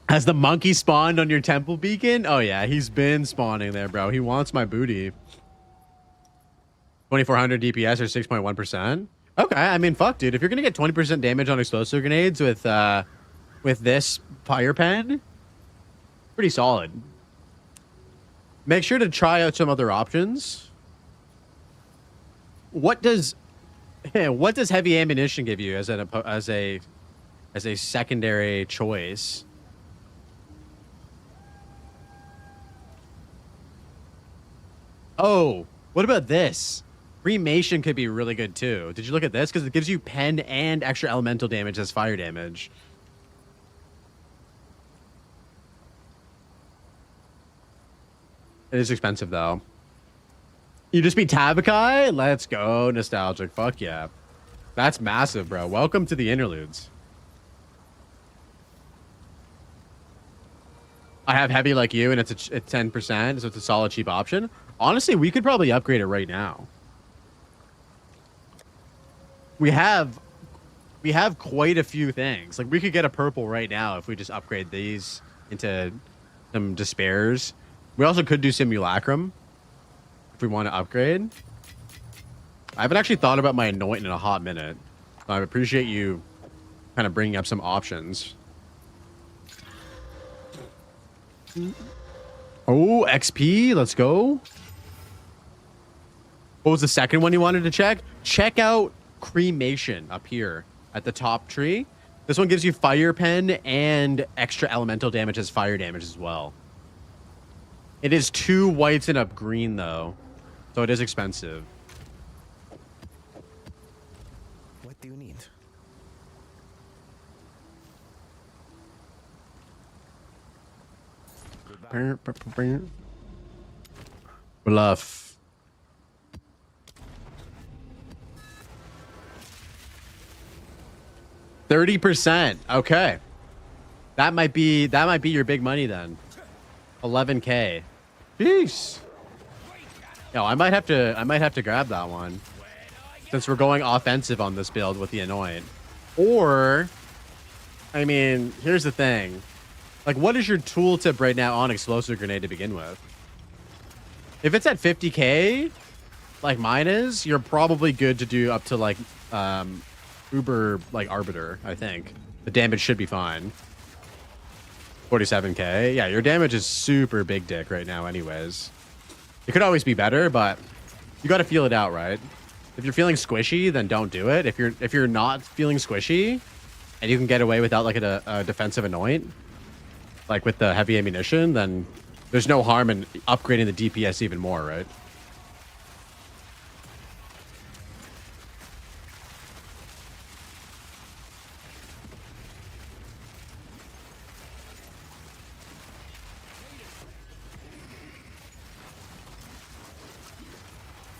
Has the monkey spawned on your temple beacon? Oh yeah, he's been spawning there, bro. He wants my booty. 2400 DPS or 6.1%. Okay, I mean, fuck, dude. If you're gonna get 20% damage on explosive grenades with this fire pen, pretty solid. Make sure to try out some other options. What does heavy ammunition give you as a secondary choice? Oh, what about this? Cremation could be really good too. Did you look at this? Because it gives you pen and extra elemental damage as fire damage. It is expensive though. You just beat Tabakai? Let's go, nostalgic. Fuck yeah. That's massive, bro. Welcome to the interludes. I have heavy like you, and it's 10%, so it's a solid, cheap option. Honestly, we could probably upgrade it right now. We have quite a few things. Like, we could get a purple right now if we just upgrade these into some despairs. We also could do simulacrum if we want to upgrade. I haven't actually thought about my anoint in a hot minute. So I appreciate you kind of bringing up some options. Oh, XP. Let's go. What was the second one you wanted to check? Check out Cremation up here at the top tree. This one gives you fire pen and extra elemental damage as fire damage as well. It is 2 whites and a green though, so it is expensive. What do you need? Bluff. 30%. Okay. That might be your big money then. 11K. Jeez. Yo, I might have to grab that one. Since we're going offensive on this build with the anoint. Or, I mean, here's the thing. Like, what is your tooltip right now on explosive grenade to begin with? If it's at 50K, like mine is, you're probably good to do up to like Uber like Arbiter, I think. The damage should be fine. 47K. Yeah, your damage is super big dick right now anyways. It could always be better, but you got to feel it out, right? If you're feeling squishy, then don't do it. If you're not feeling squishy and you can get away without like a defensive anoint, like with the heavy ammunition, then there's no harm in upgrading the DPS even more, right?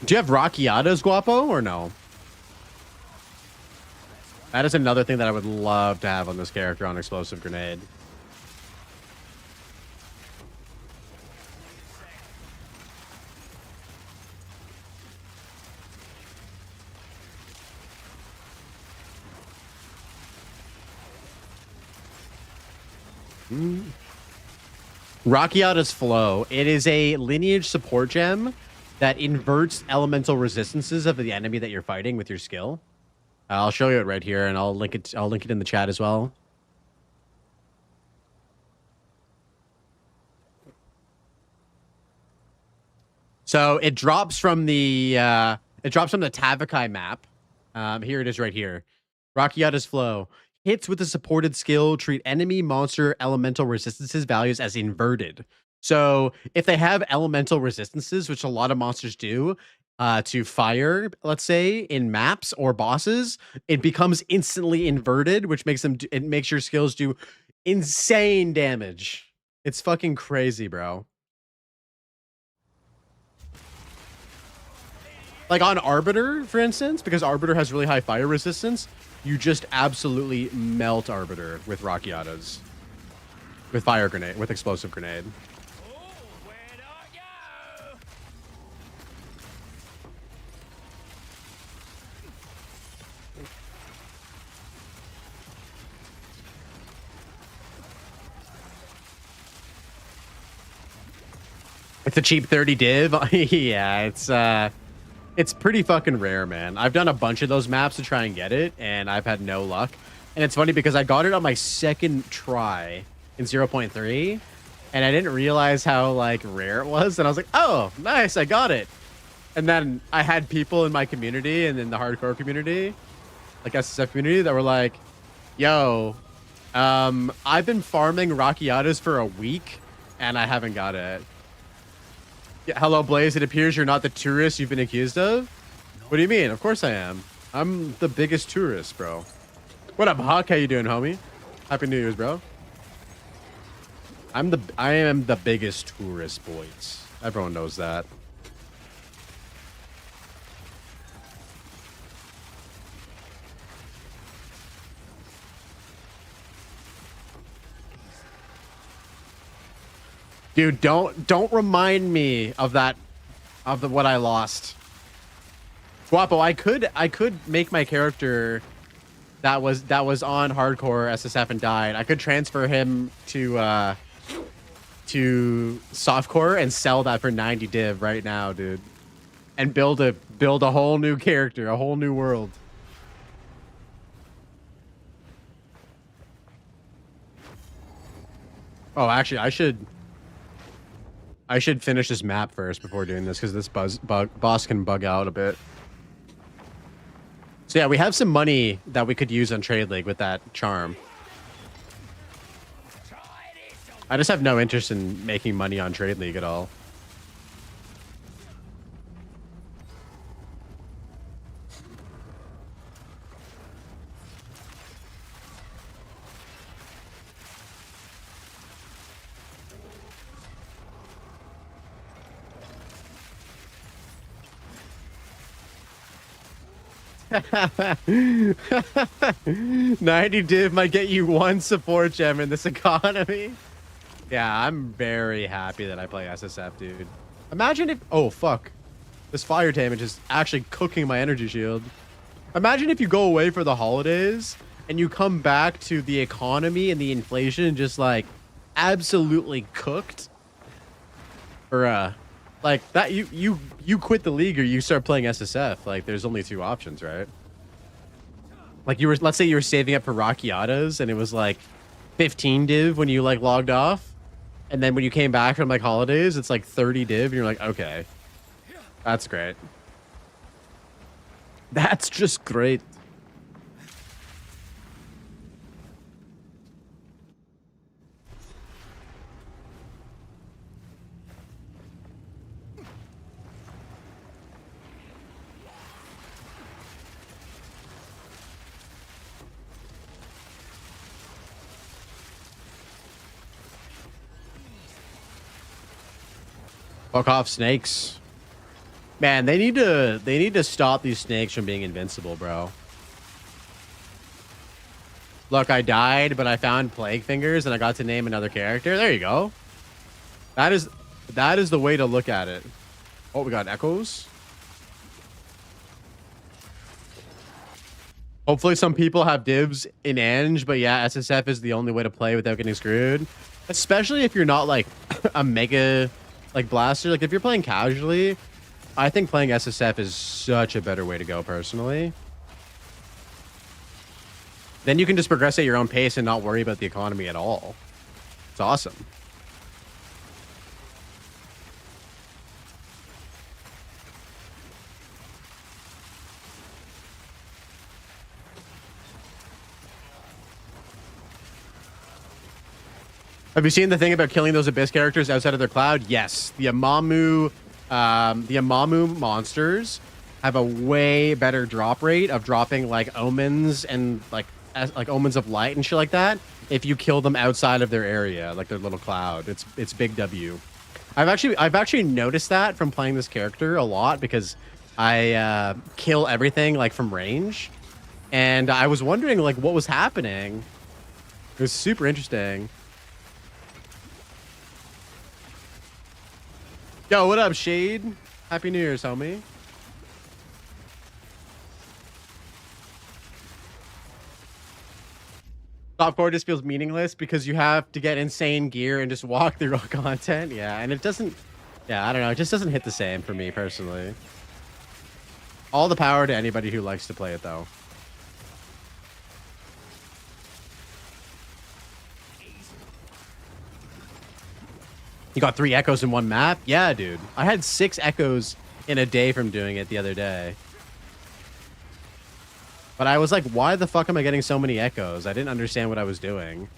Do you have Rockiatas, Guapo, or no? That is another thing that I would love to have on this character on Explosive Grenade. Rakiata's Flow. It is a lineage support gem that inverts elemental resistances of the enemy that you're fighting with your skill. I'll show you it right here, and I'll link it in the chat as well. So it drops from the Tavakai map. Here it is right here. Rakiata's Flow. Hits with a supported skill treat enemy monster elemental resistances values as inverted. So if they have elemental resistances, which a lot of monsters do, to fire, let's say in maps or bosses, it becomes instantly inverted, which makes it makes your skills do insane damage. It's fucking crazy, bro. Like on Arbiter, for instance, because Arbiter has really high fire resistance, you just absolutely melt Arbiter with Rakiatas. With fire grenade, with explosive grenade. It's a cheap 30 div. Yeah, it's pretty fucking rare, man. I've done a bunch of those maps to try and get it, and I've had no luck. And it's funny because I got it on my second try in 0.3, and I didn't realize how like rare it was. And I was like, oh, nice, I got it. And then I had people in my community and in the hardcore community, like SSF community, that were like, yo, I've been farming Rakiatas for a week, and I haven't got it. Yeah, hello, Blaze. It appears you're not the tourist you've been accused of. What do you mean? Of course I am. I'm the biggest tourist, bro. What up, Huck? How you doing, homie? Happy New Year's, bro. I am the biggest tourist, boys. Everyone knows that. Dude, don't remind me of that, what I lost. Guapo, I could make my character that was on hardcore SSF and died. I could transfer him to softcore and sell that for 90 div right now, dude. And build a whole new character, a whole new world. Oh, actually, I should finish this map first before doing this, because this boss can bug out a bit. So yeah, we have some money that we could use on Trade League with that charm. I just have no interest in making money on Trade League at all. $90 div might get you one support gem in this economy. Yeah, I'm very happy that I play SSF, dude. Imagine if... Oh, fuck. This fire damage is actually cooking my energy shield. Imagine if you go away for the holidays and you come back to the economy and the inflation just, like, absolutely cooked. Or, like, that you quit the league or you start playing SSF. Like, there's only two options, right? Like, let's say you were saving up for Rakiatas and it was, like, 15 div when you, like, logged off. And then when you came back from, like, holidays, it's, like, 30 div. And you're like, okay. That's great. That's just great. Fuck off, snakes. Man, they need to stop these snakes from being invincible, bro. Look, I died, but I found Plague Fingers and I got to name another character. There you go. That is the way to look at it. Oh, we got echoes. Hopefully some people have divs in Eng, but yeah, SSF is the only way to play without getting screwed. Especially if you're not like a mega like blaster. Like if you're playing casually, I think playing SSF is such a better way to go personally. Then you can just progress at your own pace and not worry about the economy at all. It's awesome. Have you seen the thing about killing those Abyss characters outside of their cloud? Yes. The Amamu monsters have a way better drop rate of dropping like omens and like omens of light and shit like that if you kill them outside of their area, like their little cloud. It's big W. I've actually noticed that from playing this character a lot because I kill everything like from range, and I was wondering like what was happening. It was super interesting. Yo, what up, Shade? Happy New Year's, homie. Softcore just feels meaningless because you have to get insane gear and just walk through all content. Yeah, and it doesn't... Yeah, I don't know. It just doesn't hit the same for me, personally. All the power to anybody who likes to play it, though. You got 3 echoes in one map? Yeah, dude. I had 6 echoes in a day from doing it the other day. But I was like, why the fuck am I getting so many echoes? I didn't understand what I was doing.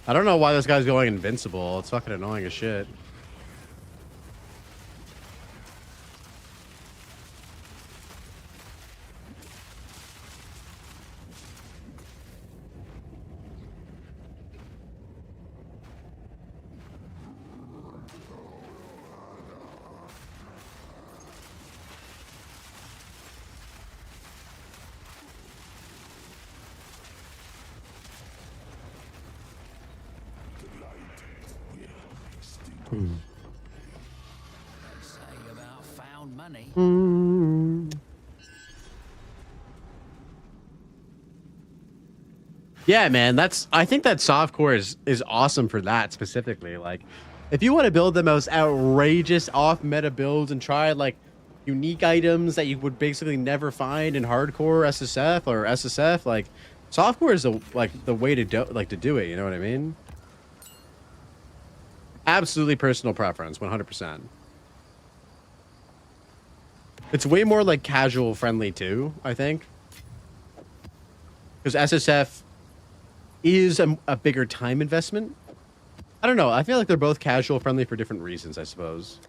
I don't know why this guy's going invincible. It's fucking annoying as shit. Say about found money. Yeah, man, I think that softcore is awesome for that specifically. Like, if you want to build the most outrageous off-meta builds and try like unique items that you would basically never find in hardcore SSF or SSF, like softcore is the way to do it. You know what I mean? Absolutely personal preference, 100%. It's way more like casual friendly too, I think, because SSF is a bigger time investment. I don't know. I feel like they're both casual friendly for different reasons, I suppose.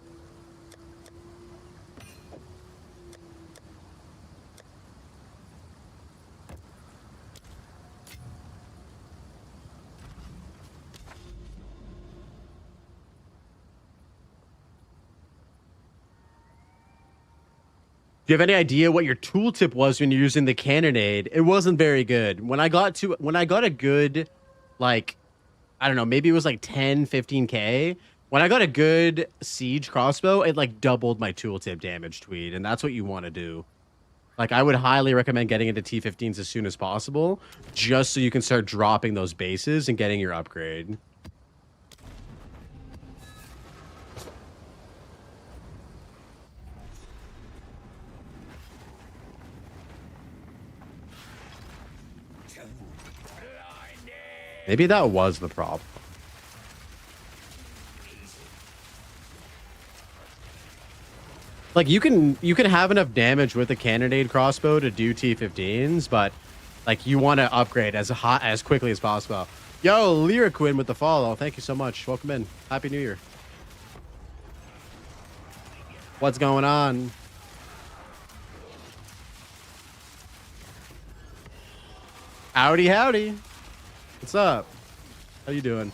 Do you have any idea what your tooltip was when you're using the cannonade? It wasn't very good. When I got a good, like, I don't know, maybe it was like 10, 15K. When I got a good siege crossbow, it like doubled my tooltip damage tweed, and that's what you want to do. Like, I would highly recommend getting into T15s as soon as possible, just so you can start dropping those bases and getting your upgrade. Maybe that was the problem. Like, you can have enough damage with a cannonade crossbow to do T15s, but like you want to upgrade as quickly as possible. Yo, Lyriquin with the follow. Thank you so much. Welcome in. Happy New Year. What's going on? Howdy, howdy. What's up? How you doing?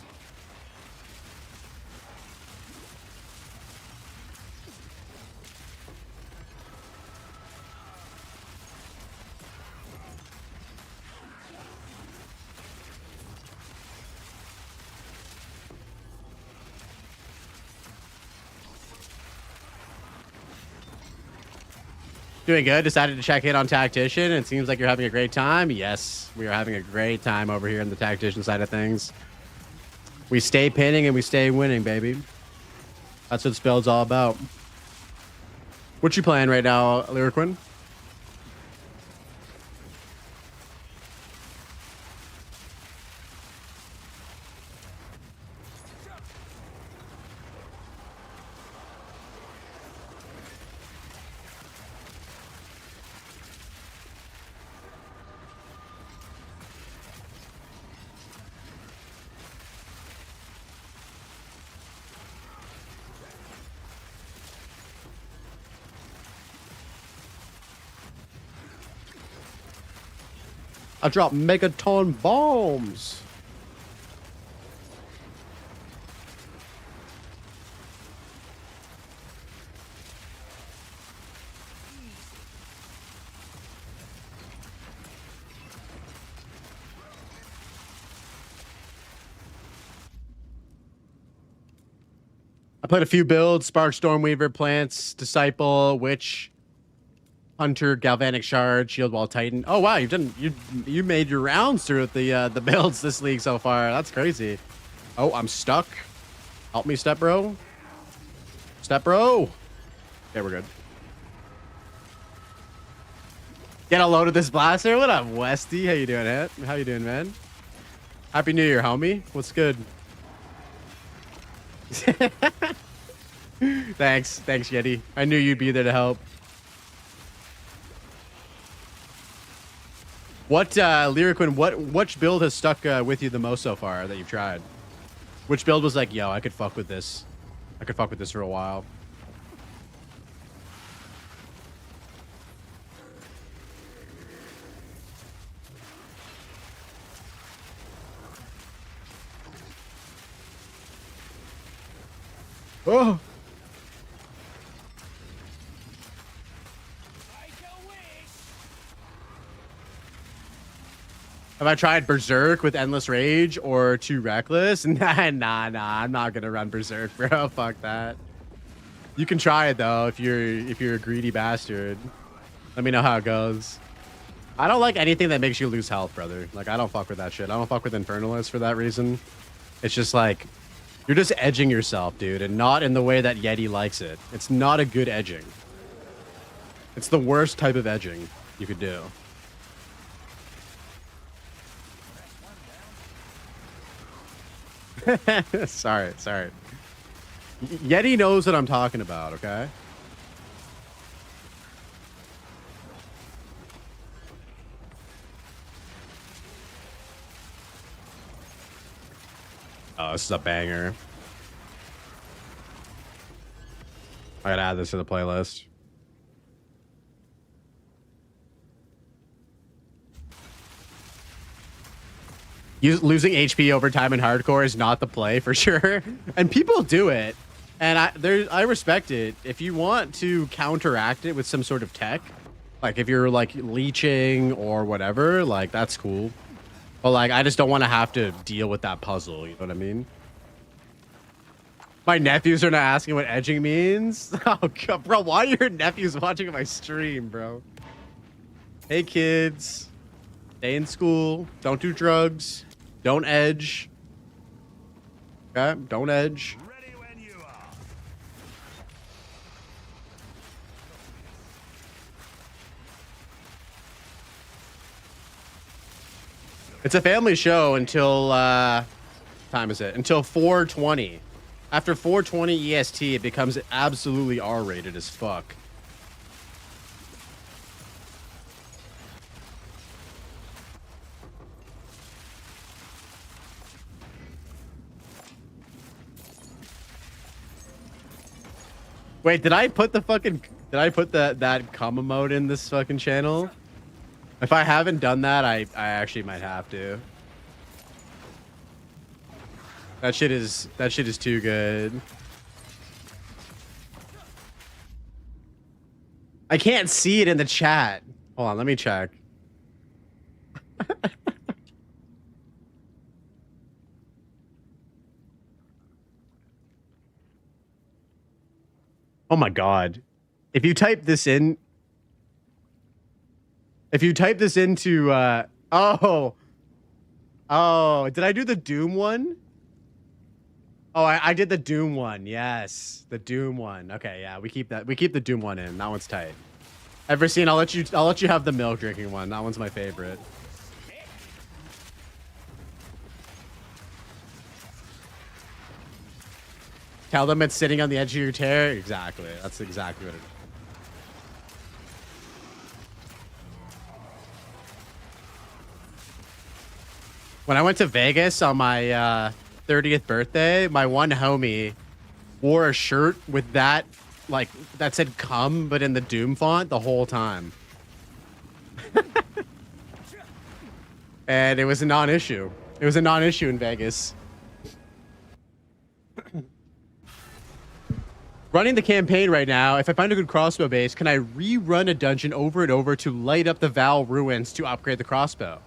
Doing good. Decided to check in on Tactician. It seems like you're having a great time. Yes, we are having a great time over here in the Tactician side of things. We stay pinning and we stay winning, baby. That's what this build's all about. What you playing right now, Lyriquin? I dropped megaton bombs. I played a few builds: Spark, Stormweaver, Plants, Disciple, Witch, Hunter, Galvanic Shard, Shield Wall, Titan. Oh wow, you made your rounds through the builds this league so far. That's crazy. Oh, I'm stuck. Help me, step bro. Step bro. Okay, we're good. Get a load of this blaster. What up, Westy? How you doing, Hit? How you doing, man? Happy New Year, homie. What's good? Thanks, Yeti. I knew you'd be there to help. What, Lyriquin, which build has stuck with you the most so far that you've tried? Which build was like, yo, I could fuck with this. I could fuck with this for a while. Oh! Have I tried Berserk with Endless Rage or Too Reckless? Nah, I'm not gonna run Berserk, bro. Fuck that. You can try it though if you're a greedy bastard. Let me know how it goes. I don't like anything that makes you lose health, brother. Like, I don't fuck with that shit. I don't fuck with Infernalist for that reason. It's just like, you're just edging yourself, dude, and not in the way that Yeti likes it. It's not a good edging. It's the worst type of edging you could do. sorry. Yeti knows what I'm talking about, okay? Oh, this is a banger. I gotta add this to the playlist. Losing HP over time in hardcore is not the play for sure, and people do it, and I respect it. If you want to counteract it with some sort of tech, like if you're like leeching or whatever, like that's cool. But like, I just don't want to have to deal with that puzzle. You know what I mean? My nephews are not asking what edging means. Oh god, bro, why are your nephews watching my stream, bro? Hey kids, stay in school. Don't do drugs. Don't edge. Okay, don't edge. Ready when you are. It's a family show until time is it? Until 4:20. After 4:20 EST, it becomes absolutely R-rated as fuck. Wait, did I put that comma mode in this fucking channel? If I haven't done that, I actually might have to. That shit is too good. I can't see it in the chat. Hold on, let me check. Oh my god. If you type this into oh, did I do the Doom one? Oh, I did the Doom one. Yes, the Doom one. Okay, yeah, we keep the Doom one in. That one's tight. Ever seen? I'll let you have the milk drinking one. That one's my favorite. Tell them it's sitting on the edge of your chair. Exactly. That's exactly what it is. When I went to Vegas on my 30th birthday, my one homie wore a shirt with that, like, that said "come" but in the Doom font the whole time. And it was a non-issue. It was a non-issue in Vegas. Running the campaign right now, if I find a good crossbow base, can I rerun a dungeon over and over to light up the Val ruins to upgrade the crossbow?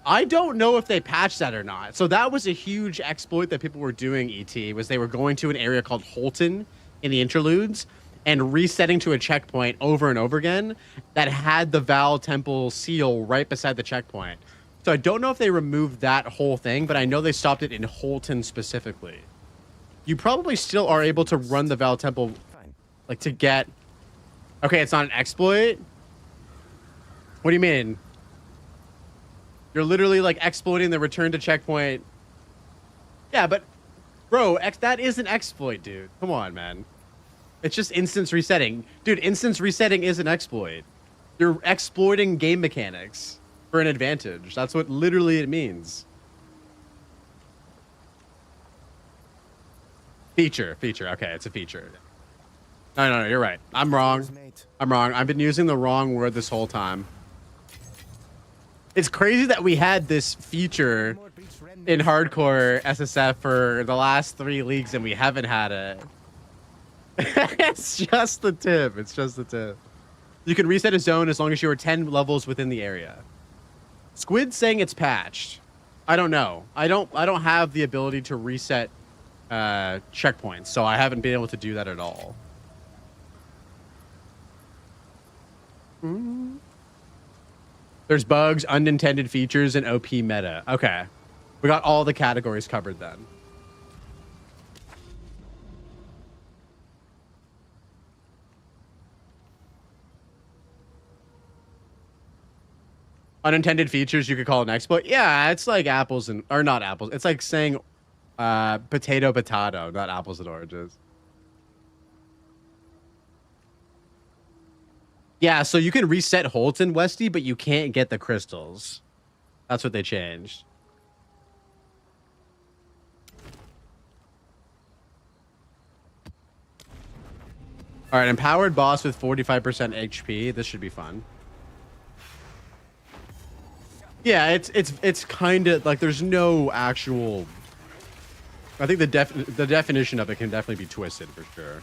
I don't know if they patched that or not. So that was a huge exploit that people were doing, ET, was they were going to an area called Holton in the interludes and resetting to a checkpoint over and over again that had the Val Temple seal right beside the checkpoint. So I don't know if they removed that whole thing, but I know they stopped it in Holton specifically. You probably still are able to run the Val Temple, like, to get... Okay, it's not an exploit? What do you mean? You're literally, like, exploiting the return to checkpoint. Yeah, but... Bro, that is an exploit, dude. Come on, man. It's just instance resetting. Dude, instance resetting is an exploit. You're exploiting game mechanics for an advantage. That's what literally it means. Feature. Okay, it's a feature. No, you're right. I'm wrong. I've been using the wrong word this whole time. It's crazy that we had this feature in hardcore SSF for the last 3 leagues and we haven't had it. It's just the tip. You can reset a zone as long as you are 10 levels within the area. Squid's saying it's patched. I don't know. I don't have the ability to reset checkpoints, so I haven't been able to do that at all. There's bugs, unintended features, and OP meta. Okay. We got all the categories covered then. Unintended features you could call an exploit. Yeah, it's like apples and... Or not apples. It's like saying potato, not apples and oranges. Yeah, so you can reset Holton, Westy, but you can't get the crystals. That's what they changed. All right, empowered boss with 45% HP. This should be fun. Yeah, it's kind of like there's no actual... I think the definition of it can definitely be twisted for sure.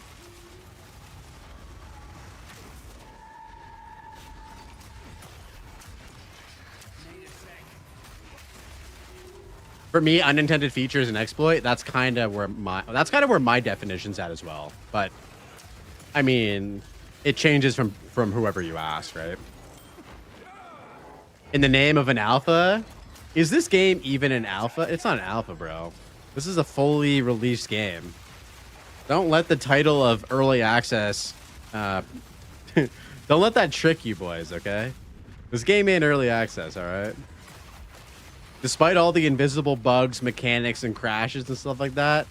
For me, unintended features and exploit, that's kind of where my definition's at as well. But I mean, it changes from whoever you ask, right? In the name of an alpha? Is this game even an alpha? It's not an alpha, bro. This is a fully released game. Don't let the title of early access don't let that trick you boys, okay? This game ain't early access, all right? Despite all the invisible bugs, mechanics, and crashes and stuff like that,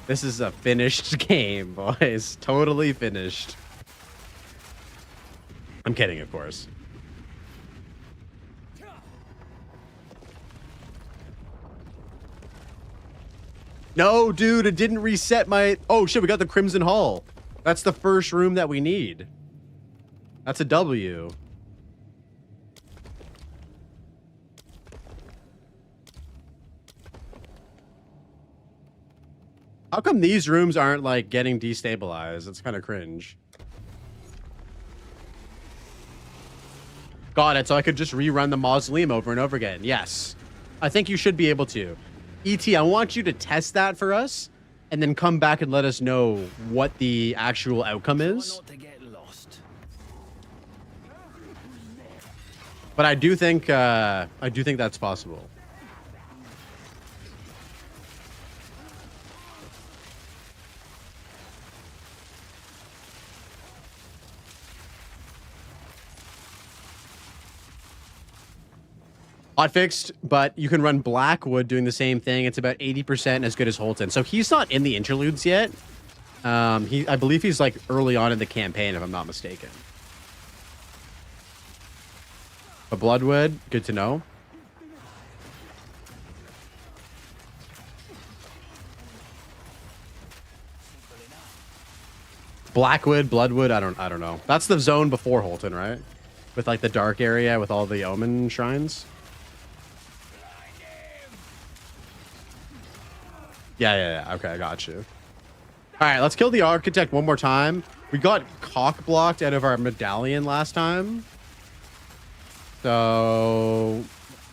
this is a finished game, boys. Totally finished. I'm kidding, of course. No, dude, it didn't reset my... Oh, shit, we got the Crimson Hall. That's the first room that we need. That's a W. How come these rooms aren't like getting destabilized? It's kind of cringe. Got it. So I could just rerun the mausoleum over and over again. Yes. I think you should be able to. ET, I want you to test that for us and then come back and let us know what the actual outcome is. Not to get lost. But I do think that's possible. Hot fixed, but you can run Blackwood doing the same thing. It's about 80% as good as Holton. So he's not in the interludes yet. I believe he's like early on in the campaign, if I'm not mistaken. But Bloodwood, good to know. Blackwood, Bloodwood, I don't know. That's the zone before Holton, right? With like the dark area with all the Omen shrines. Yeah. Okay, I got you. All right, let's kill the Architect one more time. We got cock blocked out of our medallion last time. So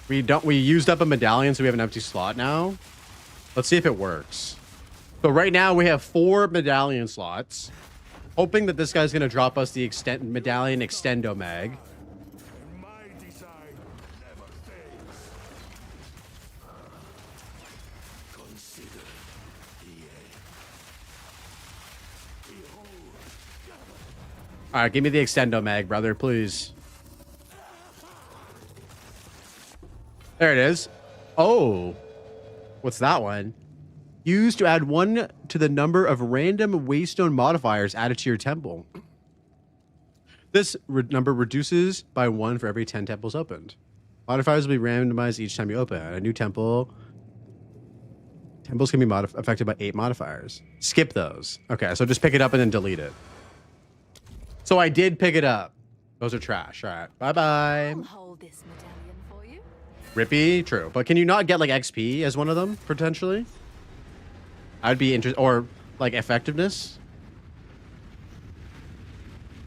we used up a medallion, so we have an empty slot now. Let's see if it works. So right now we have 4 medallion slots. Hoping that this guy's gonna drop us the medallion extendo mag. All right, give me the extendo mag, brother, please. There it is. Oh, what's that one? Used to add 1 to the number of random waystone modifiers added to your temple. This number reduces by 1 for every 10 temples opened. Modifiers will be randomized each time you open a new temple. Temples can be affected by 8 modifiers. Skip those. Okay, so just pick it up and then delete it. So I did pick it up. Those are trash. All right. Bye-bye. I'll hold this medallion for you. Rippy, true. But can you not get like XP as one of them, potentially? I'd be interested. Or like effectiveness?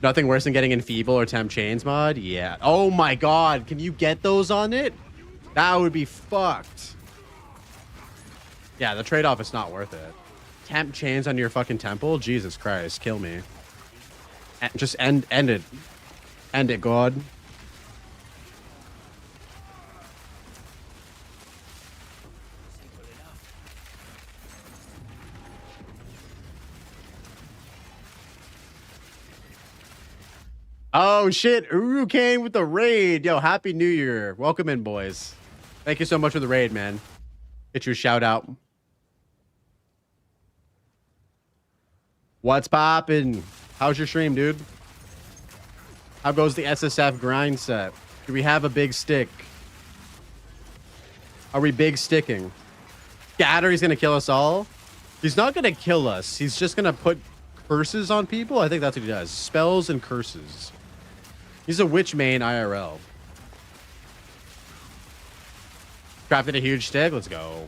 Nothing worse than getting Enfeeble or Temp Chains mod? Yeah. Oh my god. Can you get those on it? That would be fucked. Yeah, the trade-off is not worth it. Temp Chains on your fucking temple? Jesus Christ. Kill me. Just end it. End it, God. Oh shit, Uru came with the raid. Yo, happy new year. Welcome in, boys. Thank you so much for the raid, man. Get you a shout out. What's poppin'? How's your stream, dude? How goes the SSF grind set? Do we have a big stick? Are we big sticking? Scattery's gonna kill us all? He's not gonna kill us. He's just gonna put curses on people. I think that's what he does. Spells and curses. He's a witch main IRL. Crafted a huge stick. Let's go.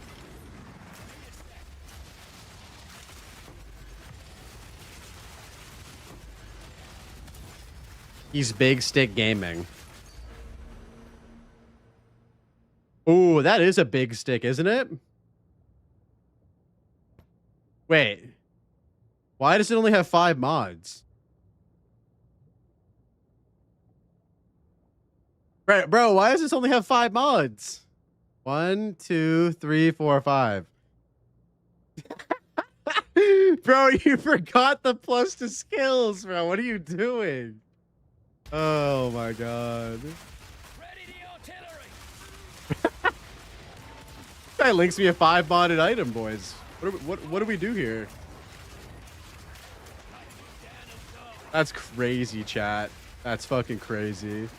He's big stick gaming. Ooh, that is a big stick, isn't it? Wait. Why does it only have 5 mods? Right, bro, why does this only have 5 mods? 1, 2, 3, 4, 5. Bro, you forgot the plus to skills, bro. What are you doing? Oh my god. Ready the artillery. Guy links me a 5 modded item, boys. What do we do here? That's crazy, chat. That's fucking crazy.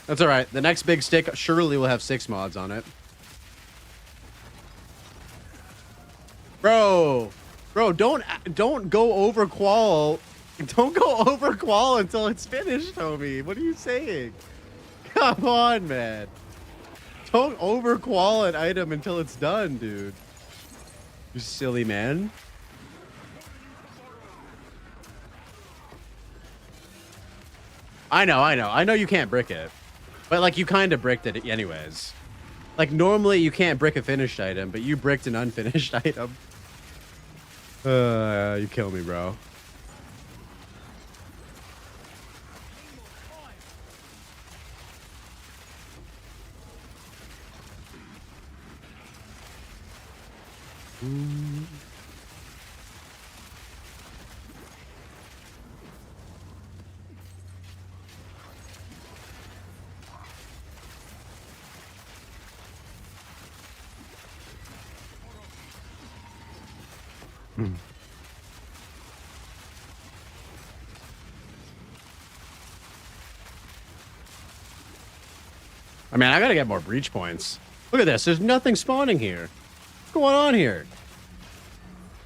That's all right. The next big stick surely will have 6 mods on it. Bro, don't go over qual. Don't go over qual until it's finished, homie. What are you saying? Come on, man. Don't over qual an item until it's done, dude. You silly man. I know you can't brick it. But like you kind of bricked it anyways. Like normally you can't brick a finished item, but you bricked an unfinished item. You kill me, bro. I mean, I gotta get more breach points. Look at this. There's nothing spawning here. What's going on here?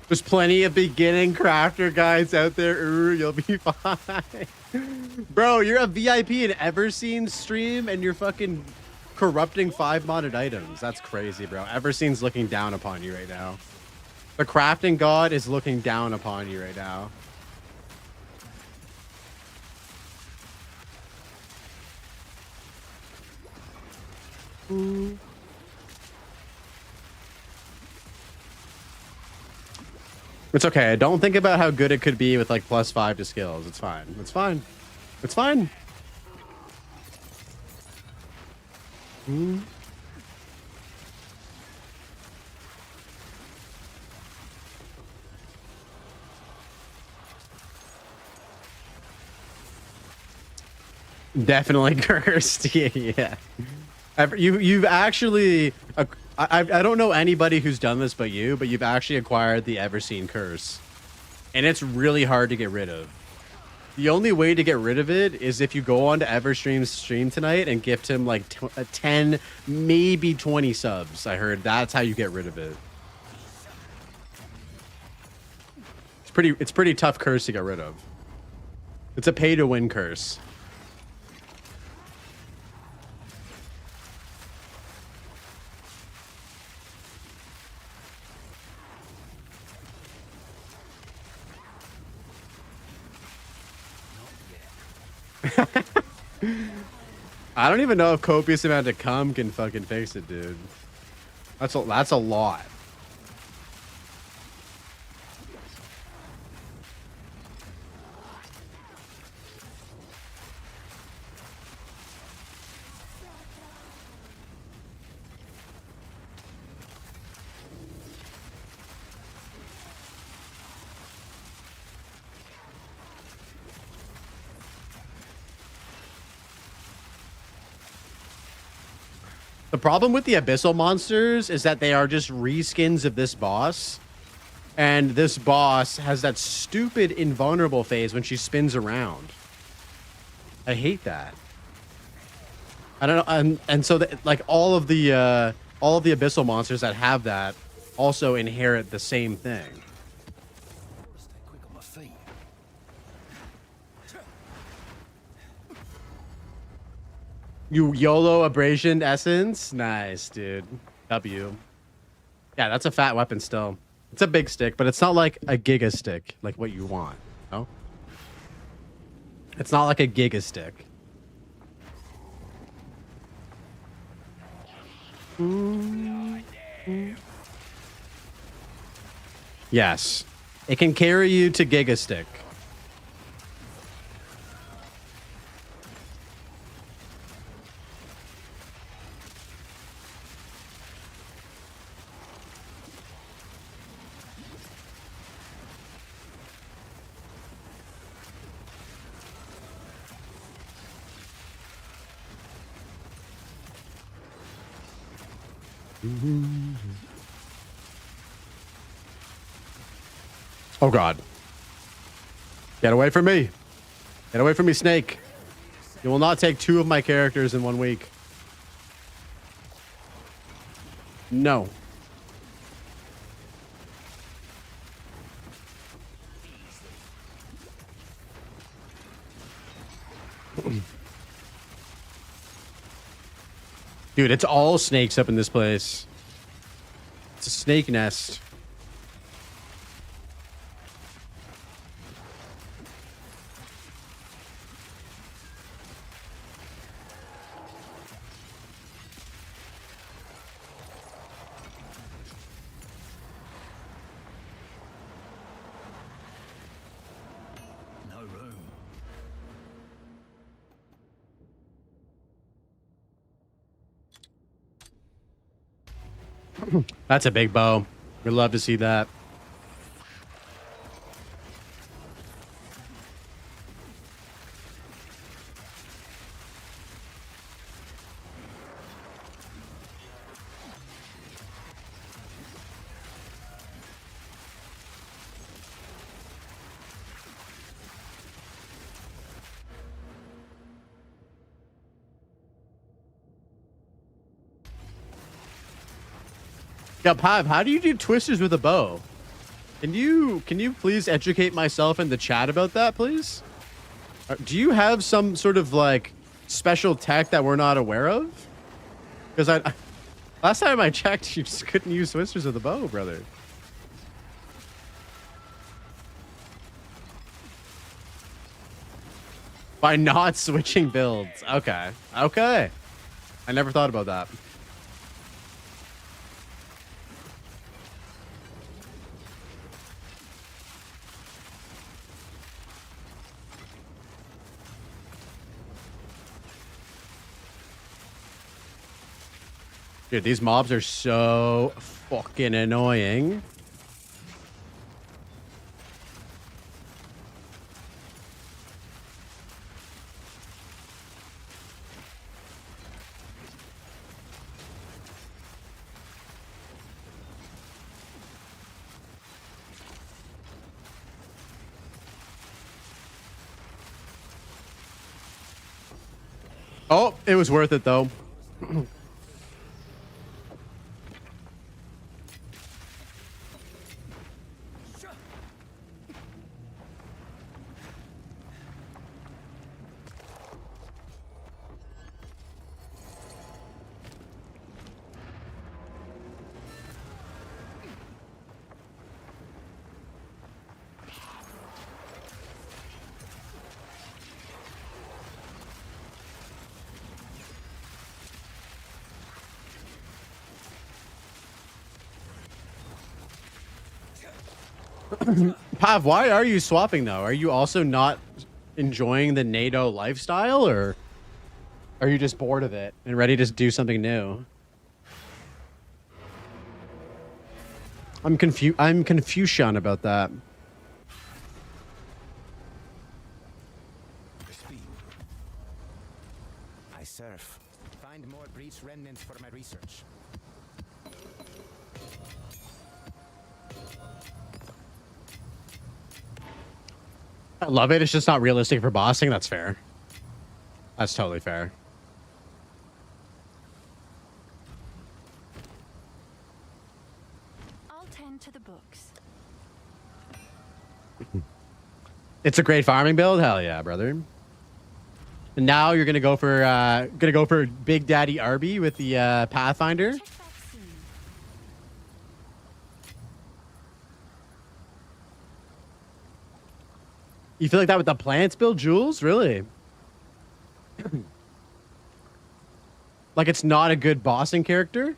There's plenty of beginning crafter guys out there. Ooh, you'll be fine. Bro, you're a VIP in Everseen's stream and you're fucking corrupting 5 modded items. That's crazy, bro. Everseen's looking down upon you right now. The crafting god is looking down upon you right now. Ooh. It's okay. Don't think about how good it could be with like +5 to skills. It's fine. It's fine. It's fine. Mm. Definitely cursed. Yeah. You've actually I don't know anybody who's done this but you've actually acquired the Everseen curse, and it's really hard to get rid of. The only way to get rid of it is if you go on to Everstream's stream tonight and gift him like 10, maybe 20 subs. I heard that's how you get rid of it. It's pretty tough curse to get rid of. It's a pay to win curse. I don't even know if copious amount of cum can fucking fix it, dude. That's a lot. The problem with the abyssal monsters is that they are just reskins of this boss. And this boss has that stupid invulnerable phase when she spins around. I hate that. I don't know, and so like all of the abyssal monsters that have that also inherit the same thing. Stay quick on my feet. You YOLO abrasion essence? Nice, dude. W. Yeah, that's a fat weapon still. It's a big stick, but it's not like a giga stick, like what you want. No? It's not like a giga stick. Yes. It can carry you to giga stick. Oh god. Get away from me. Get away from me, snake. You will not take 2 of my characters in 1 week. No. Dude, it's all snakes up in this place. It's a snake nest. No room. That's a big bow. We'd love to see that. Yo, Pav, how do you do twisters with a bow? Can you please educate myself in the chat about that, please? Do you have some sort of like special tech that we're not aware of? Because I last time I checked, you just couldn't use twisters with a bow, brother. By not switching builds. Okay. Okay. I never thought about that. Dude, these mobs are so fucking annoying. Oh, it was worth it though. Pav, why are you swapping though? Are you also not enjoying the NATO lifestyle, or are you just bored of it and ready to do something new? I'm Confucian about that. Speed. I surf. Find more breach remnants for my research. I love it. It's just not realistic for bossing. That's fair. That's totally fair. I'll tend to the books. It's a great farming build. Hell yeah, brother. And now you're gonna go for Big Daddy Arby with the Pathfinder. Check back soon. You feel like that with the plants build, Jules? Really? Like it's not a good bossing character?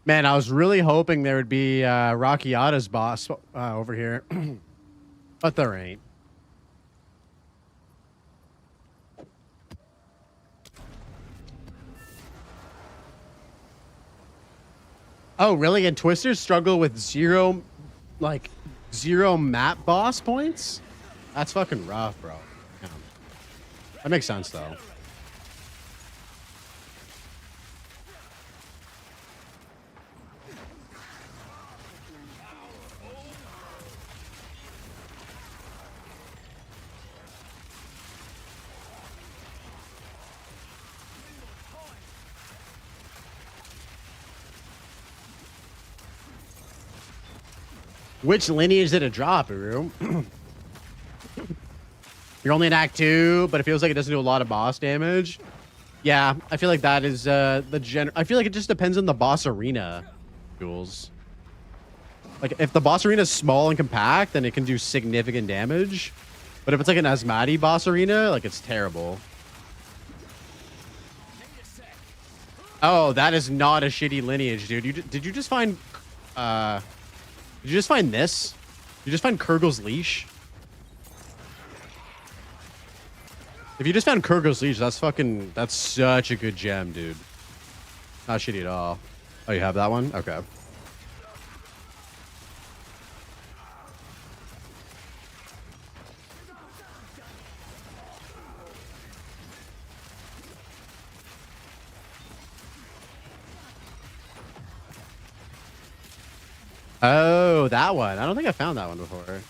Man, I was really hoping there would be Rockiata's boss over here. But there ain't. Oh, really? And Twisters struggle with zero map boss points? That's fucking rough, bro. Damn. That makes sense though. Which lineage did it drop, Uru? You're only in Act 2, but it feels like it doesn't do a lot of boss damage. Yeah, I feel like that is I feel like it just depends on the boss arena, Jules. Like, if the boss arena is small and compact, then it can do significant damage. But if it's like an Asmati boss arena, like, it's terrible. Oh, that is not a shitty lineage, dude. Did you just find... Did you just find this? Did you just find Kurgel's Leash? If you just found Kurgel's Leash, that's such a good gem, dude. Not shitty at all. Oh, you have that one? Okay. Oh, that one. I don't think I found that one before.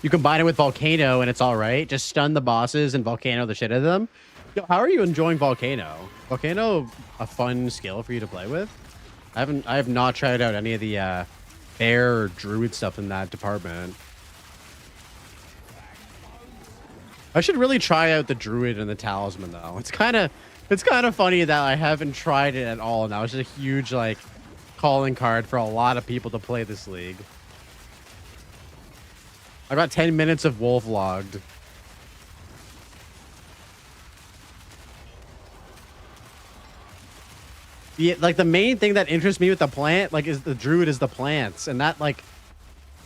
You combine it with Volcano and it's all right. Just stun the bosses and Volcano the shit out of them. Yo, how are you enjoying Volcano? Volcano, a fun skill for you to play with. I have not tried out any of the bear or druid stuff in that department. I should really try out the druid and the talisman though. It's kind of funny that I haven't tried it at all. Now it's just a huge like calling card for a lot of people to play this league. I got 10 minutes of wolf logged. Yeah, like the main thing that interests me with the plant, like, is the druid is the plants, and that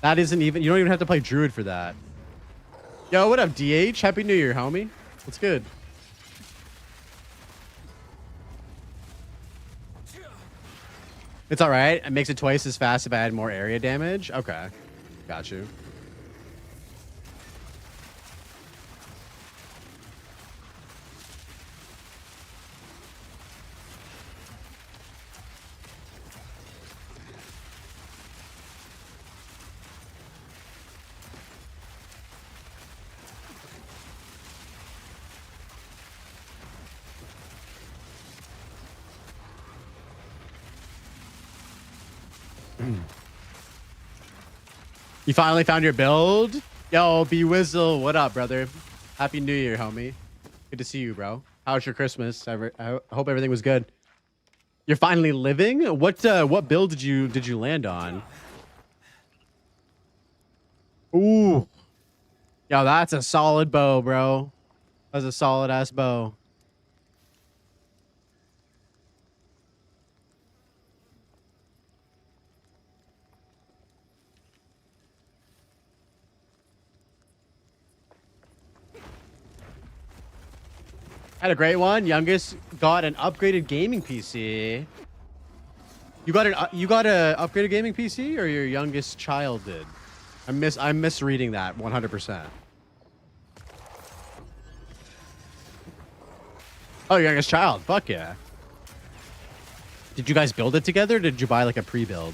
isn't even, you don't even have to play druid for that. Yo, what up, DH? Happy New Year, homie. What's good? It's all right. It makes it twice as fast if I add more area damage. Okay, got you. You finally found your build? Yo, B-Wizzle, what up, brother? Happy New Year, homie. Good to see you, bro. How was your Christmas? I hope everything was good. You're finally living? What build did you land on? Ooh. Yo, that's a solid bow, bro. That's a solid ass bow. Had a great one. Youngest got an upgraded gaming PC. You got a upgraded gaming PC, or your youngest child did? I'm misreading that 100%. Oh, your youngest child. Fuck yeah. Did you guys build it together, or did you buy like a pre-build?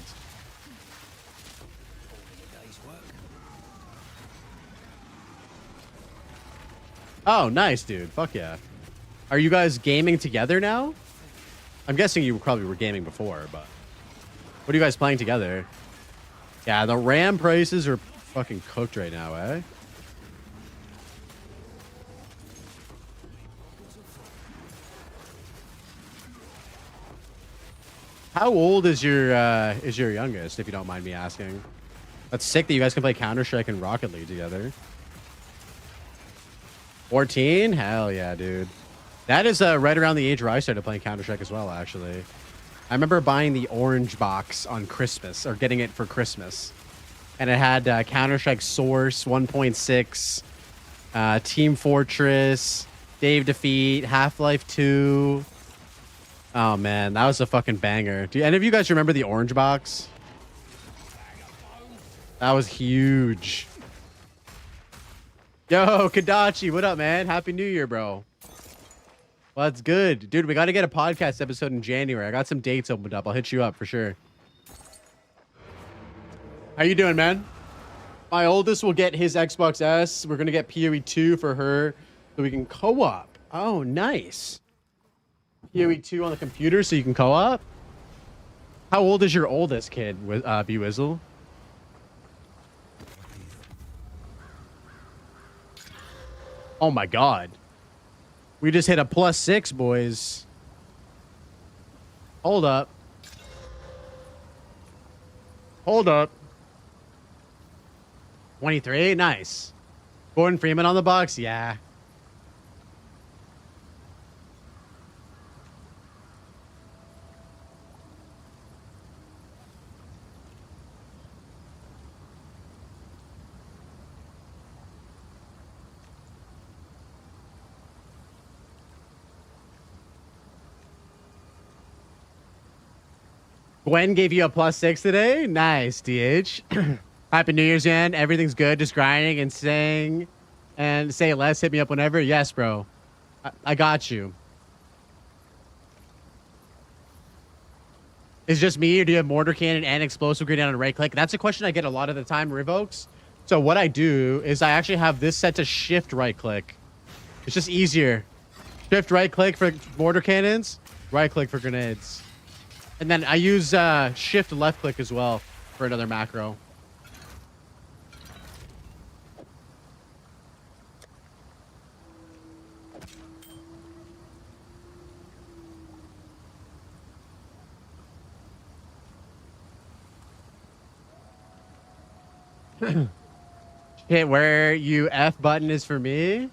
Oh, nice, dude. Fuck yeah. Are you guys gaming together now? I'm guessing you probably were gaming before, but what are you guys playing together? Yeah, the RAM prices are Fucking cooked right now, eh? How old is your youngest, if you don't mind me asking? That's sick that you guys can play Counter-Strike and Rocket League together. 14? Hell yeah, dude. That is right around the age where I started playing Counter-Strike as well, actually. I remember buying the orange box on Christmas, or getting it for Christmas. And it had Counter-Strike Source 1.6, Team Fortress, Dave Defeat, Half-Life 2. Oh, man, that was a fucking banger. Do any of you guys remember the orange box? That was huge. Yo, Kadachi, what up, man? Happy New Year, bro. Well, that's good. Dude, we got to get a podcast episode in January. I got some dates opened up. I'll hit you up for sure. How you doing, man? My oldest will get his Xbox S. We're going to get PoE 2 for her so we can co-op. Oh, nice. PoE 2 on the computer so you can co-op? How old is your oldest kid, B-Wizzle? Oh my god. We just hit a +6, boys. Hold up. Hold up. 23? Nice. Gordon Freeman on the box? Yeah. Gwen gave you a +6 today? Nice, DH. Happy New Year's, man. Everything's good. Just grinding and saying and say less. Hit me up whenever. Yes, bro. I got you. Is just me, or do you have mortar cannon and explosive grenade on right click? That's a question I get a lot of the time, Revokes. So what I do is I actually have this set to shift right click. It's just easier. Shift right click for mortar cannons, right click for grenades. And then I use shift left click as well for another macro. Hit where you F button is for me.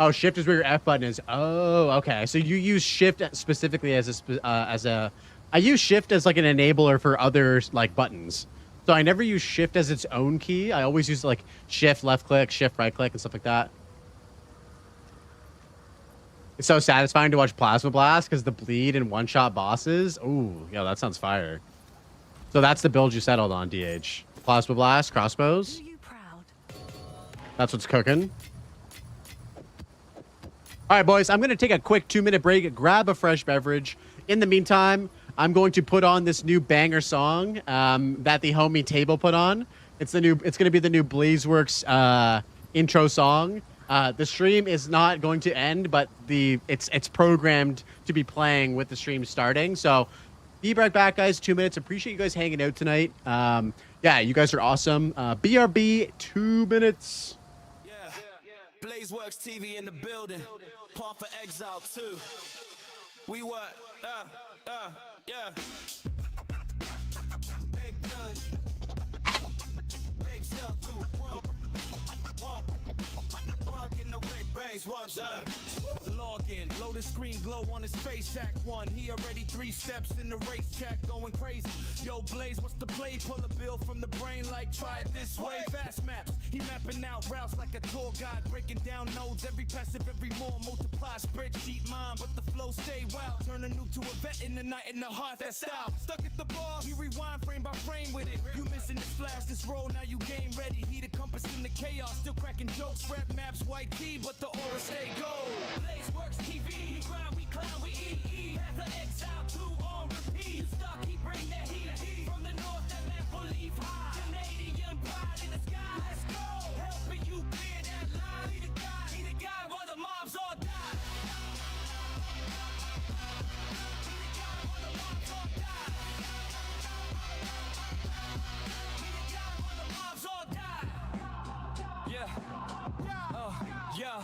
Oh, shift is where your F button is. Oh, okay. So you use shift specifically as a I use shift as like an enabler for other like buttons. So I never use shift as its own key. I always use like shift left click, shift right click, and stuff like that. It's so satisfying to watch Plasma Blast because the bleed and one-shot bosses. Ooh, yeah, that sounds fire. So that's the build you settled on, DH. Plasma Blast, crossbows. Do you proud? That's what's cooking. All right, boys, I'm going to take a quick 2-minute break, grab a fresh beverage. In the meantime, I'm going to put on this new banger song that the homie Table put on. It's going to be the new Blazeworks intro song. The stream is not going to end, but it's programmed to be playing with the stream starting. So be right back, guys. 2 minutes. Appreciate you guys hanging out tonight. Yeah, you guys are awesome. BRB, 2 minutes. Blazeworks TV in the building. Path of Exile 2. We what? Yeah. Big gun. Big cell 2. Rockin' the red bangs, what's up? Log in, loaded screen glow on his face, Act 1. He already 3 steps in the race track, going crazy. Yo, Blaze, what's the play? Pull a bill from the brain like try it this way. Fast maps, he mapping out routes like a tour guide, breaking down nodes, every passive, every more, multiply, spreadsheet mind, but the flow stay wild. Turn a noob to a vet in the night in the heart, that's style. Stuck at the bar, he rewind frame by frame with it. You missing this flash, this roll, now you game ready. He the compass in the chaos, still cracking jokes, rap maps, white tee, but the aura stay gold. Blazeworks TV, we grind, we clown, we eat. Path of Exile 2 on repeat. Stock, he bring that heat. From the north, that man believe high. Canadian pride in the sky, let's go. Helping you clear that line. He the guy while the mobs all die. He the guy while the mobs all die. He the guy while the mobs all Yeah,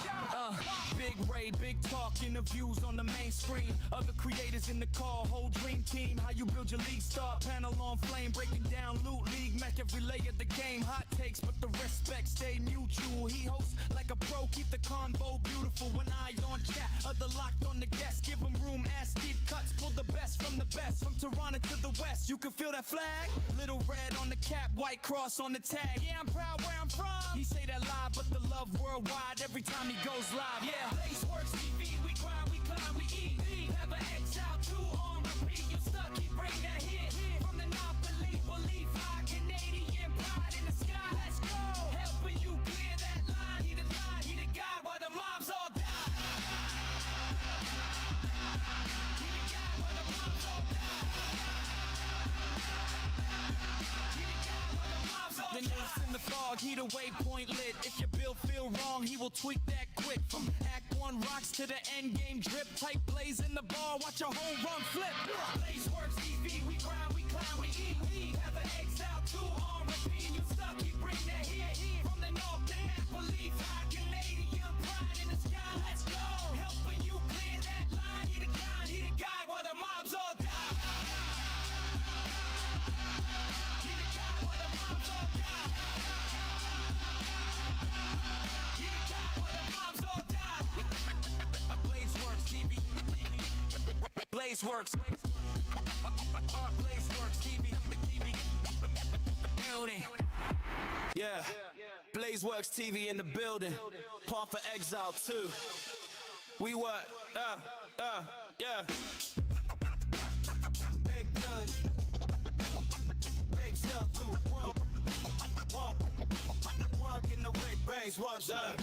big raid, big talk, interviews on the main screen. Other creators in the call, whole dream team. How you build your league star, panel on flame, breaking down loot, league, match every layer of the game. Hot takes, but the respect stay mutual. He hosts like a pro, keep the convo beautiful. When I on chat, other locked on the guest, give him room, ass deep cuts, pull the best from the best. From Toronto to the west, you can feel that flag. Little red on the cap, white cross on the tag. Yeah, I'm proud where I'm from. He say that live, but the love worldwide every time he goes live. Yeah, Blaze Works TV, we grind, we climb, we eat. Have an Exile 2 on repeat. You stuck, he bring that hit. From the North, believe high, Canadian pride in the sky. Let's go, helping you clear that line. He the guy while the mobs all die. He the guy while the mobs all die. The nurse in the fog, he the waypoint lit. If your bill feel wrong, he will tweak that quick. From Act 1 rocks to the endgame drip. Type Blaze in the bar, watch a whole run flip. Blaze Works TV, we grind, we climb, we eat. We have an Exile 2 on repeat. You stuck, he bring that hit. From the North, the believe high, Canadian pride in the sky. Let's go, helping you clear that line. He the guy while the mobs all die. Blaze Works. Blaze Works TV. Building. Yeah. Blaze Works TV in the building. Path of Exile 2. We what? Yeah. Big gun. Big stuff too. Walk in the way. Blaze Works up.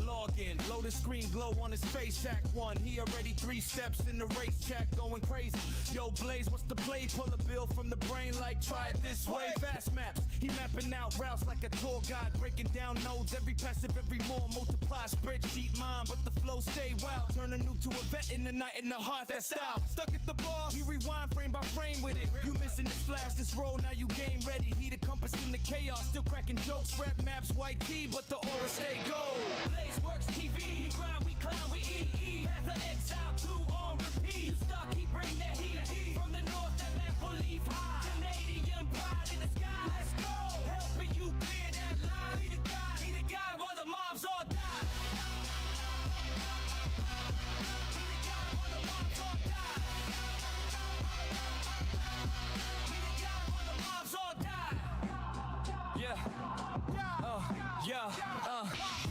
Log in, loaded screen glow on his face. Act 1, he already 3 steps in the race chat, going crazy. Yo, Blaze, what's the play? Pull a bill from the brain like try it this way. Fast maps, he mapping out routes like a tour guide, breaking down nodes, every passive, every more. Multiply spreadsheet mind, but the flow stay wild. Turn a noob to a vet in the night in the heart, that style. Stuck at the bar, he rewind frame by frame with it. You missing this flash, this roll, now you game ready. He the compass in the chaos, still cracking jokes. Rap maps, white tee, but the aura stay gold. Blaze Works TV, we grind, we climb, we eat. Have the Exile 2 on repeat. You stuck, he bring that heat. From the North, that man believe high. Canadian pride in the sky. Let's go, helping you clear that line. He the guy while the mobs all die. He the guy while the mobs all die. He the guy while the mobs all die. Yeah.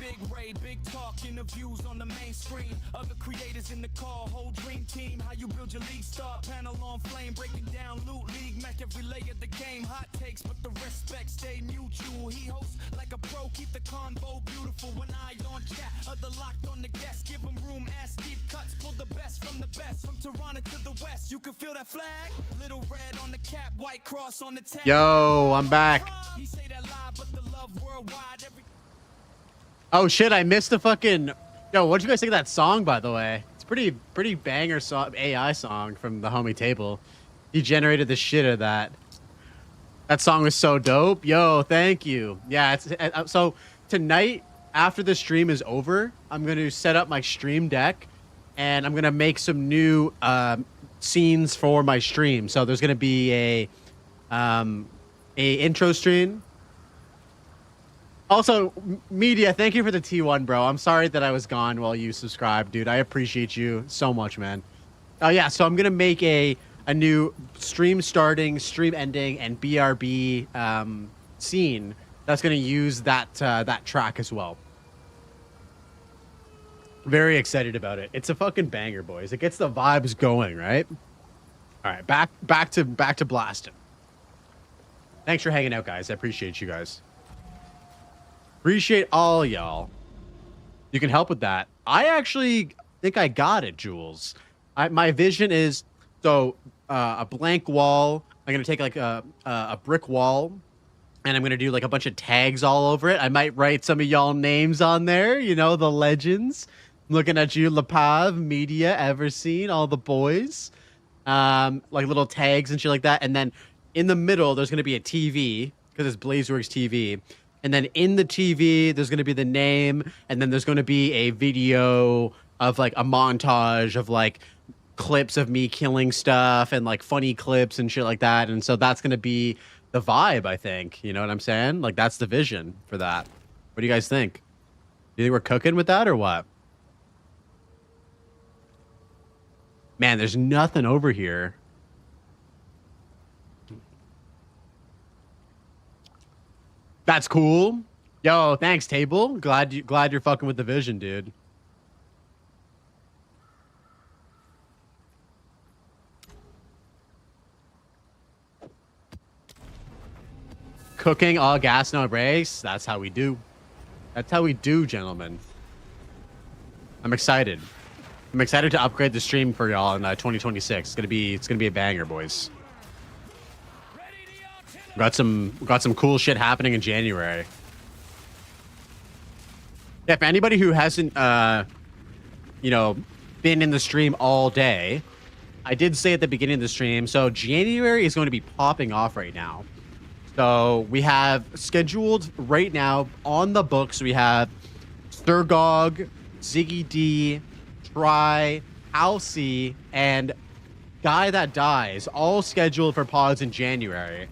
Big raid, big talk, interviews on the main screen. Other creators in the call, whole dream team. How you build your league star, panel on flame, breaking down loot, league, match every layer of the game. Hot takes, but the respect stay mutual. He hosts like a pro, keep the convo beautiful. When I on chat, other locked on the guest, give him room, ass deep cuts, pull the best from the best. From Toronto to the west, you can feel that flag. Little red on the cap, white cross on the tag. Yo, I'm back. He say that live, but the love worldwide every. Oh shit, I missed the fucking... Yo, what'd you guys think of that song, by the way? It's pretty banger song, AI song from the homie Table. He generated the shit of that. That song was so dope. Yo, thank you. Yeah, so tonight, after the stream is over, I'm going to set up my stream deck, and I'm going to make some new scenes for my stream. So there's going to be a intro stream. Also, Media, thank you for the T1, bro. I'm sorry that I was gone while you subscribed, dude. I appreciate you so much, man. Oh, yeah, so I'm going to make a new stream starting, stream ending, and BRB scene that's going to use that track as well. Very excited about it. It's a fucking banger, boys. It gets the vibes going, right? All right, back to blasting. Thanks for hanging out, guys. I appreciate you guys. Appreciate all y'all. You can help with that. I actually think I got it, Jules. My vision is a blank wall. I'm gonna take like a brick wall, and I'm gonna do like a bunch of tags all over it. I might write some of y'all names on there. You know, the legends. I'm looking at you, Lapav, Media, Everseen, all the boys. Like little tags and shit like that. And then in the middle, there's gonna be a TV because it's Blazeworks TV. And then in the TV, there's going to be the name, and then there's going to be a video of like a montage of like clips of me killing stuff and like funny clips and shit like that. And so that's going to be the vibe, I think. You know what I'm saying? Like that's the vision for that. What do you guys think? Do you think we're cooking with that or what? Man, there's nothing over here. That's cool. Yo, thanks, Table. Glad you're fucking with the vision, dude. Cooking all gas, no brakes. That's how we do. That's how we do, gentlemen. I'm excited. I'm excited to upgrade the stream for y'all in 2026. It's gonna be a banger, boys. Got some cool shit happening in January. Yeah, for anybody who hasn't you know, been in the stream all day, I did say at the beginning of the stream, so January is going to be popping off right now. So we have scheduled right now on the books, we have Sturgog, Ziggy D, Try, Halsey, and Guy That Dies, all scheduled for pods in January.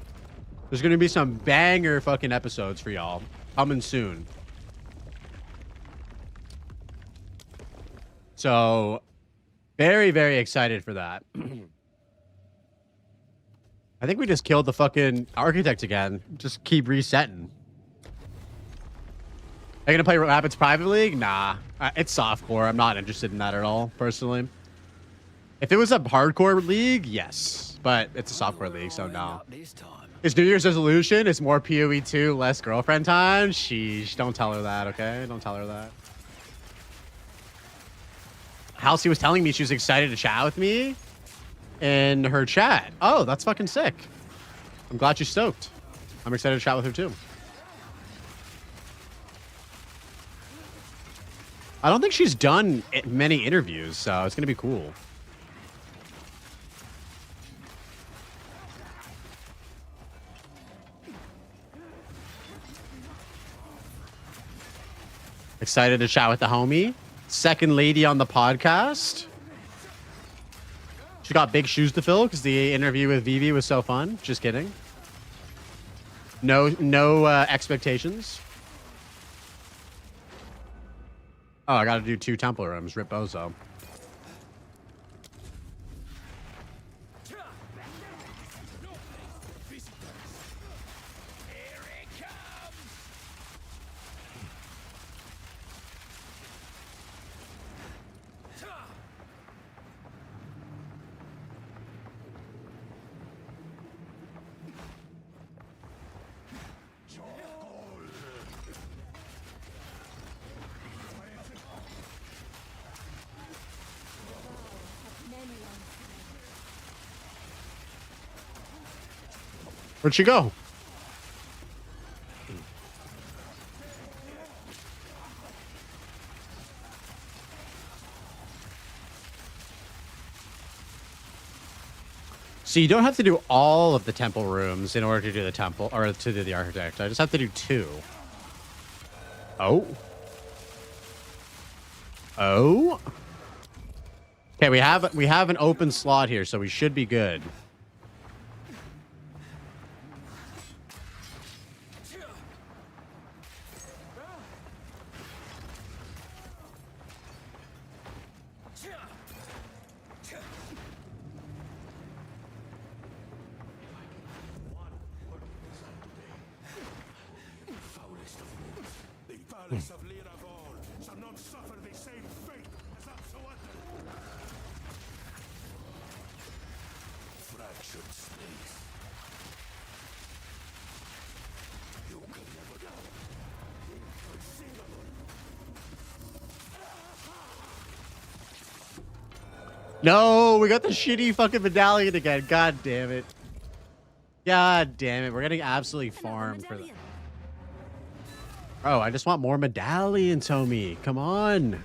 There's going to be some banger fucking episodes for y'all coming soon. So, very, very excited for that. I think we just killed the fucking architect again. Just keep resetting. Are you going to play Rapids Private League? Nah. It's softcore. I'm not interested in that at all, personally. If it was a hardcore league, yes. But it's a softcore league, so no. His New Year's resolution is more PoE 2, less girlfriend time? Sheesh. Don't tell her that, okay? Don't tell her that. Halsey was telling me she was excited to chat with me in her chat. Oh, that's fucking sick. I'm glad she's stoked. I'm excited to chat with her too. I don't think she's done many interviews, so it's going to be cool. Excited to chat with the homie. Second lady on the podcast. She got big shoes to fill because the interview with Vivi was so fun. Just kidding. No expectations. Oh, I got to do 2 temple rooms. Rip Bozo. Where'd she go? So you don't have to do all of the temple rooms in order to do the temple or to do the architect. I just have to do 2. Oh. Oh. Okay, we have an open slot here, so we should be good. No, we got the shitty fucking medallion again. God damn it. God damn it. We're getting absolutely farmed for that. Oh, I just want more medallions, homie. Come on.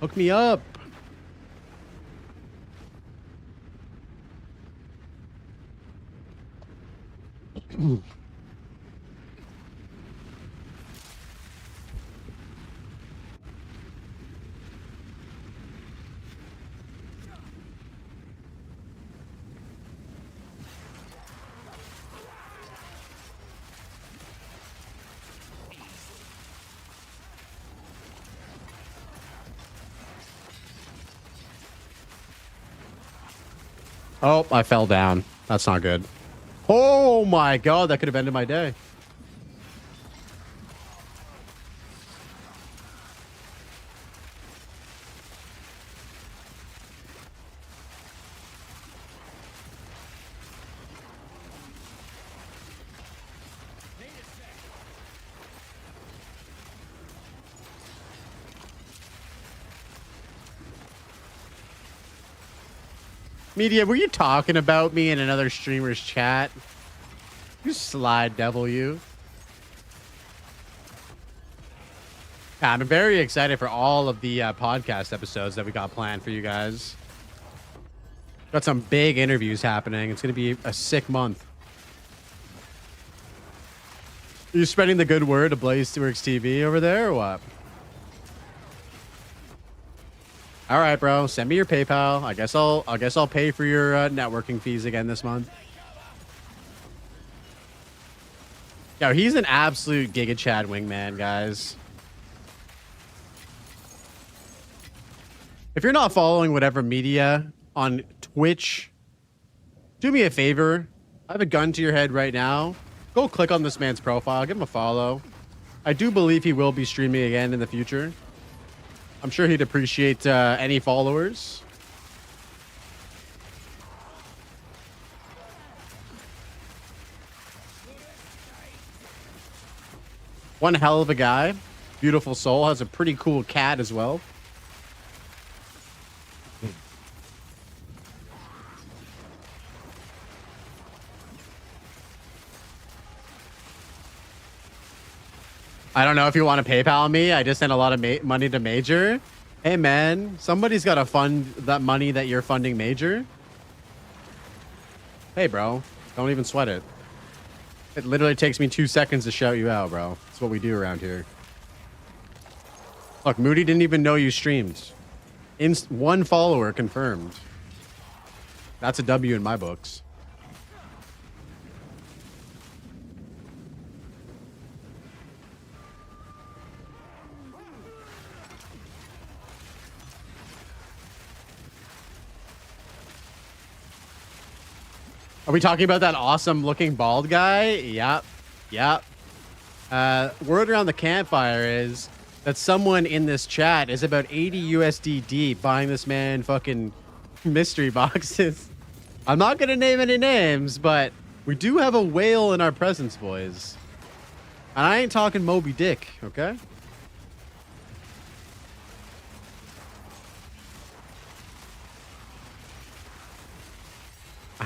Hook me up. Oh, I fell down. That's not good. Oh my god, that could have ended my day. Media, were you talking about me in another streamer's chat? You slide devil, you. Yeah, I'm very excited for all of the podcast episodes that we got planned for you guys. Got some big interviews happening. It's going to be a sick month. Are you spreading the good word of BlazeWorks TV over there or what? All right, bro. Send me your PayPal. I guess I'll pay for your networking fees again this month. Yo, he's an absolute Giga Chad wingman, guys. If you're not following whatever media on Twitch, do me a favor. I have a gun to your head right now. Go click on this man's profile. Give him a follow. I do believe he will be streaming again in the future. I'm sure he'd appreciate any followers. One hell of a guy. Beautiful soul. Has a pretty cool cat as well. I don't know if you want to PayPal me. I just sent a lot of money to Major. Hey, man. Somebody's got to fund that money that you're funding Major. Hey, bro. Don't even sweat it. It literally takes me 2 seconds to shout you out, bro. That's what we do around here. Look, Moody didn't even know you streamed. One follower confirmed. That's a W in my books. Are we talking about that awesome looking bald guy? Yep. Yep. Word around the campfire is that someone in this chat is about 80 USD deep buying this man fucking mystery boxes. I'm not going to name any names, but we do have a whale in our presence, boys. And I ain't talking Moby Dick, okay?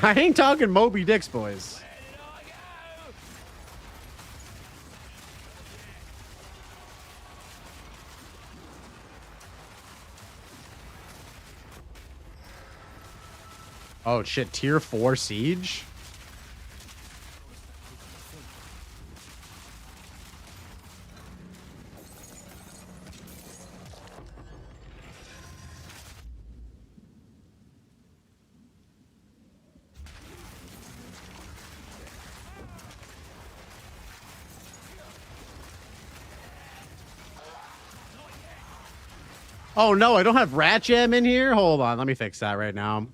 I ain't talking Moby Dicks, boys. Oh shit, tier 4 siege? Oh no, I don't have Rat Jam in here? Hold on, let me fix that right now.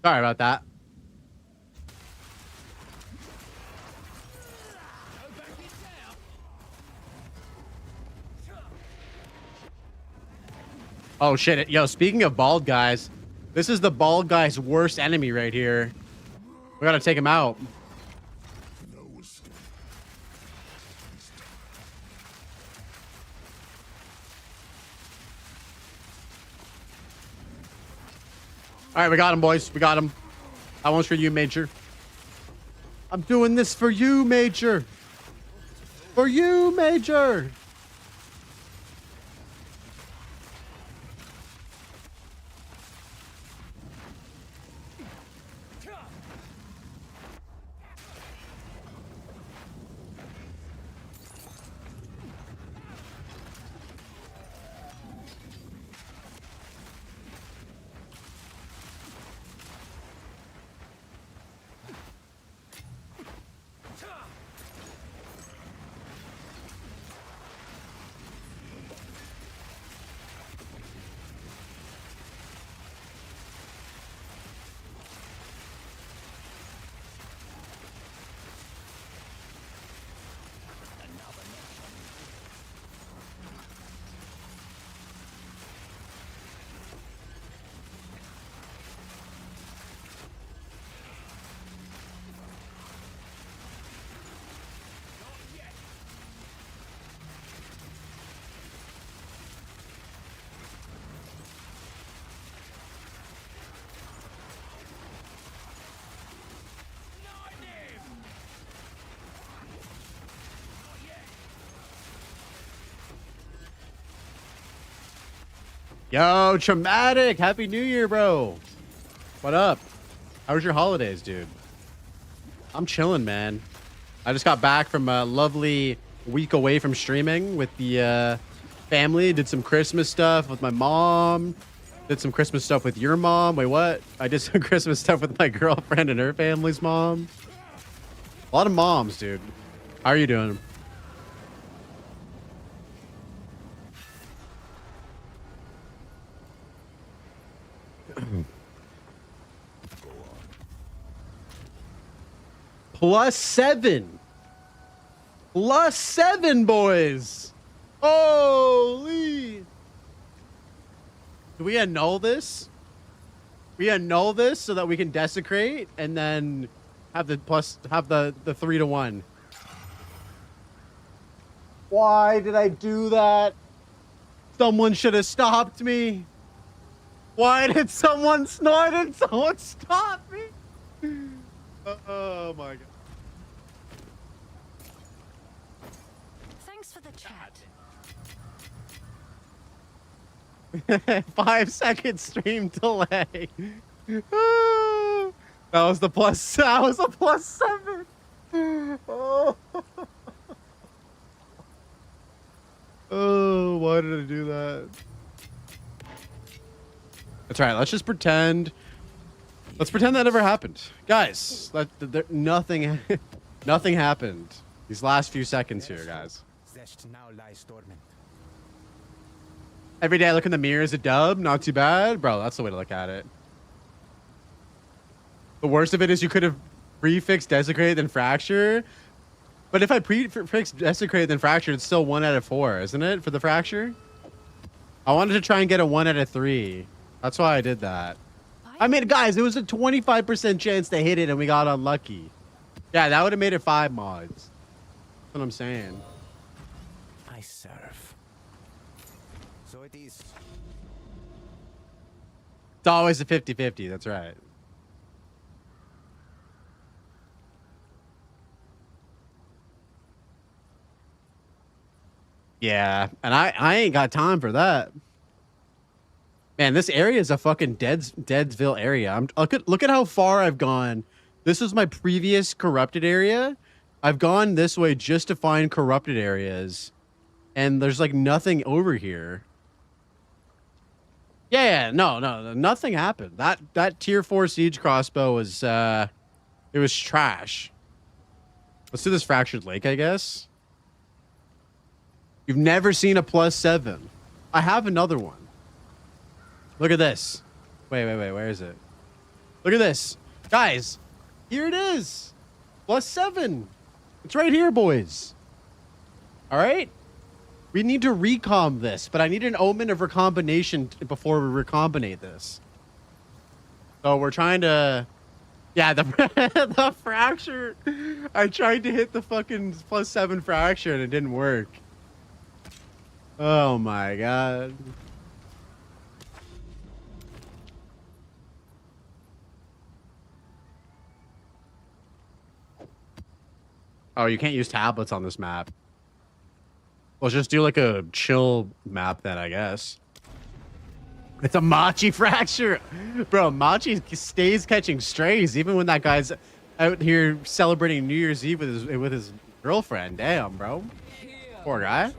Sorry about that. Oh shit. Yo, speaking of bald guys, this is the bald guy's worst enemy right here. We gotta take him out. All right, we got him, boys. We got him. That one's for you, Major. I'm doing this for you, Major. For you, Major. Yo, Traumatic. Happy New Year, bro. What up? How was your holidays, dude? I'm chilling, man. I just got back from a lovely week away from streaming with the family. Did some Christmas stuff with my mom. Did some Christmas stuff with your mom. Wait, what? I did some Christmas stuff with my girlfriend and her family's mom. A lot of moms, dude. How are you doing? +7. +7, boys. Holy. Do we annul this? We annul this so that we can desecrate and then have the 3-to-1. Why did I do that? Someone should have stopped me. Why did someone stop me? Oh my god. Thanks for the chat. 5-second stream delay. That was the plus. That was a +7. Oh. Oh, why did I do that? That's right. Let's just pretend. Let's pretend that never happened, guys. Nothing happened. These last few seconds here, guys. Zest now lies dormant. Every day I look in the mirror as a dub. Not too bad, bro. That's the way to look at it. The worst of it is you could have prefixed desecrated then fracture. But if I prefixed desecrated then fracture, it's still 1 out of 4, isn't it, for the fracture? I wanted to try and get a 1 out of 3. That's why I did that. I mean, guys, it was a 25% chance to hit it and we got unlucky. Yeah, that would have made it 5 mods. That's what I'm saying. I serve. So it is. It's always a 50-50. That's right. Yeah, and I ain't got time for that. Man, this area is a fucking Deadsville area. Look at how far I've gone. This was my previous corrupted area. I've gone this way just to find corrupted areas, and there's like nothing over here. Yeah, no, nothing happened. That tier 4 siege crossbow was it was trash. Let's do this fractured lake, I guess. You've never seen a +7. I have another one. Look at this. Wait, where is it? Look at this. Guys, here it is. +7. It's right here, boys. All right? We need to recomb this, but I need an omen of recombination before we recombinate this. So we're trying to... Yeah, the fracture. I tried to hit the fucking +7 fracture and it didn't work. Oh my god. Oh, you can't use tablets on this map. Let's just do like a chill map then, I guess. It's a Machi fracture. Bro, Machi stays catching strays even when that guy's out here celebrating New Year's Eve with his girlfriend. Damn, bro. Poor guy.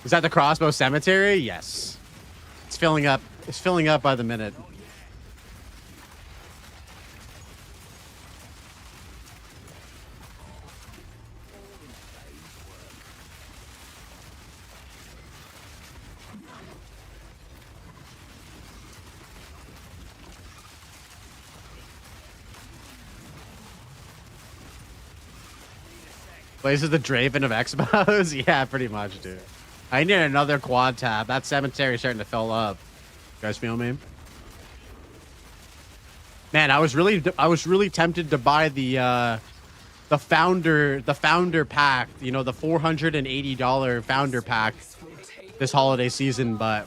Is that the crossbow cemetery? Yes. It's filling up. It's filling up by the minute. Blaze is the Draven of Expos? Yeah, pretty much, dude. I need another quad tab. That cemetery is starting to fill up. You guys feel me? Man, I was really tempted to buy the founder pack, you know, the $480 founder pack this holiday season, but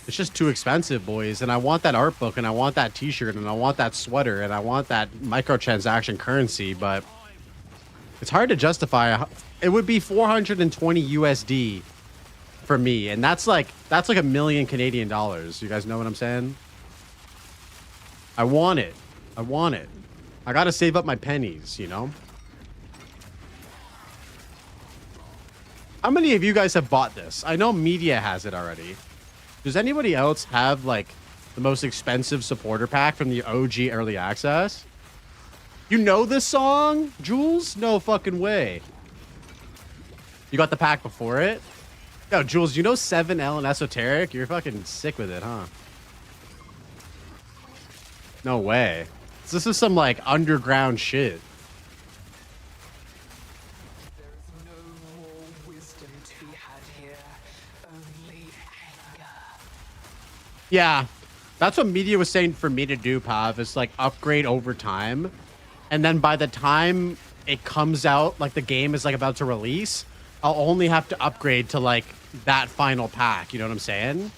it's just too expensive, boys. And I want that art book, and I want that t-shirt, and I want that sweater, and I want that microtransaction currency, but It's hard to justify. It would be 420 USD for me, and that's like $1 million Canadian dollars. You guys know what I'm saying? I want it. I want it. I gotta save up my pennies, you know? How many of you guys have bought this? I know media has it already. Does anybody else have like the most expensive supporter pack from the OG early access? You know this song, Jules? No fucking way. You got the pack before it? Yo, Jules, you know 7L and Esoteric? You're fucking sick with it, huh? No way. This is some like underground shit. There's no more wisdom to be had here, only anger. Yeah, that's what media was saying for me to do, Pav. Is like upgrade over time. And then by the time it comes out, like the game is like about to release, I'll only have to upgrade to like that final pack. You know what I'm saying?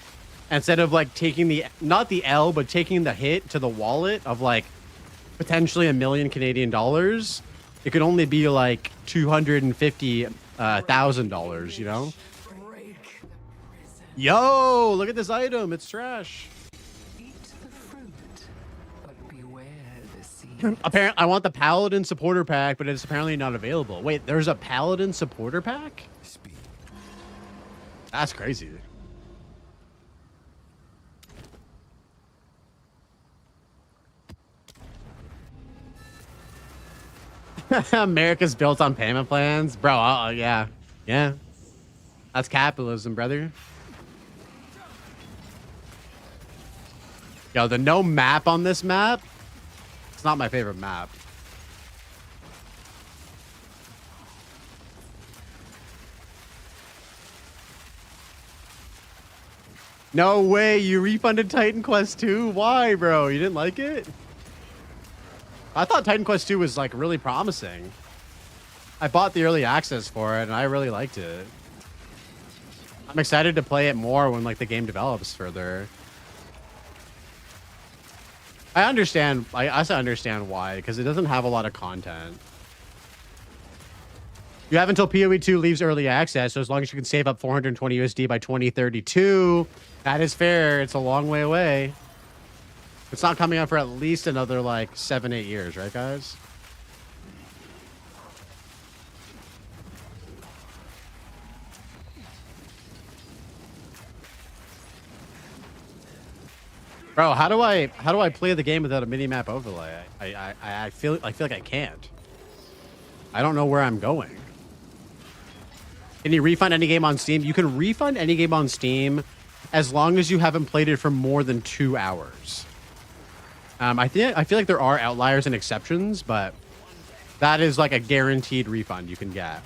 Instead of like taking the, not the L, but taking the hit to the wallet of like potentially $1 million Canadian dollars, it could only be like $250,000, you know? Break the prison. Yo, look at this item. It's trash. Eat the fruit, but beware the seed. Apparently, I want the Paladin supporter pack, but it's apparently not available. Wait, there's a Paladin supporter pack? Speed. That's crazy. America's built on payment plans, bro. Yeah, yeah. That's capitalism, brother. Yo, the no map on this map. It's not my favorite map. No way, you refunded Titan Quest 2? Why, bro? You didn't like it? I thought Titan Quest 2 was like really promising. I bought the early access for it and I really liked it. I'm excited to play it more when like the game develops further. I understand. I also understand why, because it doesn't have a lot of content. You have until PoE 2 leaves early access, so as long as you can save up 420 USD by 2032, that is fair. It's a long way away. It's not coming out for at least another like 7-8 years, right, guys? Bro, how do I play the game without a mini-map overlay? I feel like I can't. I don't know where I'm going. Can you refund any game on Steam? You can refund any game on Steam as long as you haven't played it for more than 2 hours. I feel like there are outliers and exceptions, but that is like a guaranteed refund you can get.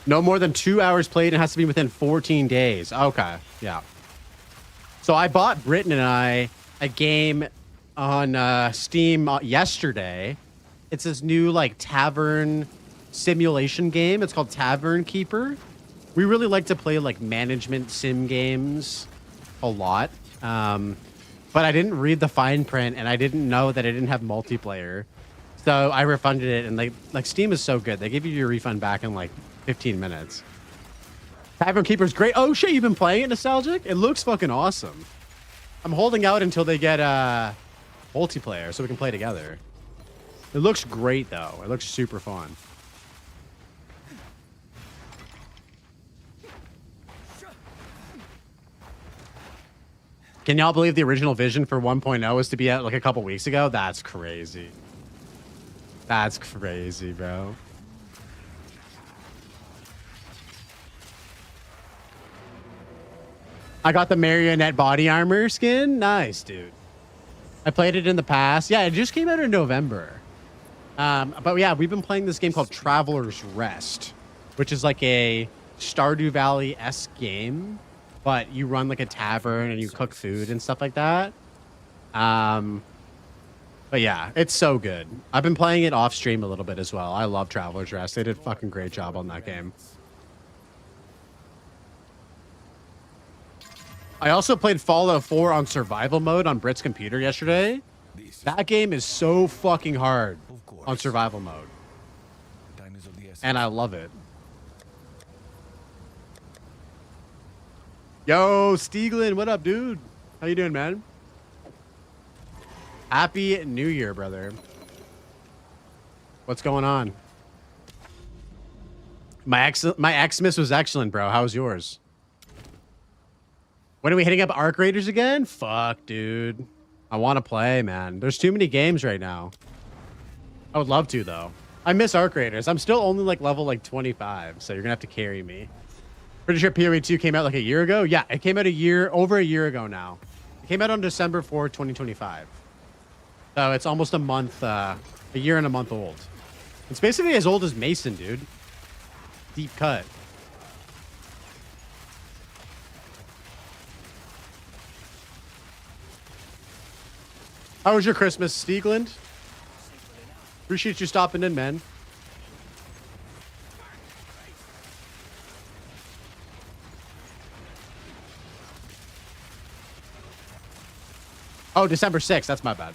No more than 2 hours played. It has to be within 14 days. Okay, yeah. So I bought Britton and I a game on Steam yesterday. It's this new like tavern simulation game. It's called Tavern Keeper. We really like to play like management sim games a lot. But I didn't read the fine print and I didn't know that it didn't have multiplayer. So I refunded it, and like Steam is so good. They give you your refund back in like 15 minutes. Tavern Keeper's great. Oh shit, you've been playing it, Nostalgic? It looks fucking awesome. I'm holding out until they get multiplayer so we can play together. It looks great though. It looks super fun. Can y'all believe the original vision for 1.0 was to be out like a couple weeks ago? That's crazy. That's crazy, bro. I got the marionette body armor skin. Nice, dude. I played it in the past. Yeah, it just came out in November. But yeah, we've been playing this game called Traveler's Rest, which is like a Stardew Valley-esque game, but you run like a tavern and you cook food and stuff like that. But yeah, it's so good. I've been playing it off stream a little bit as well. I love Traveler's Rest. They did a fucking great job on that game. I also played Fallout 4 on survival mode on Brit's computer yesterday. That game is so fucking hard on survival mode. And I love it. Yo, Stieglin, what up, dude? How you doing, man? Happy New Year, brother. What's going on? My Xmas was excellent, bro. How was yours? When are we hitting up Arc Raiders again? Fuck, dude. I want to play, man. There's too many games right now. I would love to, though. I miss Arc Raiders. I'm still only like level like 25, so you're gonna have to carry me. Pretty sure PoE 2 came out like a year ago. Yeah, it came out over a year ago now. It came out on December 4, 2025. So it's almost a month, a year and a month old. It's basically as old as Mason, dude. Deep cut. How was your Christmas, Stiegland? Appreciate you stopping in, man. Oh, December 6th. That's my bad.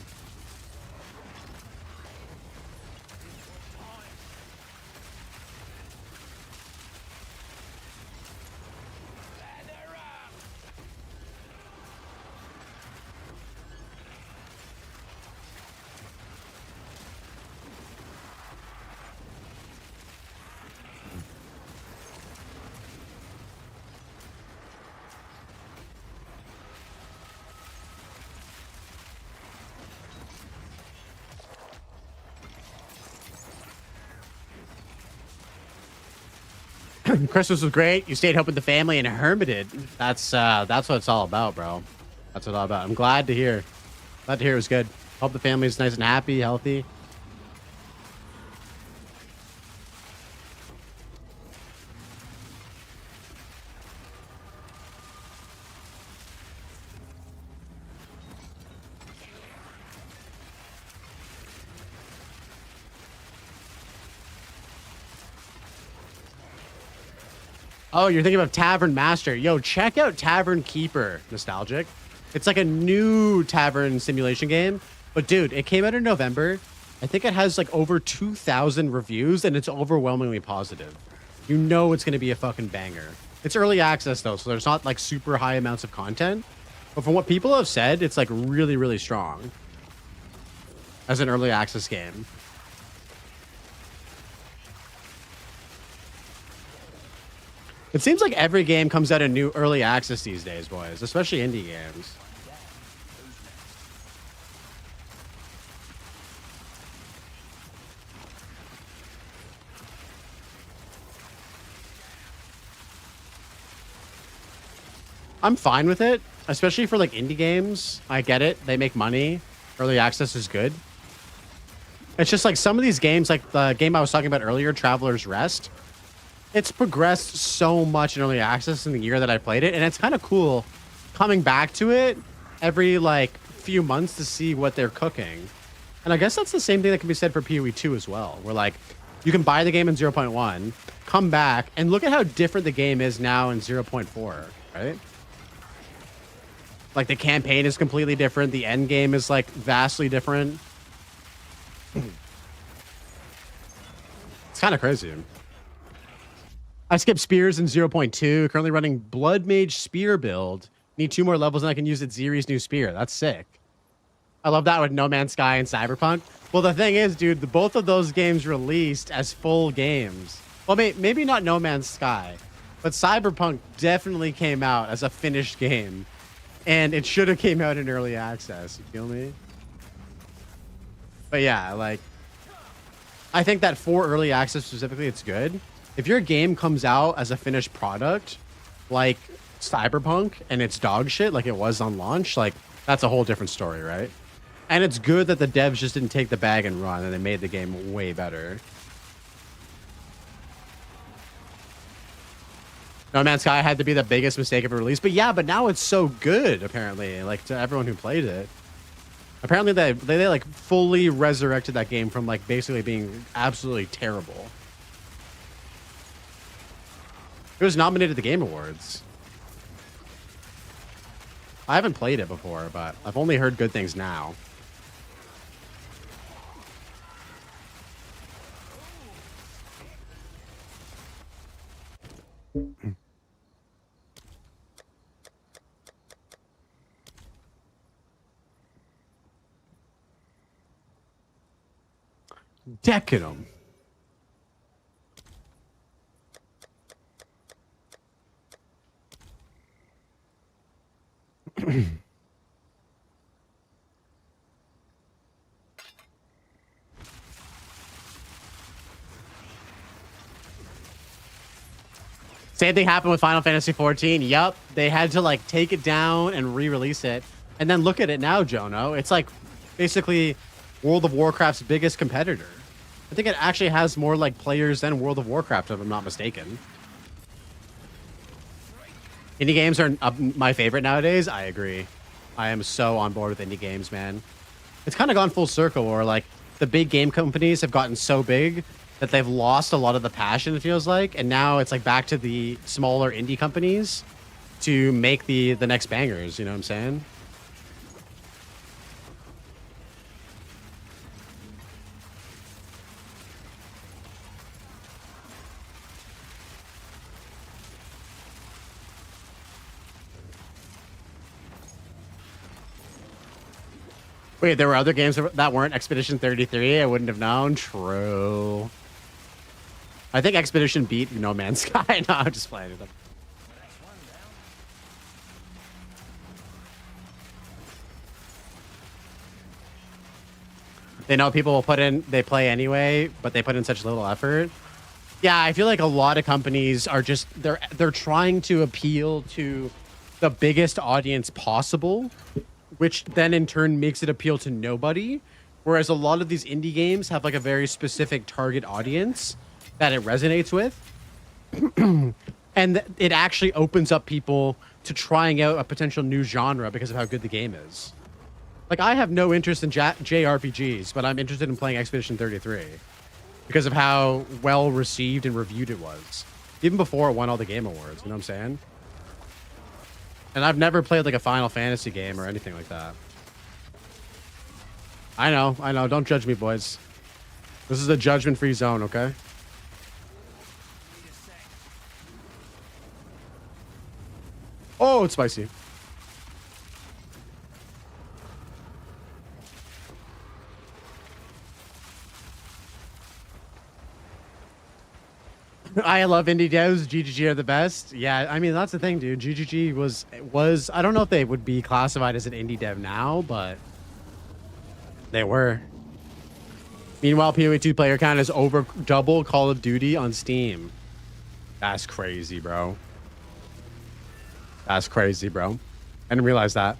Christmas was great. You stayed home with the family and hermited. That's what it's all about, bro. That's what it's all about. I'm glad to hear. Glad to hear it was good. Hope the family's nice and happy, healthy. Oh, you're thinking of Tavern Master. Yo, check out Tavern Keeper, Nostalgic. It's like a new tavern simulation game. But dude, it came out in November. I think it has like over 2,000 reviews and it's overwhelmingly positive. You know it's going to be a fucking banger. It's early access though, so there's not like super high amounts of content. But from what people have said, it's like really, really strong as an early access game. It seems like every game comes out in new early access these days, boys, especially indie games. I'm fine with it, especially for like indie games. I get it. They make money. Early access is good. It's just like some of these games, like the game I was talking about earlier, Traveler's Rest. It's progressed so much in early access in the year that I played it, and it's kind of cool coming back to it every like few months to see what they're cooking. And I guess that's the same thing that can be said for PoE 2 as well, where like you can buy the game in 0.1, come back, and look at how different the game is now in 0.4, right? Like the campaign is completely different, the end game is like vastly different. It's kind of crazy. I skipped spears in 0.2. Currently running Blood Mage spear build. Need 2 more levels and I can use Ziri's new spear. That's sick. I love that with No Man's Sky and Cyberpunk. Well, the thing is, dude, both of those games released as full games. Well, maybe not No Man's Sky, but Cyberpunk definitely came out as a finished game. And it should have came out in early access. You feel me? But yeah, like, I think that for early access specifically, it's good. If your game comes out as a finished product, like Cyberpunk, and it's dog shit like it was on launch, like that's a whole different story, right? And it's good that the devs just didn't take the bag and run, and they made the game way better. No Man's Sky had to be the biggest mistake of a release, but yeah, but now it's so good, apparently, like to everyone who played it. Apparently they like fully resurrected that game from like basically being absolutely terrible. It was nominated at the Game Awards. I haven't played it before, but I've only heard good things now. Decadum. Same thing happened with Final Fantasy 14. Yup, they had to like take it down and re-release it. And then look at it now, Jono. It's like basically World of Warcraft's biggest competitor. I think it actually has more like players than World of Warcraft, if I'm not mistaken. Indie games are my favorite nowadays. I agree. I am so on board with indie games, man. It's kind of gone full circle where like the big game companies have gotten so big that they've lost a lot of the passion, it feels like. And now it's like back to the smaller indie companies to make the next bangers. You know what I'm saying? Wait, there were other games that weren't Expedition 33? I wouldn't have known. True. I think Expedition beat No Man's Sky. No, I'm just playing it up. They know people will they play anyway, but they put in such little effort. Yeah, I feel like a lot of companies are just, they're trying to appeal to the biggest audience possible, which then in turn makes it appeal to nobody. Whereas a lot of these indie games have like a very specific target audience that it resonates with. And it actually opens up people to trying out a potential new genre because of how good the game is. Like, I have no interest in JRPGs, but I'm interested in playing Expedition 33 because of how well received and reviewed it was. Even before it won all the Game Awards, you know what I'm saying? And I've never played like a Final Fantasy game or anything like that. I know. Don't judge me, boys. This is a judgment-free zone, okay? Oh, it's spicy. I love indie devs. GGG are the best. Yeah, I mean, that's the thing, dude. GGG was I don't know if they would be classified as an indie dev now, but they were. Meanwhile, PoE 2 player count is over double Call of Duty on Steam. That's crazy, bro. That's crazy, bro. I didn't realize that.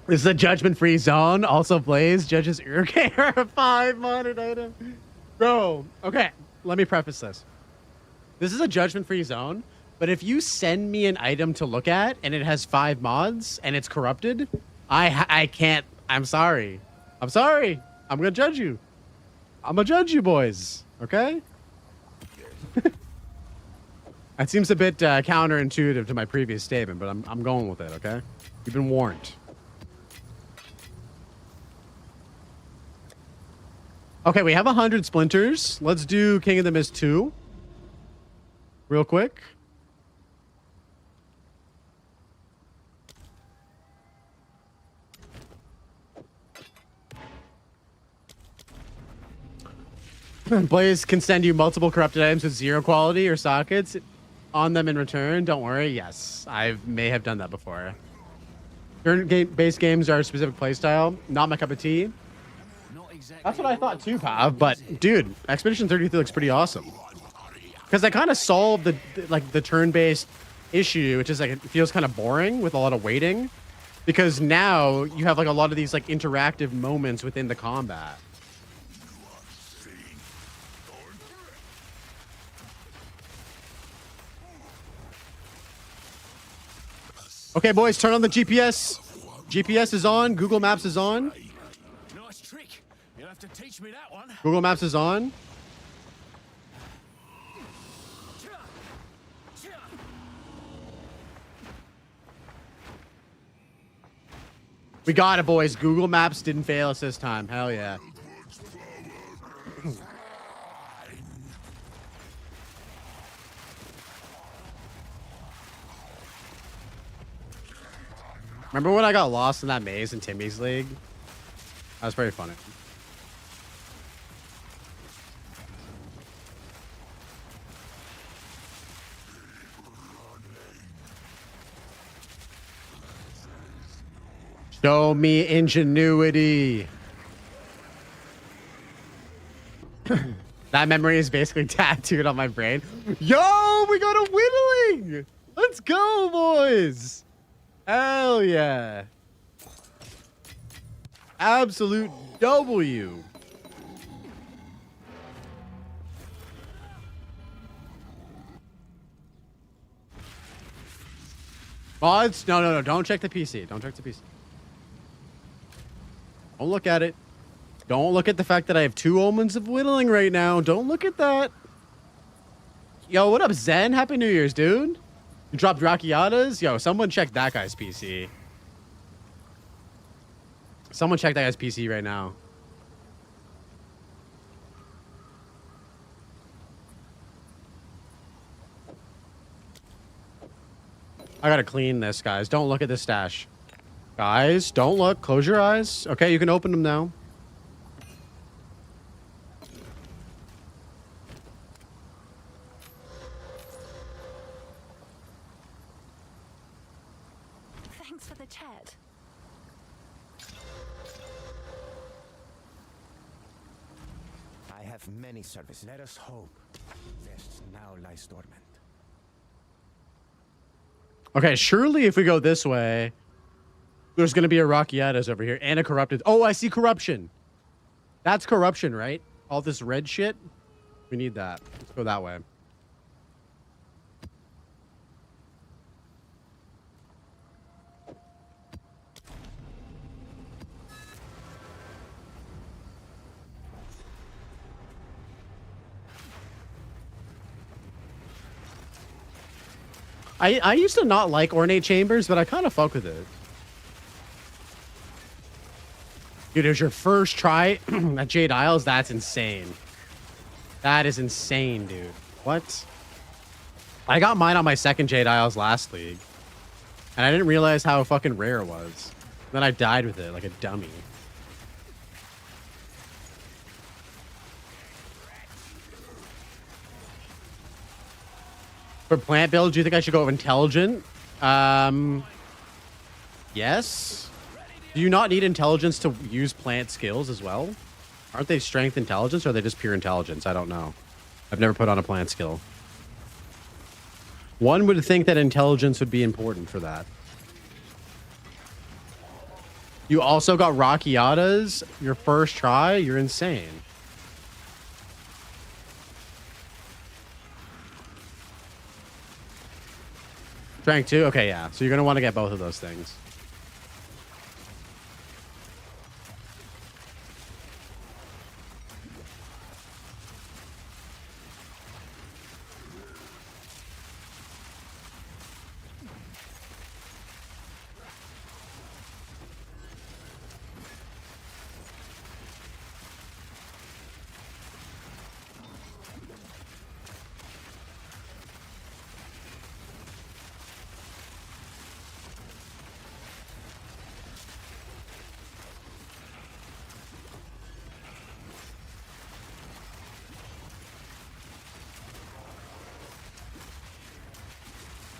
This is a judgment-free zone. Also plays Judge's Ear Care, a 5-modded item. Bro, okay. Let me preface this. This is a judgment-free zone, but if you send me an item to look at and it has 5 mods and it's corrupted, I can't. I'm sorry. I'm sorry. I'm gonna judge you. I'm gonna judge you, boys. Okay? That seems a bit counterintuitive to my previous statement, but I'm going with it. Okay? You've been warned. Okay, we have 100 splinters. Let's do King of the Mist 2. Real quick. Blaze can send you multiple corrupted items with 0 quality or sockets on them in return. Don't worry. Yes, I may have done that before. Turn-based games are a specific playstyle. Not my cup of tea. That's what I thought too, Pav. But dude, Expedition 33 looks pretty awesome because they kind of solved the turn-based issue, which is like it feels kind of boring with a lot of waiting, because now you have like a lot of these like interactive moments within the combat. Okay, boys, turn on the GPS. GPS is on. Google Maps is on. Nice trick. You'll have to teach me that one. Google Maps is on. We got it, boys. Google Maps didn't fail us this time. Hell yeah. Remember when I got lost in that maze in Timmy's League? That was pretty funny. Show me ingenuity. That memory is basically tattooed on my brain. Yo, we got a whittling. Let's go, boys. Hell yeah. Absolute W. Mods? No. Don't check the PC. Don't check the PC. Don't look at it. Don't look at the fact that I have 2 omens of whittling right now. Don't look at that. Yo, what up, Zen? Happy New Year's, dude. You dropped Rakiatas? Yo, someone check that guy's PC. Someone check that guy's PC right now. I gotta clean this, guys. Don't look at this stash. Guys, don't look. Close your eyes. Okay, you can open them now. Thanks for the chat. I have many services. Let us hope this now lies dormant. Okay, surely if we go this way, there's going to be a Rakiatas over here and a corrupted. Oh, I see corruption. That's corruption, right? All this red shit. We need that. Let's go that way. I used to not like ornate chambers, but I kind of fuck with it. Dude, it was your first try at Jade Isles? That's insane. That is insane, dude. What? I got mine on my second Jade Isles last league. And I didn't realize how fucking rare it was. Then I died with it like a dummy. For plant build, do you think I should go with intelligent? Yes. Do you not need intelligence to use plant skills as well? Aren't they strength intelligence or are they just pure intelligence? I don't know. I've never put on a plant skill. One would think that intelligence would be important for that. You also got Rakiatas your first try? You're insane. Strength 2? Okay, yeah. So you're going to want to get both of those things.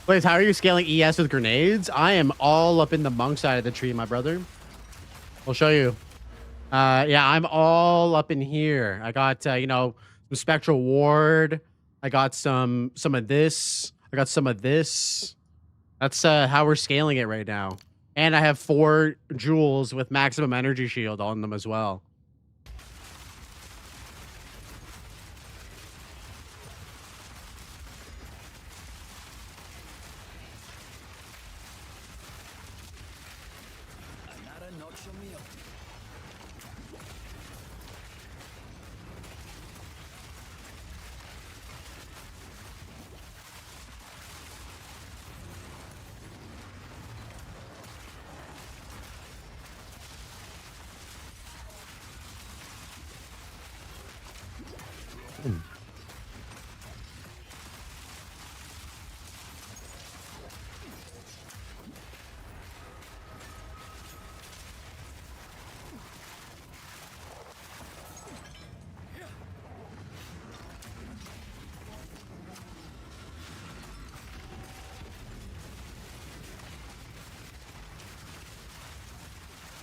Blaze, how are you scaling ES with grenades? I am all up in the monk side of the tree, my brother. I'll show you. Yeah, I'm all up in here. I got, you know, some spectral ward. I got some of this. I got some of this. That's how we're scaling it right now. And I have 4 jewels with maximum energy shield on them as well.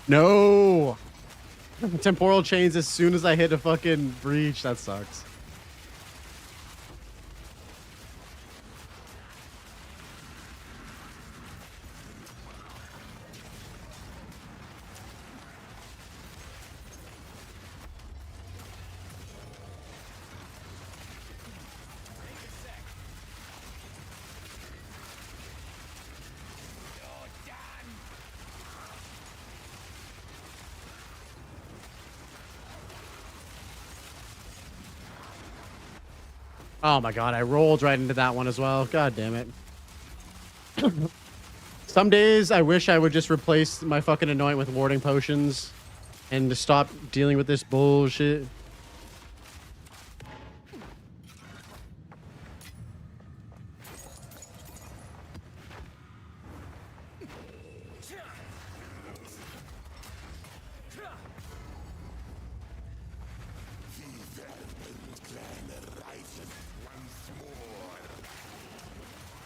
No! Temporal chains as soon as I hit a fucking breach. That sucks. Oh my god, I rolled right into that one as well. God damn it. Some days I wish I would just replace my fucking anoint with warding potions and to stop dealing with this bullshit.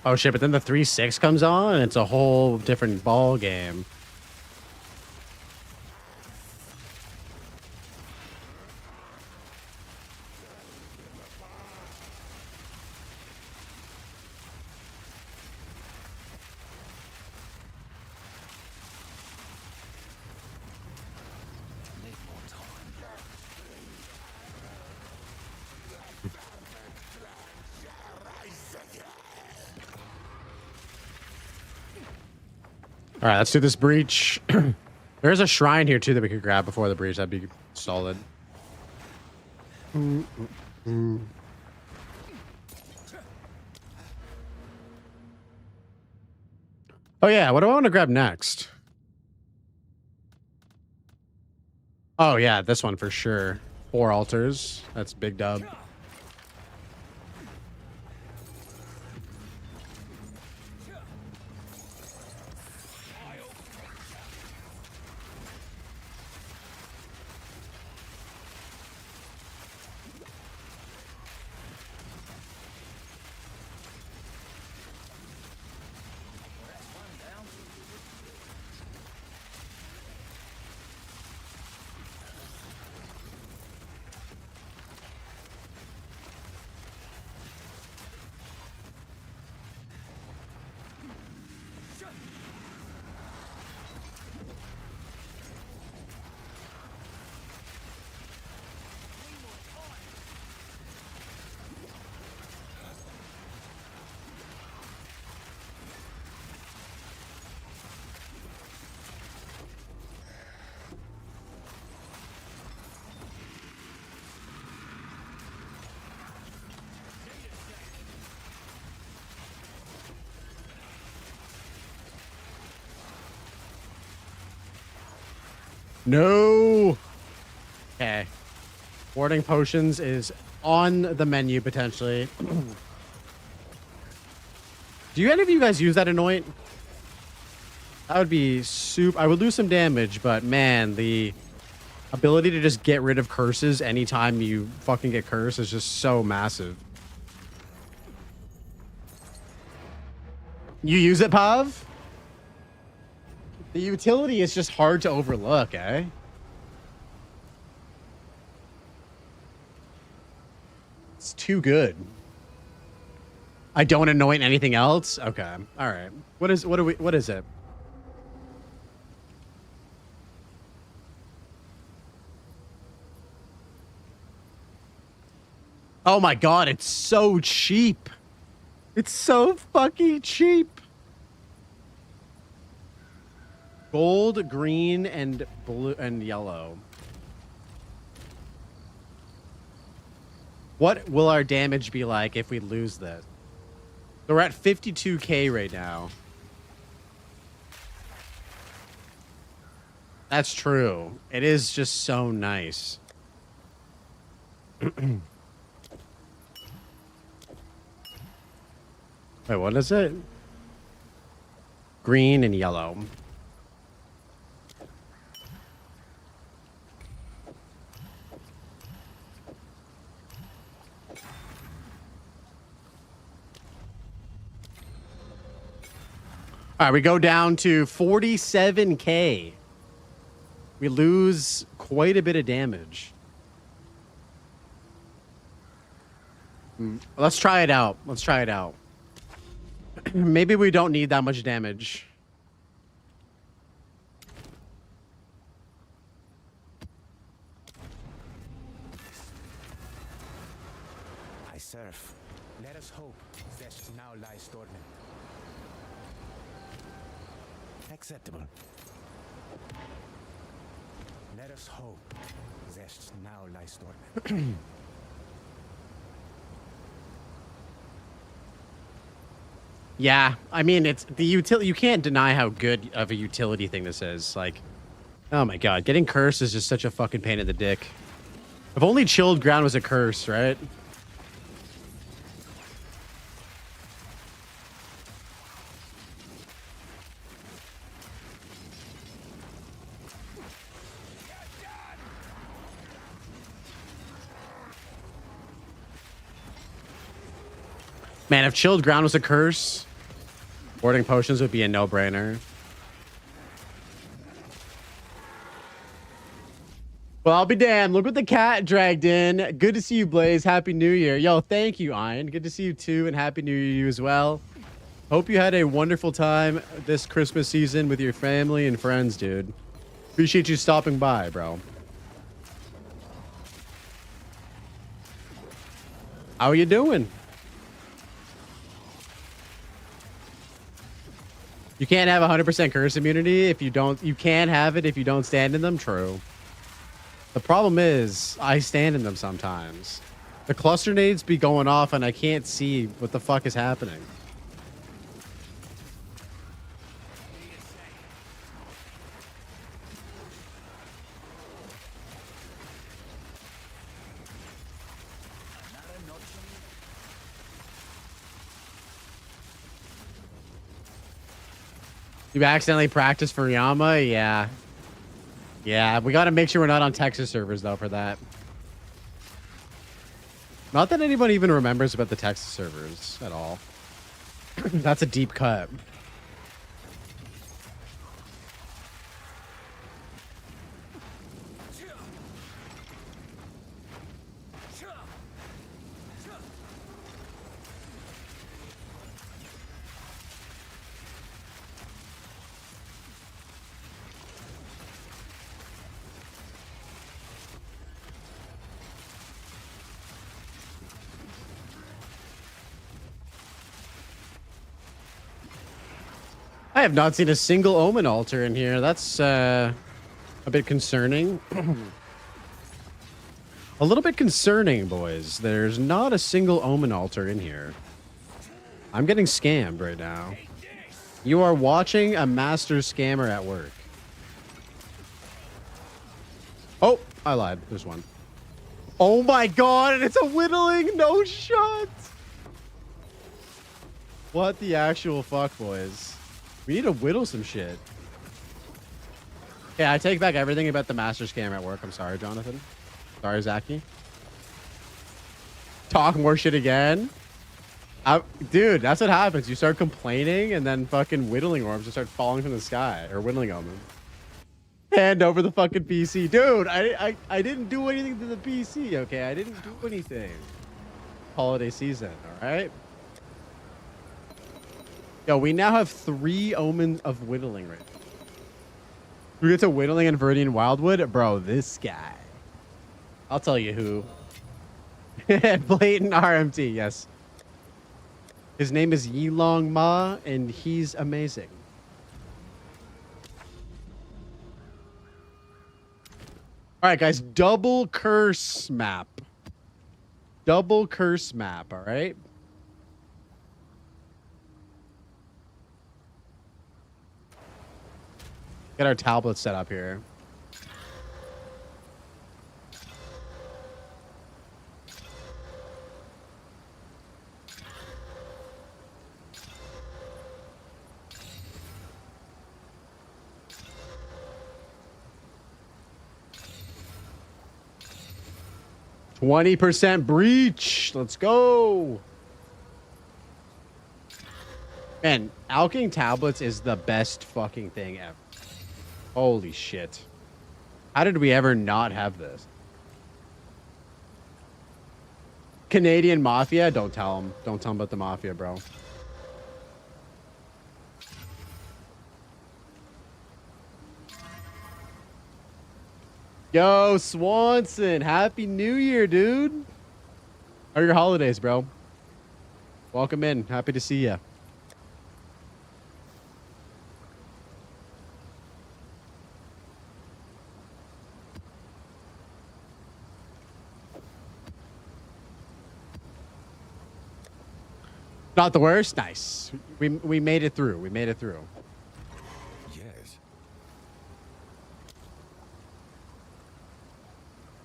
Oh shit, but then the 3-6 comes on and it's a whole different ball game. All right, let's do this breach. There's a shrine here too that we could grab before the breach. That'd be solid. Oh yeah, what do I want to grab next? Oh yeah, this one for sure. 4 altars. That's big dub. No. Okay. Warding potions is on the menu potentially. Do any of you guys use that anoint? That would be super. I would lose some damage, but man, the ability to just get rid of curses anytime you fucking get cursed is just so massive. You use it, Pav? The utility is just hard to overlook, eh? It's too good. I don't anoint anything else? Okay. All right. What is it? Oh my god, it's so cheap. It's so fucking cheap. Gold, green, and blue and yellow. What will our damage be like if we lose this? So we're at 52k right now. That's true. It is just so nice. Wait, what is it? Green and yellow. All right, we go down to 47K. We lose quite a bit of damage. Let's try it out. Let's try it out. Maybe we don't need that much damage. I surf. Let us hope Zest now lies dormant. Acceptable. Let us hope Zest now lies dormant. Yeah, I mean, it's the utility. You can't deny how good of a utility thing this is. Like, oh my god, getting cursed is just such a fucking pain in the dick. If only chilled ground was a curse, right? Man, if chilled ground was a curse, boarding potions would be a no-brainer. Well, I'll be damned. Look what the cat dragged in. Good to see you, Blaze. Happy New Year. Yo, thank you, Ian. Good to see you too, and Happy New Year to you as well. Hope you had a wonderful time this Christmas season with your family and friends, dude. Appreciate you stopping by, bro. How are you doing? You can't have 100% curse immunity if you don't. You can have it if you don't stand in them. True. The problem is I stand in them sometimes. The cluster nades be going off and I can't see what the fuck is happening. You accidentally practiced for Yama? Yeah. Yeah, we got to make sure we're not on Texas servers, though, for that. Not that anyone even remembers about the Texas servers at all. That's a deep cut. I have not seen a single Omen altar in here. That's a bit concerning. A little bit concerning, boys. There's not a single Omen altar in here. I'm getting scammed right now. You are watching a master scammer at work. Oh, I lied. There's one. Oh my god, and it's a whittling. No shot. What the actual fuck, boys? We need to whittle some shit. Yeah, I take back everything about the master scammer at work. I'm sorry, Jonathan. Sorry, Zaki. Talk more shit again. Dude, that's what happens. You start complaining and then fucking whittling orbs just start falling from the sky. Or whittling on them. Hand over the fucking PC. Dude, I didn't do anything to the PC, okay? I didn't do anything. Holiday season, alright? Yo, we now have 3 omens of whittling right now. We get to whittling and Viridian Wildwood? Bro, this guy. I'll tell you who. Blatant RMT, yes. His name is Yilong Ma, and he's amazing. All right, guys, double curse map. Double curse map, all right? Get our tablets set up here. 20% breach. Let's go. Man, alching tablets is the best fucking thing ever. Holy shit. How did we ever not have this? Canadian Mafia? Don't tell him. Don't tell him about the Mafia, bro. Yo, Swanson. Happy New Year, dude. How are your holidays, bro? Welcome in. Happy to see you. Not the worst. Nice. We made it through. We made it through. Yes.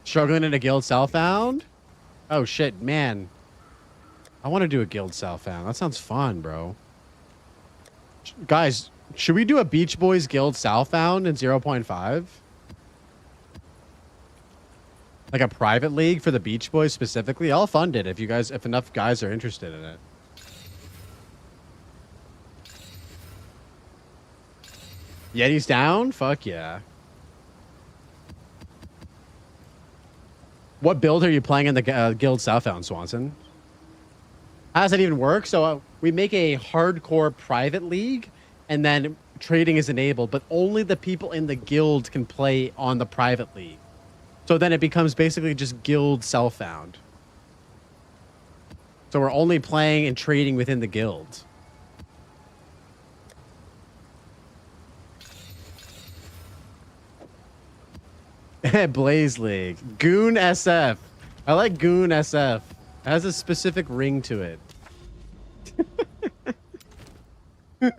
Struggling in a guild Southbound? Oh shit, man. I want to do a guild Southbound. That sounds fun, bro. Guys, should we do a Beach Boys guild Southbound in 0.5? Like a private league for the Beach Boys specifically? I'll fund it if enough guys are interested in it. Yeti's down? Fuck yeah. What build are you playing in the Guild Southbound, Swanson? How does that even work? So we make a hardcore private league, and then trading is enabled, but only the people in the guild can play on the private league. So then it becomes basically just Guild Southbound. So we're only playing and trading within the guild. Blaze League. Goon SF. I like Goon SF. It has a specific ring to it. I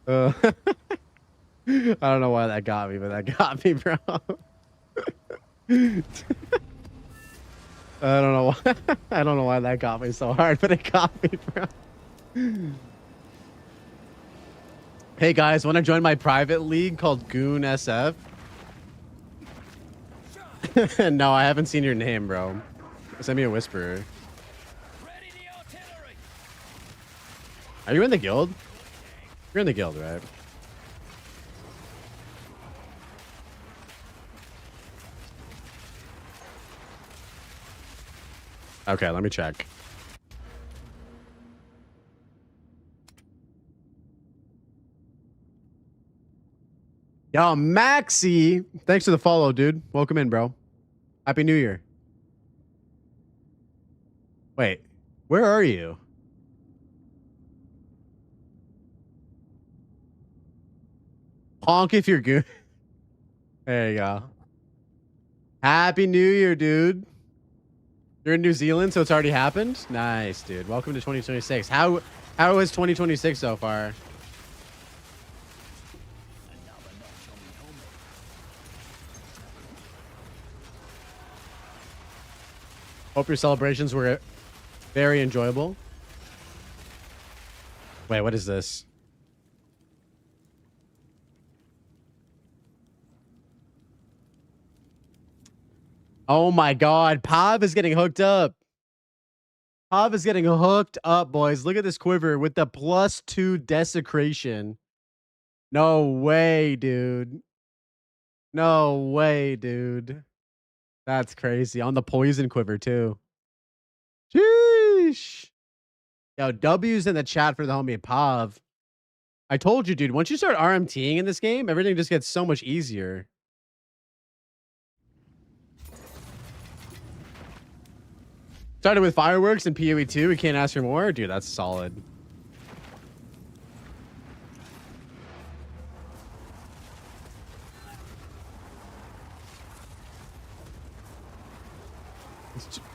don't know why that got me, but that got me, bro. I don't know why. I don't know why that got me so hard, but it got me, bro. Hey guys, want to join my private league called Goon SF? No, I haven't seen your name, bro. Send me a whisper. Are you in the guild? You're in the guild, right? Okay, let me check. Yo, Maxi, thanks for the follow, dude. Welcome in, bro. Happy New Year. Wait, where are you? Honk if you're good. There you go. Happy New Year, dude. You're in New Zealand, so it's already happened? Nice, dude. Welcome to 2026. How is 2026 so far? Hope your celebrations were very enjoyable. Wait, what is this? Oh my god, Pav is getting hooked up. Pav is getting hooked up, boys. Look at this quiver with the +2 desecration. No way, dude. No way, dude. That's crazy. On the poison quiver, too. Sheesh. Yo, W's in the chat for the homie Pav. I told you, dude, once you start RMTing in this game, everything just gets so much easier. Started with fireworks and PoE 2. We can't ask for more. Dude, that's solid.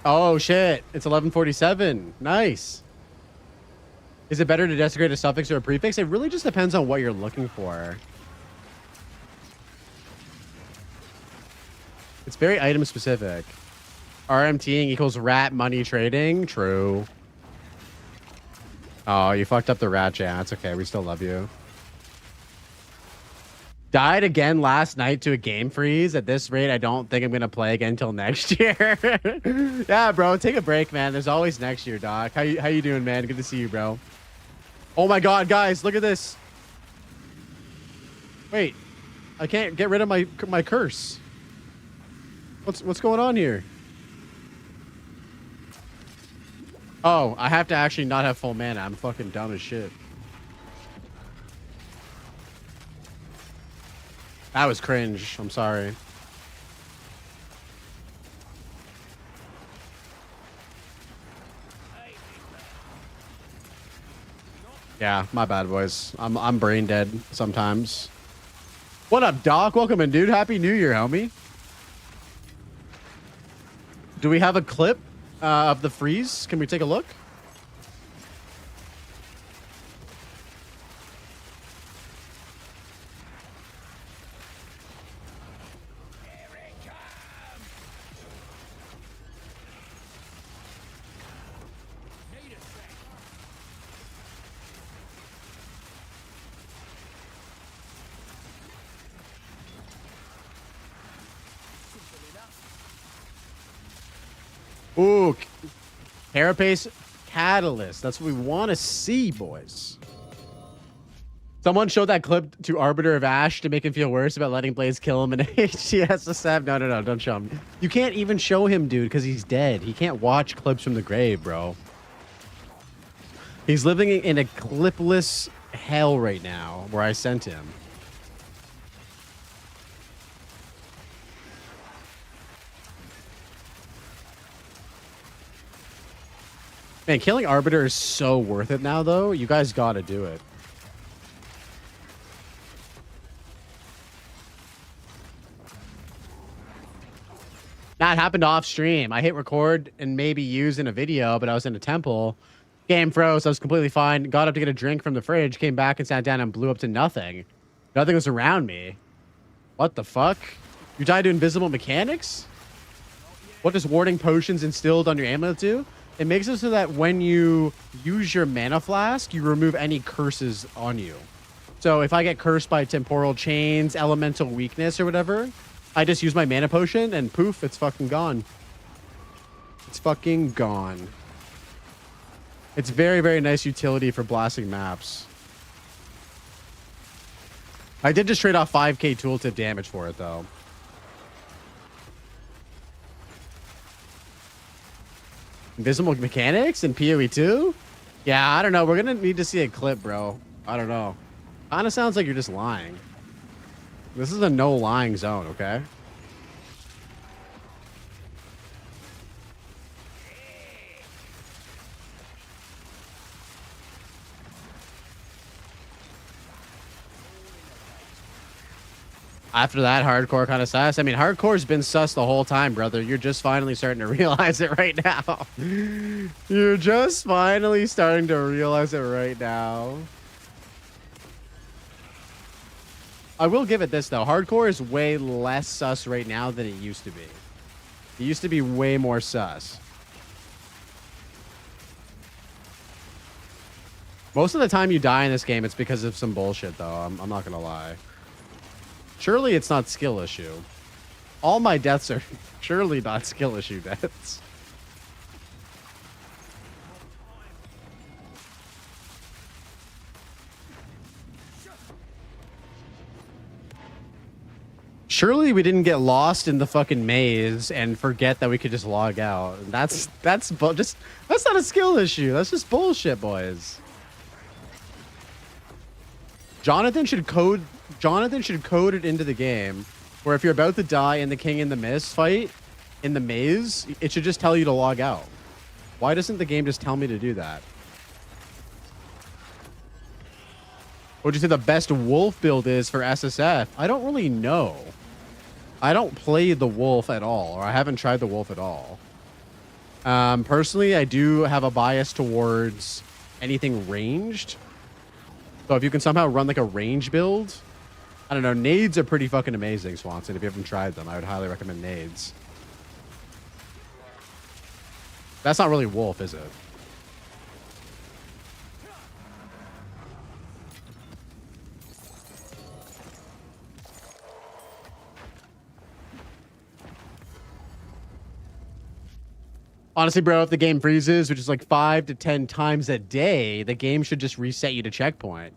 Oh, shit. It's 11:47. Nice. Is it better to desecrate a suffix or a prefix? It really just depends on what you're looking for. It's very item specific. RMTing equals rat money trading. True. Oh, you fucked up the rat chat. It's okay. We still love you. Died again last night to a game freeze. At this rate, I don't think I'm gonna play again until next year. Yeah, bro, take a break, man. There's always next year, Doc. How you doing, man? Good to see you, bro. Oh my God, guys, look at this. Wait, I can't get rid of my curse. What's going on here? Oh, I have to actually not have full mana. I'm fucking dumb as shit. That was cringe. I'm sorry. Yeah, my bad, boys. I'm brain dead sometimes. What up, Doc? Welcome in, dude. Happy New Year, homie. Do we have a clip of the freeze? Can we take a look? Ooh, Carapace Catalyst. That's what we want to see, boys. Someone showed that clip to Arbiter of Ash to make him feel worse about letting Blaze kill him in HCSSF. No, don't show him. You can't even show him, dude, because he's dead. He can't watch clips from the grave, bro. He's living in a clipless hell right now where I sent him. Man, killing Arbiter is so worth it now, though. You guys gotta do it. That happened off stream. I hit record and maybe use in a video, but I was in a temple. Game froze. I was completely fine. Got up to get a drink from the fridge, came back and sat down and blew up to nothing. Nothing was around me. What the fuck? You died to invisible mechanics? What does warding potions instilled on your amulet do? It makes it so that when you use your mana flask, you remove any curses on you. So if I get cursed by temporal chains, elemental weakness, or whatever, I just use my mana potion and poof, it's fucking gone. It's fucking gone. It's very, very nice utility for blasting maps. I did just trade off 5k tooltip damage for it, though. Invisible mechanics and PoE 2? Yeah, I don't know. We're going to need to see a clip, bro. I don't know. Kind of sounds like you're just lying. This is a no lying zone, okay? After that, hardcore kind of sus. I mean, hardcore's been sus the whole time, brother. You're just finally starting to realize it right now. You're just finally starting to realize it right now. I will give it this, though. Hardcore is way less sus right now than it used to be. It used to be way more sus. Most of the time you die in this game, it's because of some bullshit, though. I'm not going to lie. Surely it's not skill issue. All my deaths are surely not skill issue deaths. Surely we didn't get lost in the fucking maze and forget that we could just log out. That's not a skill issue. That's just bullshit, boys. Jonathan should code it into the game where if you're about to die in the King in the Mist fight in the maze, it should just tell you to log out. Why doesn't the game just tell me to do that? What would you say the best wolf build is for SSF? I don't really know. I don't play the wolf at all, or I haven't tried the wolf at all. Personally, I do have a bias towards anything ranged. So if you can somehow run like a range build, I don't know. Nades are pretty fucking amazing, Swanson. If you haven't tried them, I would highly recommend nades. That's not really wolf, is it? Honestly, bro, if the game freezes, which is like 5 to 10 times a day, the game should just reset you to checkpoint.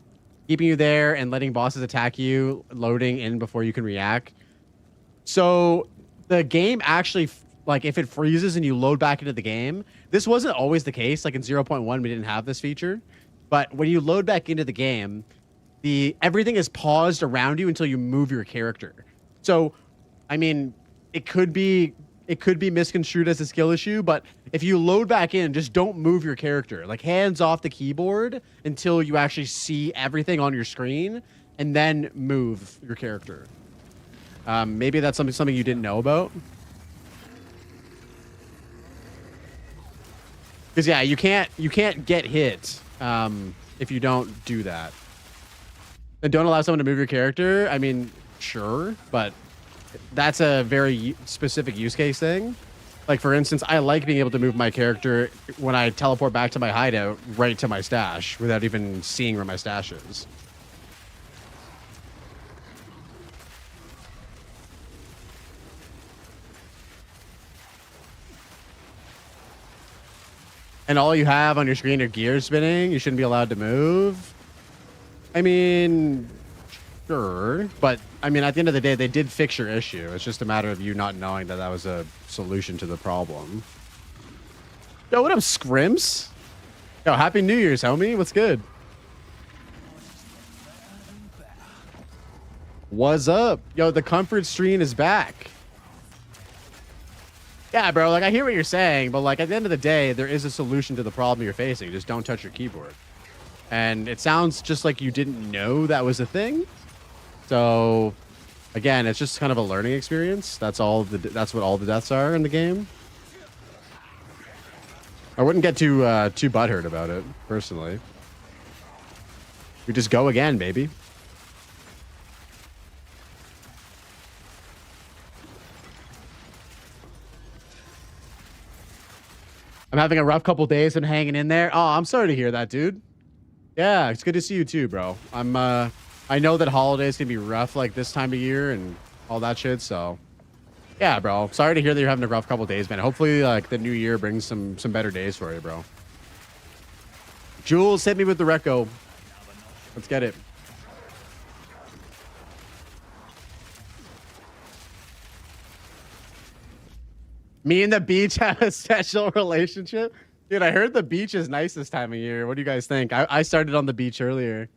Keeping you there and letting bosses attack you, loading in before you can react. So the game actually, like if it freezes and you load back into the game, this wasn't always the case. Like in 0.1, we didn't have this feature. But when you load back into the game, everything is paused around you until you move your character. So, I mean, it could be misconstrued as a skill issue, but if you load back in, just don't move your character. Like hands off the keyboard until you actually see everything on your screen, and then move your character. Maybe that's something you didn't know about. Because yeah, you can't get hit if you don't do that. And don't allow someone to move your character. I mean, sure, but that's a very specific use case thing. Like, for instance, I like being able to move my character when I teleport back to my hideout right to my stash without even seeing where my stash is. And all you have on your screen are gears spinning. You shouldn't be allowed to move. I mean, sure, but I mean, at the end of the day, they did fix your issue. It's just a matter of you not knowing that was a solution to the problem. Yo, what up, Scrimps? Yo, Happy New Year's, homie. What's good? What's up? Yo, the comfort stream is back. Yeah, bro, like, I hear what you're saying, but, like, at the end of the day, there is a solution to the problem you're facing. Just don't touch your keyboard. And it sounds just like you didn't know that was a thing. So, again, it's just kind of a learning experience. That's what all the deaths are in the game. I wouldn't get too butthurt about it, personally. We just go again, baby. I'm having a rough couple days and hanging in there. Oh, I'm sorry to hear that, dude. Yeah, it's good to see you too, bro. I know that holidays can be rough like this time of year and all that shit, so yeah, bro. Sorry to hear that you're having a rough couple days, man. Hopefully, like, the new year brings some better days for you, bro. Jules, hit me with the reco. Let's get it. Me and the beach have a special relationship. Dude, I heard the beach is nice this time of year. What do you guys think? I started on the beach earlier.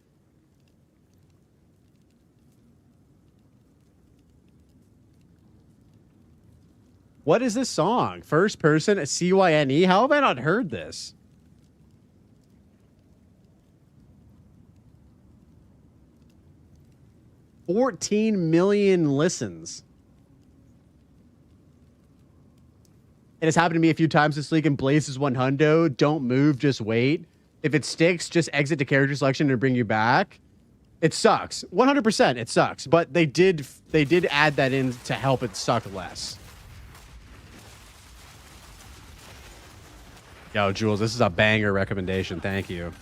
What is this song? First person, CYNE? How have I not heard this? $14 million listens. It has happened to me a few times this week in Blazes 100. Don't move, just wait. If it sticks, just exit to character selection and bring you back. It sucks. 100% it sucks. But they did add that in to help it suck less. Yo, Jules, this is a banger recommendation. Thank you.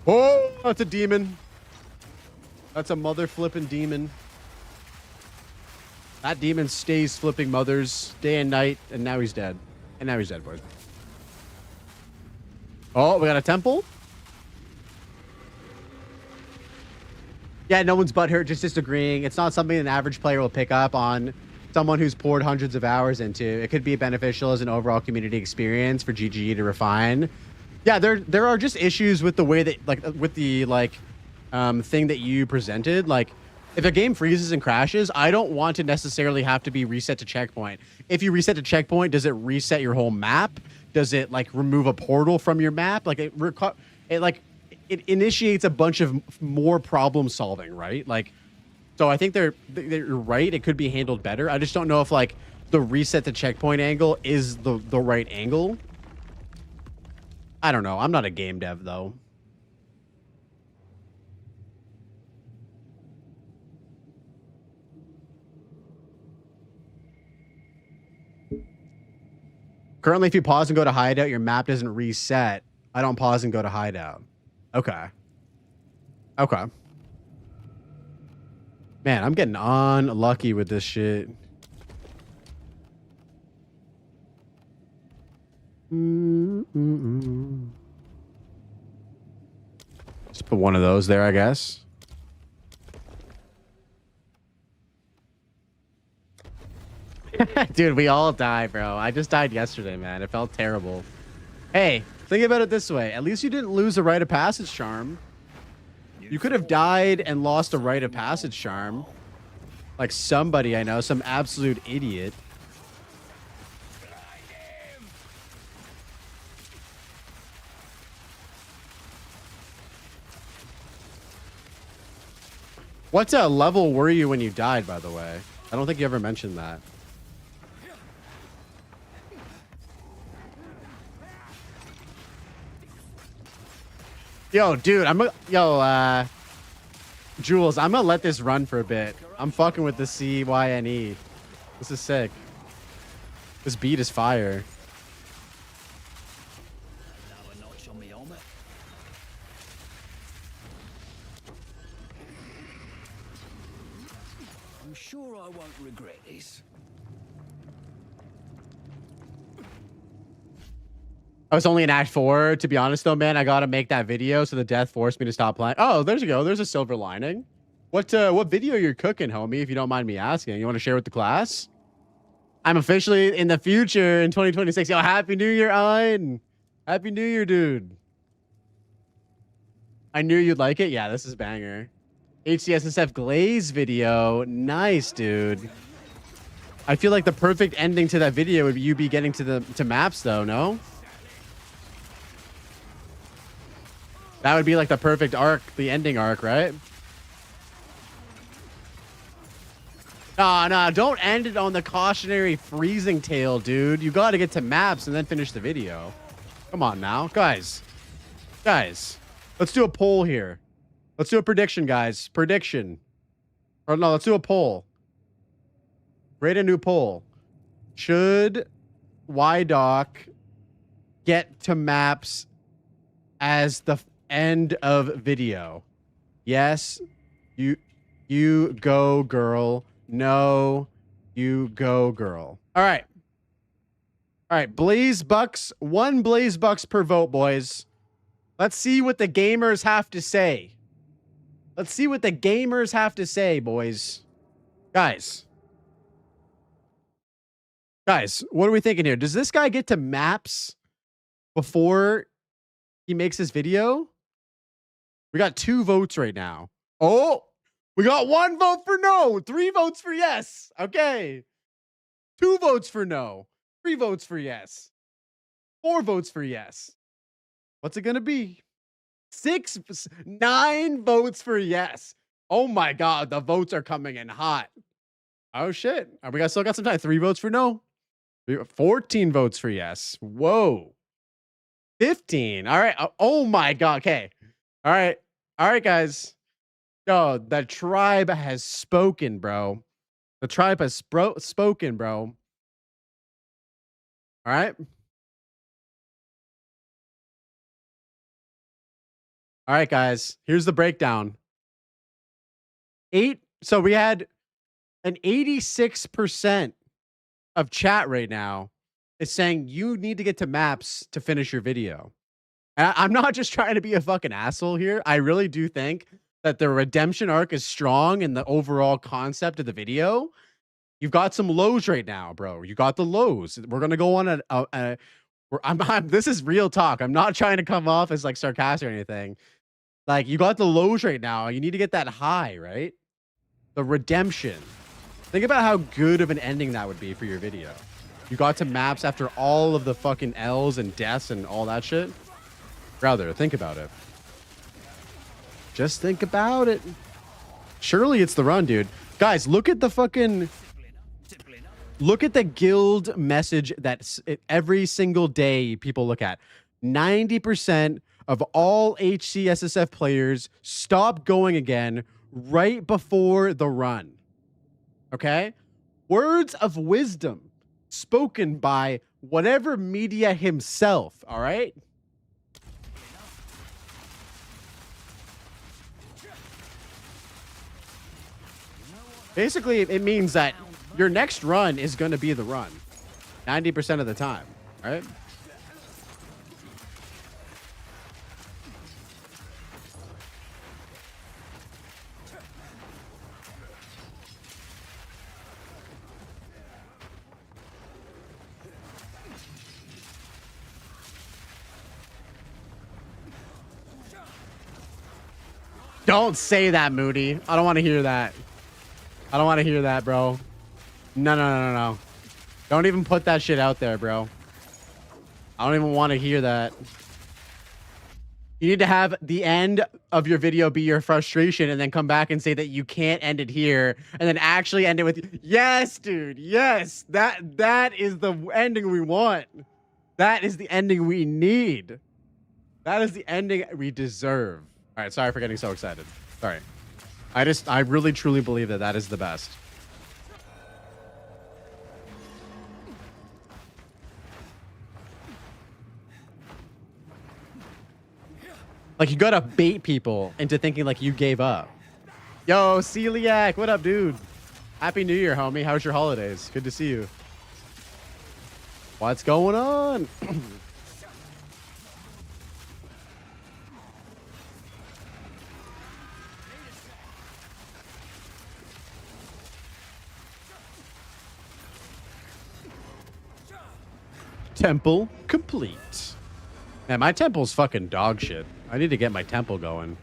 Oh, that's a demon. That's a mother flipping demon. That demon stays flipping mothers day and night, and now he's dead. And now he's dead, boys. Oh, we got a temple? Yeah, no one's butthurt, just disagreeing. It's not something an average player will pick up on. Someone who's poured hundreds of hours into. It could be beneficial as an overall community experience for GGE to refine. Yeah, there are just issues with the way that, like, with the, like, thing that you presented. Like, if a game freezes and crashes, I don't want to necessarily have to be reset to checkpoint. If you reset to checkpoint, does it reset your whole map? Does it, like, remove a portal from your map? Like, it initiates a bunch of more problem solving, right? Like, so I think they're right. It could be handled better. I just don't know if, like, the reset the checkpoint angle is the right angle. I don't know. I'm not a game dev though. Currently, if you pause and go to hideout, your map doesn't reset. I don't pause and go to hideout. Okay. Okay. Man, I'm getting unlucky with this shit. Just put one of those there, I guess. Dude, we all die, bro. I just died yesterday, man. It felt terrible. Hey, think about it this way. At least you didn't lose a rite of passage charm. You could have died and lost a rite of passage charm. Like somebody I know, some absolute idiot. What level were you when you died, by the way? I don't think you ever mentioned that. Yo, dude, Jules, I'm gonna let this run for a bit. I'm fucking with the CYNE. This is sick. This beat is fire. I'm sure I won't regret this. I was only in Act 4. To be honest, though, man, I gotta make that video, so the death forced me to stop playing. Oh, there you go. There's a silver lining. What video you're cooking, homie, if you don't mind me asking? You want to share with the class? I'm officially in the future in 2026. Yo, Happy New Year, Ein. Happy New Year, dude. I knew you'd like it. Yeah, this is banger. HCSSF Glaze video. Nice, dude. I feel like the perfect ending to that video would be you getting to maps, though, no? That would be like the perfect arc, the ending arc, right? Nah, don't end it on the cautionary freezing tale, dude. You got to get to maps and then finish the video. Come on now. Guys, let's do a poll here. Let's do a prediction, guys. Prediction. Or no, let's do a poll. Create a new poll. Should YDoc get to maps as the end of video? Yes, you go, girl. No, you go, girl. All right. Blaze Bucks. 1 Blaze Bucks per vote, boys. Let's see what the gamers have to say. Let's see what the gamers have to say, boys. Guys, what are we thinking here? Does this guy get to maps before he makes his video? We got 2 votes right now. Oh, we got 1 vote for no, 3 votes for yes. Okay. 2 votes for no, 3 votes for yes, 4 votes for yes. What's it going to be? 9 votes for yes. Oh my God. The votes are coming in hot. Oh shit. We still got some time. 3 votes for no. 14 votes for yes. Whoa. 15. All right. Oh my God. Okay. All right, guys. Yo, the tribe has spoken, bro. The tribe has spoken, bro. All right. All right, guys. Here's the breakdown. So we had an 86% of chat right now is saying you need to get to maps to finish your video. And I'm not just trying to be a fucking asshole here. I really do think that the redemption arc is strong in the overall concept of the video. You've got some lows right now, bro. You got the lows. We're going to go on this is real talk. I'm not trying to come off as like sarcastic or anything. Like, you got the lows right now. You need to get that high, right? The redemption. Think about how good of an ending that would be for your video. You got to maps after all of the fucking L's and deaths and all that shit. Brother, think about it. Just think about it. Surely it's the run, dude. Guys, look at the fucking... Look at the guild message that every single day people look at. 90% of all HCSSF players stop going again right before the run. Okay? Words of wisdom spoken by whatever media himself, all right? Basically, it means that your next run is going to be the run 90% of the time, right? Don't say that, Moody. I don't want to hear that. I don't want to hear that, bro. No. Don't even put that shit out there, bro. I don't even want to hear that. You need to have the end of your video be your frustration and then come back and say that you can't end it here and then actually end it with, yes, dude. Yes. That is the ending we want. That is the ending we need. That is the ending we deserve. All right. Sorry for getting so excited. Sorry. I really truly believe that that is the best. Like, you gotta bait people into thinking like you gave up. Yo, Celiac, what up, dude? Happy New Year, homie. How's your holidays? Good to see you. What's going on? Temple complete. Man, my temple's fucking dog shit. I need to get my temple going.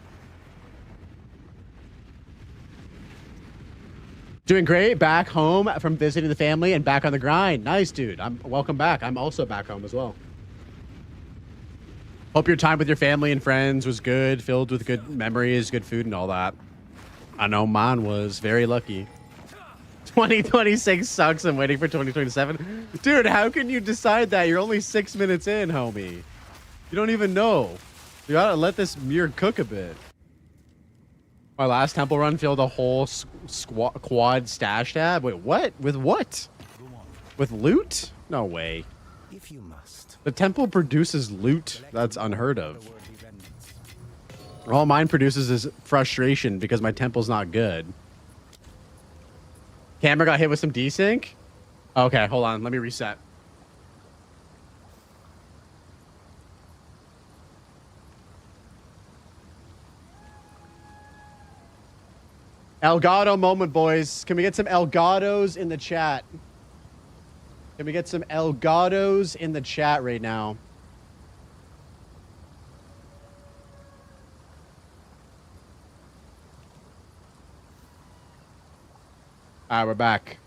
Doing great. Back home from visiting the family and back on the grind. Nice, dude. Welcome back. I'm also back home as well. Hope your time with your family and friends was good, filled with good memories, good food, and all that. I know mine was. Very lucky. 2026 sucks. I'm waiting for 2027. Dude, how can you decide that? You're only 6 minutes in, homie. You don't even know. You gotta let this mirror cook a bit. My last temple run filled a whole quad stash tab. Wait, what? With what? With loot? No way. If you must. The temple produces loot. That's unheard of. All mine produces is frustration because my temple's not good. Camera got hit with some desync? Okay, hold on. Let me reset. Elgato moment, boys. Can we get some Elgatos in the chat? Can we get some Elgatos in the chat right now? All right, we're back.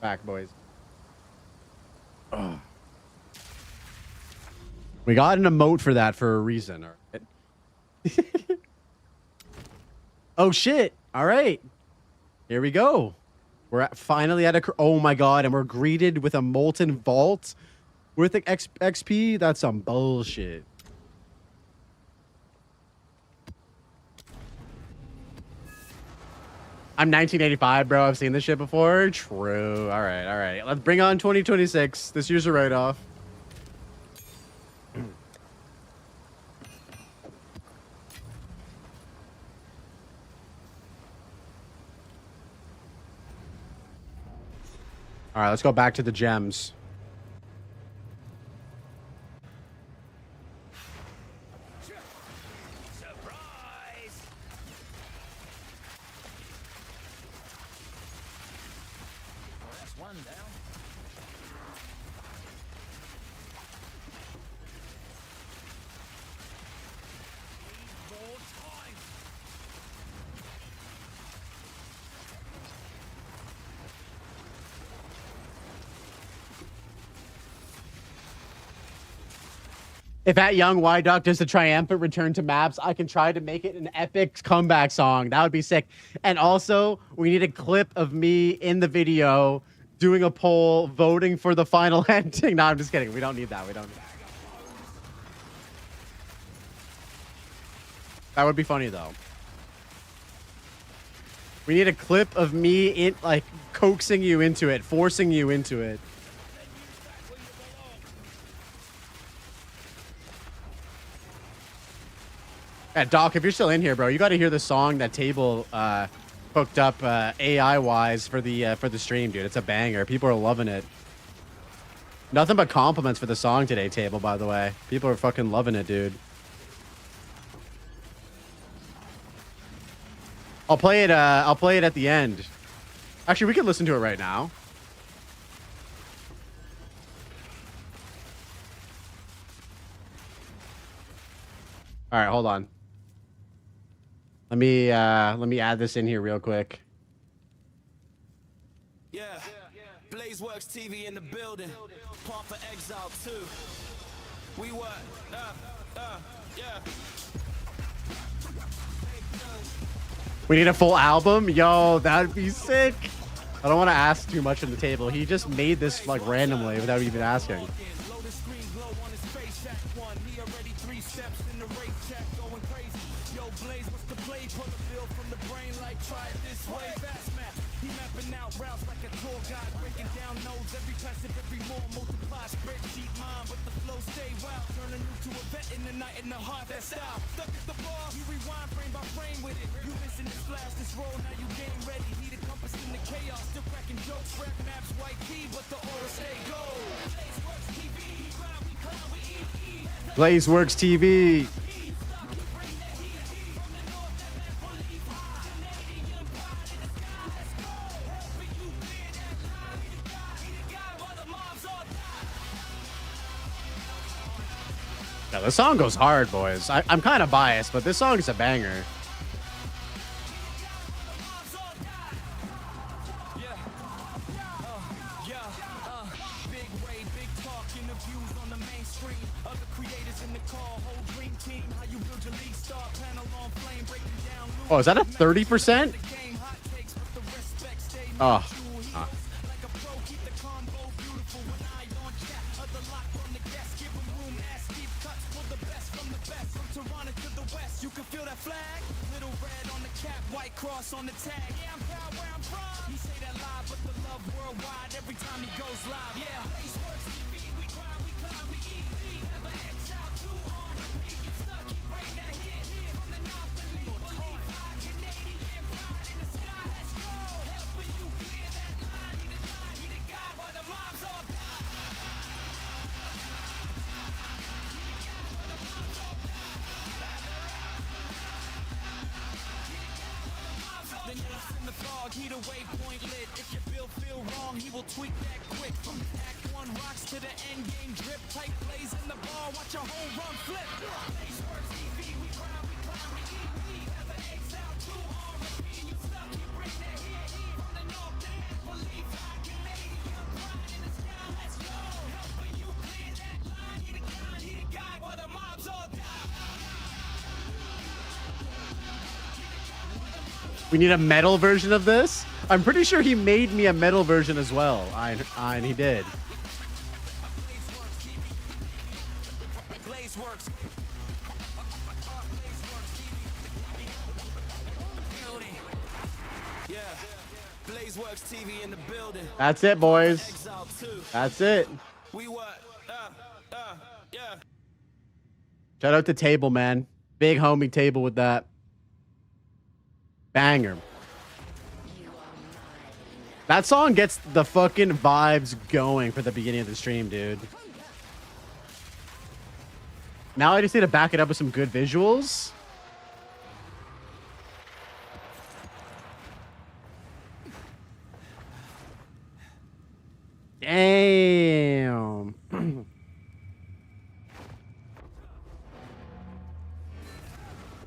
Back, boys. Ugh. We got an emote for that for a reason. All right. Oh, shit. All right. Here we go. We're finally at a... Oh, my God. And we're greeted with a Molten Vault with the XP. That's some bullshit. I'm 1985, bro. I've seen this shit before. True. All right, all right. Let's bring on 2026. This year's a write-off. All right, let's go back to the gems. If at Young Y Duck does the triumphant return to maps, I can try to make it an epic comeback song. That would be sick. And also, we need a clip of me in the video doing a poll, voting for the final ending. No, I'm just kidding. We don't need that. We don't need that. That would be funny though. We need a clip of me in like coaxing you into it, forcing you into it. Yeah, Doc, if you're still in here, bro, you got to hear the song that Table hooked up AI wise for the stream, dude. It's a banger. People are loving it. Nothing but compliments for the song today, Table. By the way, people are fucking loving it, dude. I'll play it. I'll play it at the end. Actually, we can listen to it right now. All right, hold on. Let me add this in here real quick. Yeah, Blazeworks TV in the building. Path of Exile 2. We what? Yeah. We need a full album? Yo, that'd be sick. I don't want to ask too much on the Table. He just made this like randomly without even asking. Loaded screen glow on his face. Act 1. He already 3 steps in the race track going crazy. Yo, Blaze, what's the play? Pull the bill from the brain like try it this way. Fast map. He mapping out routes like a tour guide. Breaking down nodes. Every passive, every more. Multiply spreadsheet mind. But the flow stay wild. Turning you to a vet in the night in the heart that style. Stuck at the bar. You rewind frame by frame with it. You missing this flash, this roll. Now you game ready. Need a compass in the chaos. Still cracking jokes. Rap maps, white key. But the aura stay gold. Blazeworks TV. Yeah, the song goes hard, boys. I'm kind of biased, but this song is a banger. Oh, is that a 30%? Oh. Cross on the tag. Yeah, I'm proud where I'm from. He say that live, but the love worldwide every time he goes live. Yeah. Blazeworks TV, we grind, we climb, we eat, we never exile, 2 on repeat. Get stuck, you bring that hit from the north and leave. Believe I Canadian pride in the sky. Let's go. Helping you clear that line. Need a guy while the mobs all die. Then you're in the fog, heat a waypoint lit. If your bill feel wrong, he will tweak that quick. From Act 1 rocks to the endgame drip. Tight plays in the ball, watch your whole run flip. Blazeworks TV, we grind, we climb, we eat, we never exile, 2 on repeat. You stuck, you bring that heat from the north and believe I Canadian pride in the sky. Let's go. Helping you clear that line. He the guy while the mobs all die. We need a metal version of this. I'm pretty sure he made me a metal version as well. And he did. Blazeworks. Yeah. Blazeworks TV in the building. That's it, boys. Exile 2. That's it. We what? Yeah. Shout out to Table, man. Big homie Table with that. Banger. That song gets the fucking vibes going for the beginning of the stream, dude. Now I just need to back it up with some good visuals. Damn.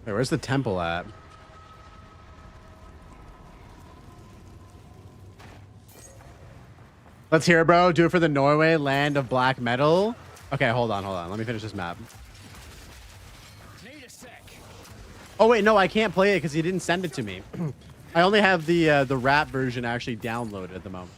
Hey, where's the temple at? Let's hear it, bro. Do it for the Norway land of black metal. Okay, hold on. Let me finish this map. Need a sec. Oh wait, no, I can't play it because he didn't send it to me. I only have the rap version actually downloaded at the moment.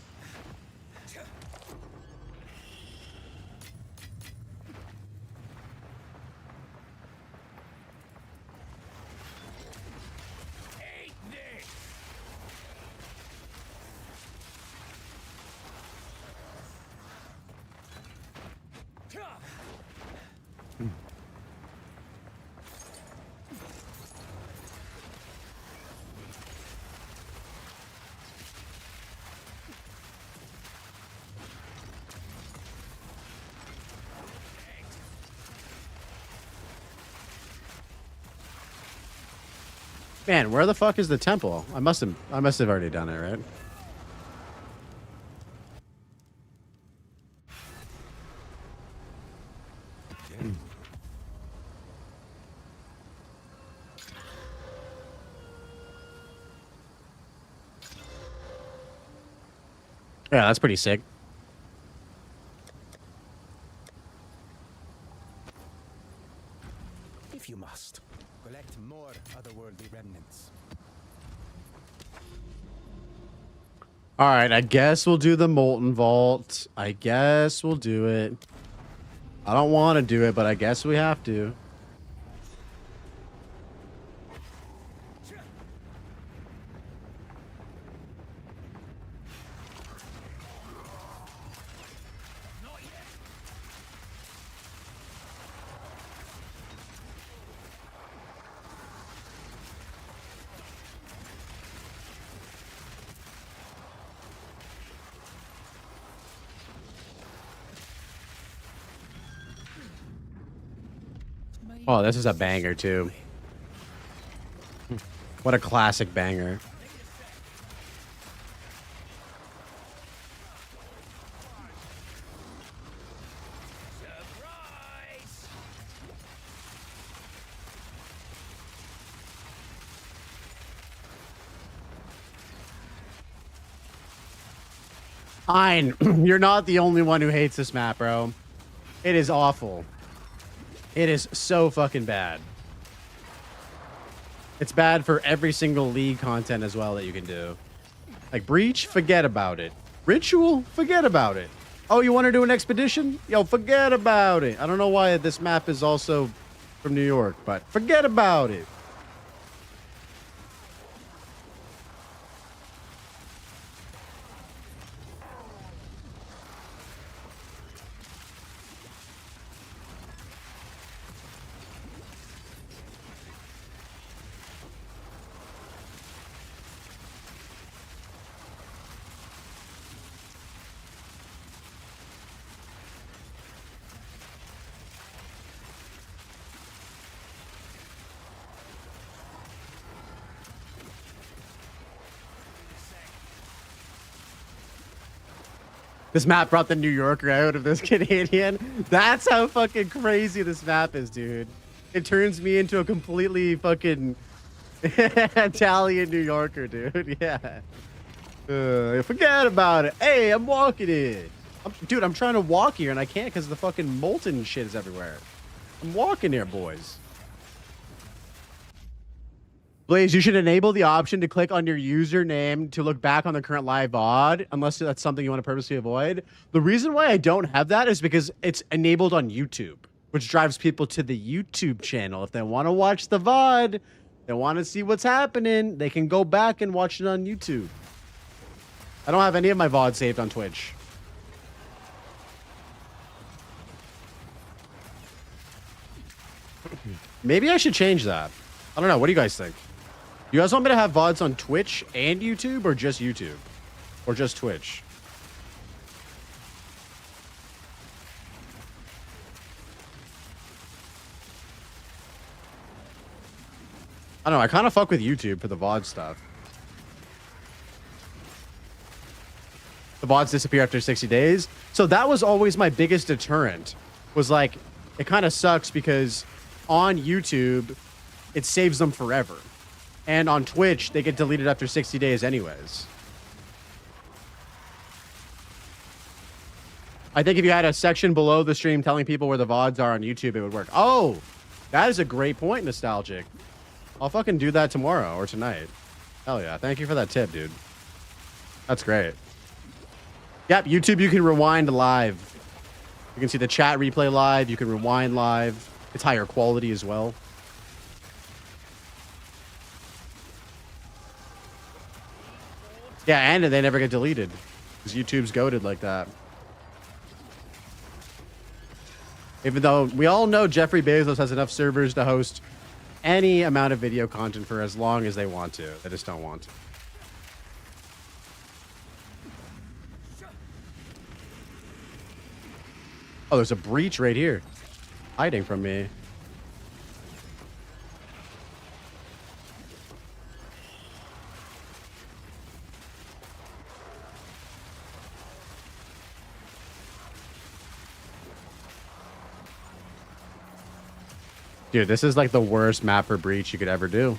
Man, where the fuck is the temple? I must have already done it, right? Yeah, that's pretty sick. If you must, collect more otherworldly remnants. All right, I guess we'll do the Molten Vault. I guess we'll do it. I don't want to do it, but I guess we have to. Oh, this is a banger, too. What a classic banger. Fine. You're not the only one who hates this map, bro. It is awful. It is so fucking bad. It's bad for every single League content as well that you can do. Like Breach, forget about it. Ritual, forget about it. Oh, you want to do an expedition? Yo, forget about it. I don't know why this map is also from New York, but forget about it. This map brought the New Yorker out of this Canadian. That's how fucking crazy this map is, dude. It turns me into a completely fucking Italian New Yorker, dude. Yeah. Forget about it. Hey, I'm walking in. Dude, I'm trying to walk here and I can't because the fucking molten shit is everywhere. I'm walking here, boys. Blaze, you should enable the option to click on your username to look back on the current live VOD, unless that's something you want to purposely avoid. The reason why I don't have that is because it's enabled on YouTube, which drives people to the YouTube channel. If they want to watch the VOD, they want to see what's happening, they can go back and watch it on YouTube. I don't have any of my VOD saved on Twitch. Maybe I should change that. I don't know. What do you guys think? You guys want me to have VODs on Twitch and YouTube, or just YouTube? Or just Twitch? I don't know. I kind of fuck with YouTube for the VOD stuff. The VODs disappear after 60 days. So that was always my biggest deterrent. Was like, it kind of sucks because on YouTube, it saves them forever. And on Twitch, they get deleted after 60 days anyways. I think if you had a section below the stream telling people where the VODs are on YouTube, it would work. Oh, that is a great point, Nostalgic. I'll fucking do that tomorrow or tonight. Hell yeah. Thank you for that tip, dude. That's great. Yep, YouTube, you can rewind live. You can see the chat replay live. You can rewind live. It's higher quality as well. Yeah, and they never get deleted because YouTube's goated like that. Even though we all know Jeffrey Bezos has enough servers to host any amount of video content for as long as they want to. They just don't want to. Oh, there's a breach right here. Hiding from me. Dude, this is like the worst map for breach you could ever do.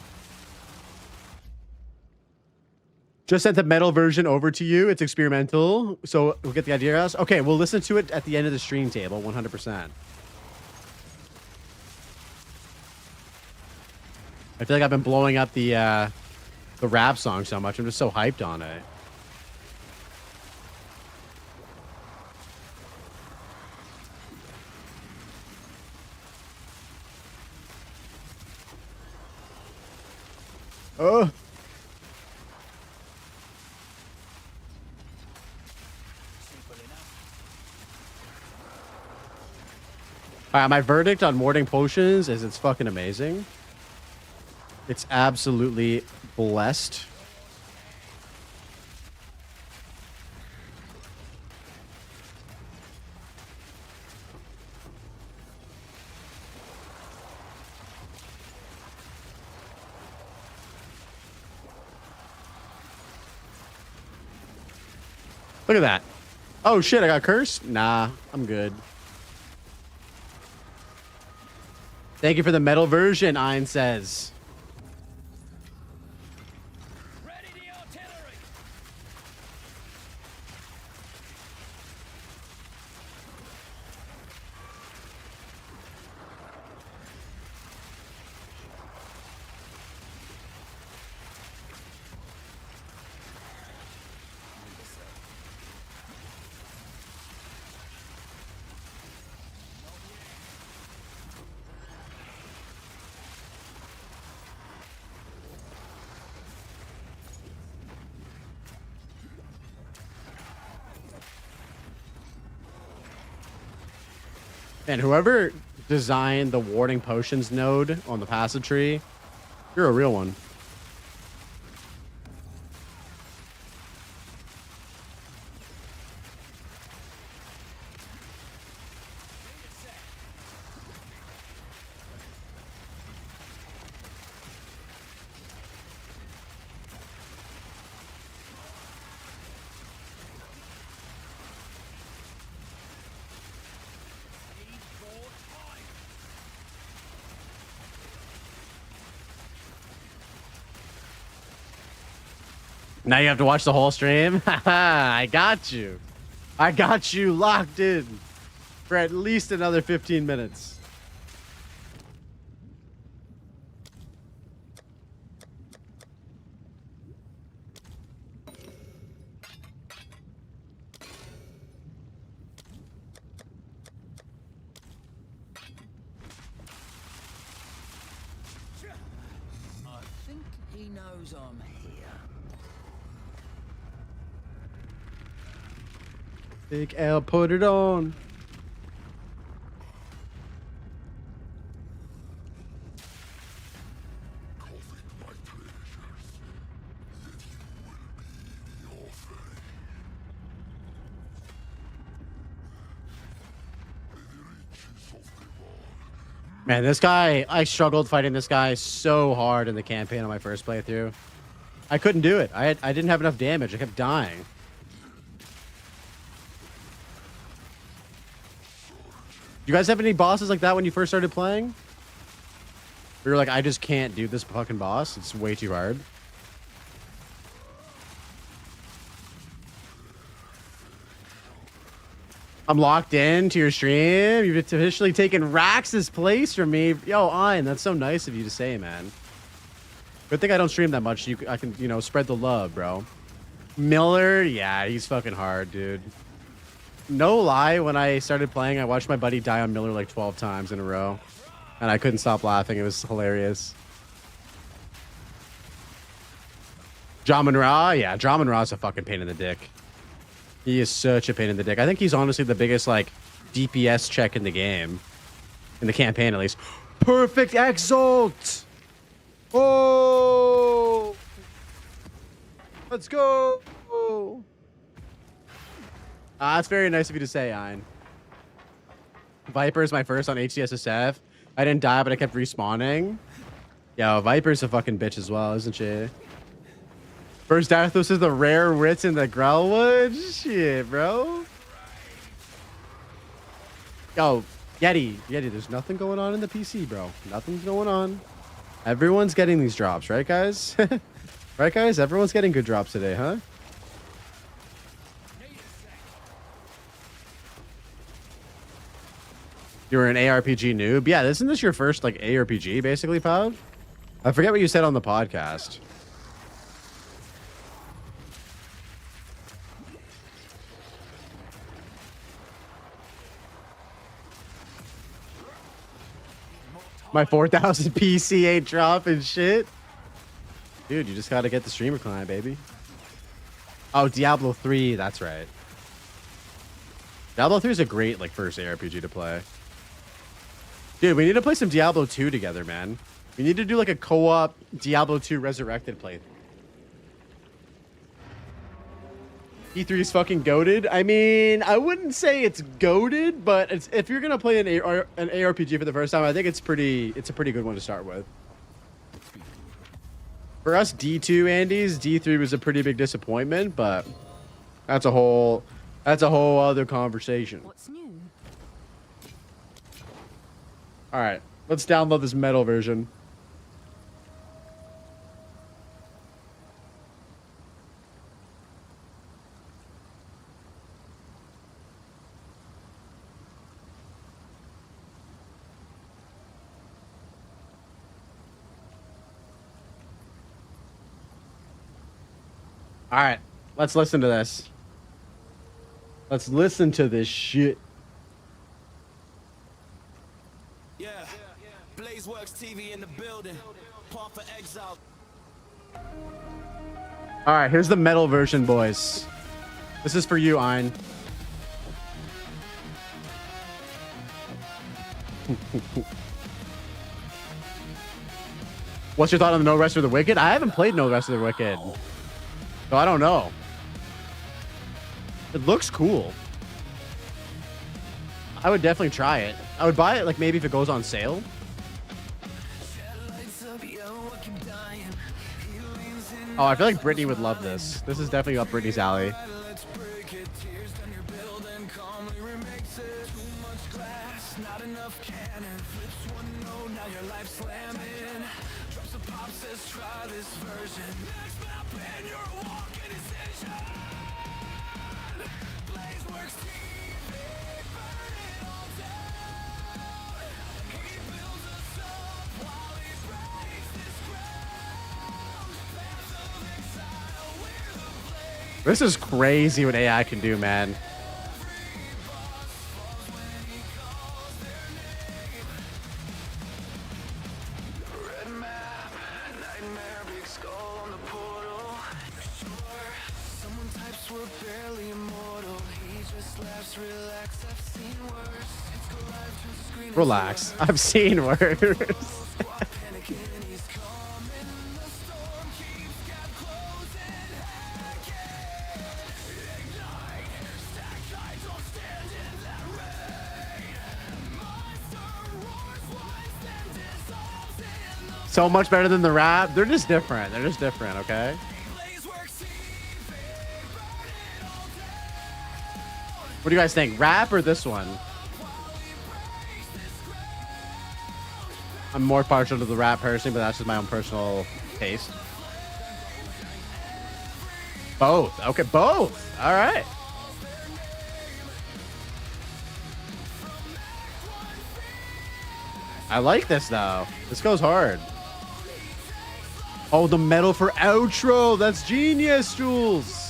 Just sent the metal version over to you. It's experimental, so we'll get the idea out. Okay, we'll listen to it at the end of the stream table, 100%. I feel like I've been blowing up the rap song so much. I'm just so hyped on it. Oh. My verdict on warding potions is it's fucking amazing. It's absolutely blessed. Look at that. Oh shit, I got cursed? Nah, I'm good. Thank you for the metal version, Ein says. Ready the artillery! Man, whoever designed the warding potions node on the passive tree, you're a real one. Now you have to watch the whole stream? I got you. I got you locked in for at least another 15 minutes. I think he knows I'm here. Big L, put it on. Man, this guy, I struggled fighting this guy so hard in the campaign on my first playthrough. I couldn't do it. I didn't have enough damage. I kept dying. You guys have any bosses like that when you first started playing? You were like, I just can't do this fucking boss. It's way too hard. I'm locked into your stream. You've officially taken Rax's place from me. Yo, Ein, that's so nice of you to say, man. Good thing I don't stream that much. I can, you know, spread the love, bro. Miller, yeah, he's fucking hard, dude. No lie, when I started playing, I watched my buddy die on Miller like 12 times in a row. And I couldn't stop laughing. It was hilarious. Draman Ra, yeah, Draman Ra's a fucking pain in the dick. He is such a pain in the dick. I think he's honestly the biggest, like, DPS check in the game. In the campaign, at least. Perfect Exalt! Oh! Let's go! That's very nice of you to say, Ein. Viper is my first on HCSSF. I didn't die, but I kept respawning. Yo, Viper's a fucking bitch as well, isn't she? First Dathos is the rare wits in the Grellwood? Shit, bro. Yo, Yeti, there's nothing going on in the PC, bro. Nothing's going on. Everyone's getting these drops, right, guys? Right, guys? Everyone's getting good drops today, huh? You're an ARPG noob? Yeah, isn't this your first, like, ARPG, basically, Pow? I forget what you said on the podcast. My 4,000 PC ain't dropping shit. Dude, you just gotta get the streamer client, baby. Oh, Diablo 3, that's right. Diablo 3 is a great, like, first ARPG to play. Dude, we need to play some Diablo 2 together, man. We need to do, like, a co-op Diablo 2 Resurrected play. E3 is fucking goated. I mean, I wouldn't say it's goated, but it's, if you're gonna play an ARPG for the first time, I think it's a pretty good one to start with. For us D2 Andes, D3 was a pretty big disappointment, but that's a whole other conversation. What's new? All right, let's download this metal version. All right, let's listen to this. Let's listen to this shit. Yeah, Blazeworks TV in the building. Path of Exile. All right, here's the metal version, boys. This is for you, Ein. What's your thought on the No Rest for the Wicked? I haven't played No Rest for the Wicked, so I don't know. It looks cool. I would definitely try it. I would buy it, like, maybe if it goes on sale. Oh, I feel like Brittany would love this. This is definitely up Brittany's alley. This is crazy what AI can do, man. Relax. I've seen worse. So much better than the rap. They're just different. They're just different, okay? What do you guys think? Rap or this one? I'm more partial to the rap personally, but that's just my own personal taste. Both. Okay, both. All right. I like this, though. This goes hard. Oh, the metal for outro. That's genius, Jules.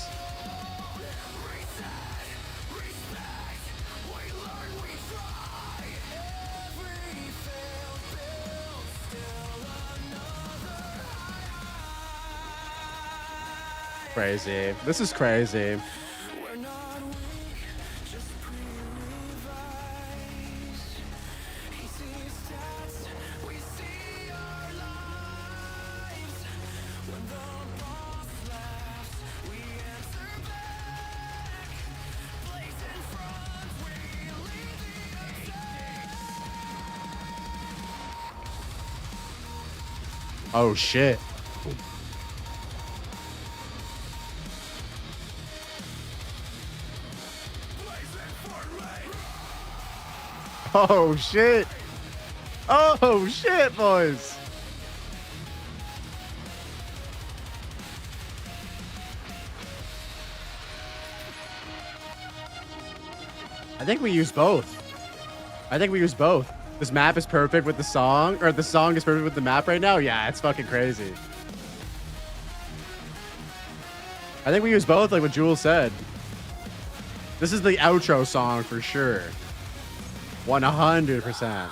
Crazy. This is crazy. Oh shit. Oh shit. Oh shit, boys. I think we use both. I think we use both. This map is perfect with the song, or the song is perfect with the map right now. Yeah, it's fucking crazy. I think we use both, like what Jules said. This is the outro song for sure. 100%.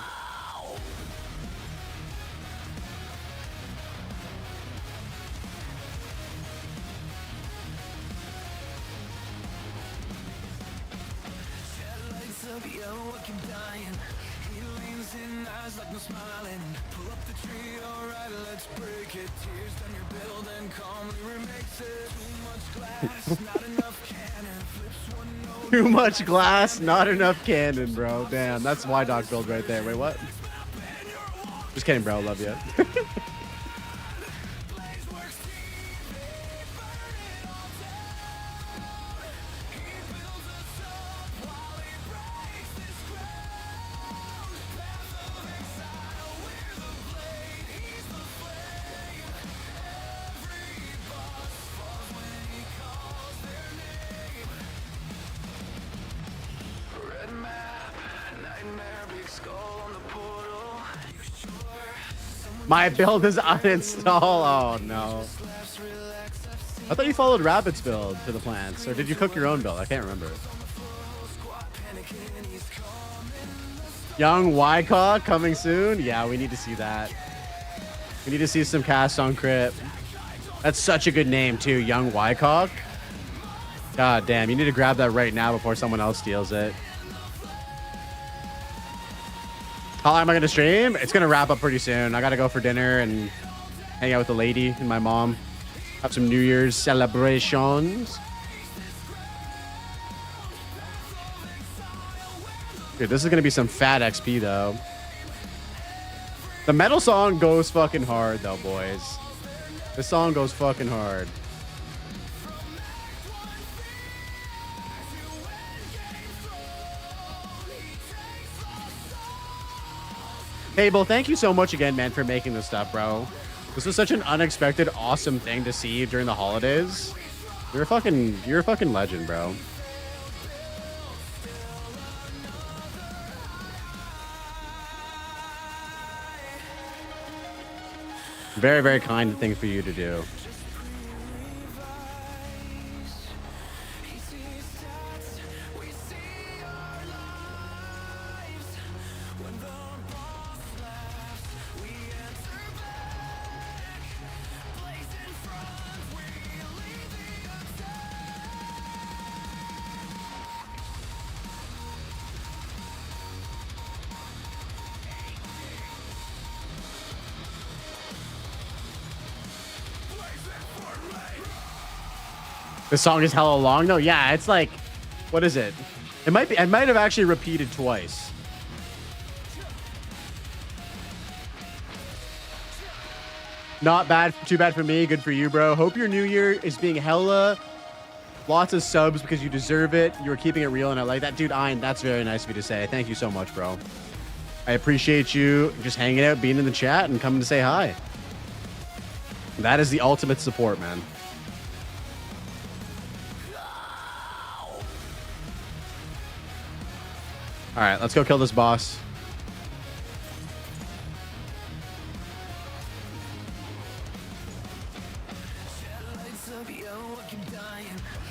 Too much glass, not enough cannon, bro. Damn, that's Y Dog build right there. Wait, what? Just kidding, bro. Love you. My build is uninstall. Oh no. I thought you followed Rabbit's build to the plants, or did you cook your own build? I can't remember. Young Wycock coming soon. Yeah, we need to see that. We need to see some cast on crit. That's such a good name too, Young Wycock. God damn, you need to grab that right now before someone else steals it. How long am I going to stream? It's going to wrap up pretty soon. I got to go for dinner and hang out with the lady and my mom. Have some New Year's celebrations. Dude, this is going to be some fat XP, though. The metal song goes fucking hard, though, boys. This song goes fucking hard. Abel, thank you so much again, man, for making this stuff, bro. This was such an unexpected, awesome thing to see during the holidays. You're a fucking legend, bro. Very, very kind thing for you to do. The song is hella long though. Yeah, it's like, what is it? It might be. I might have actually repeated twice. Not bad. Too bad for me. Good for you, bro. Hope your new year is being hella. Lots of subs because you deserve it. You were keeping it real and I like that, dude. Ein, that's very nice of you to say. Thank you so much, bro. I appreciate you just hanging out, being in the chat, and coming to say hi. That is the ultimate support, man. All right, let's go kill this boss.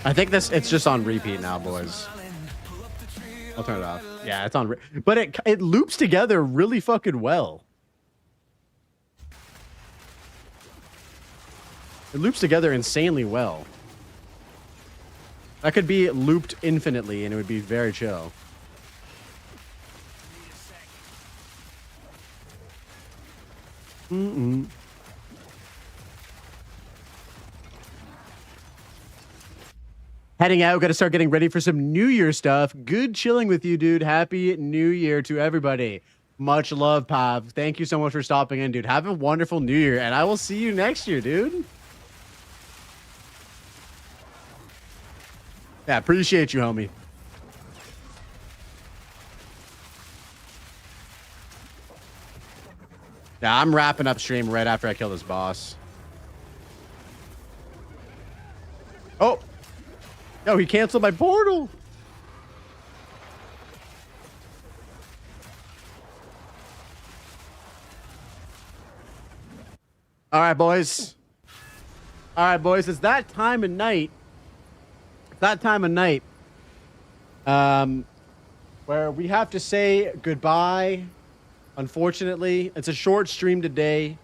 I think it's just on repeat now, boys. I'll turn it off. Yeah, it's on. But it loops together really fucking well. It loops together insanely well. That could be looped infinitely, and it would be very chill. Heading out, got to start getting ready for some New Year stuff. Good chilling with you, dude. Happy New Year to everybody. Much love, Pav. Thank you so much for stopping in, dude. Have a wonderful New Year, and I will see you next year, dude. Yeah, appreciate you, homie. Yeah, I'm wrapping up stream right after I kill this boss. Oh! No, he canceled my portal! All right, boys. All right, boys. It's that time of night. It's that time of night. Where we have to say goodbye. Unfortunately, it's a short stream today.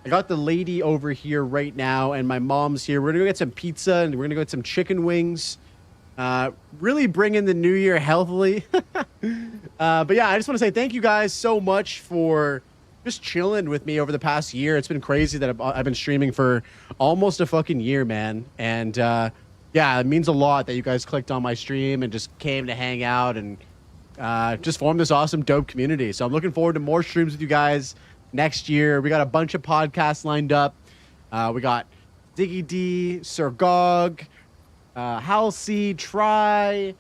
I got the lady over here right now, and my mom's here. We're gonna go get some pizza, and we're gonna go get some chicken wings. Really bring in the new year healthily. But yeah, I just want to say thank you guys so much for just chilling with me over the past year. It's been crazy that I've been streaming for almost a fucking year, man. And yeah, it means a lot that you guys clicked on my stream and just came to hang out and just form this awesome, dope community. So I'm looking forward to more streams with you guys next year. We got a bunch of podcasts lined up. We got Diggy D, Sir Gog, Halsey, Try,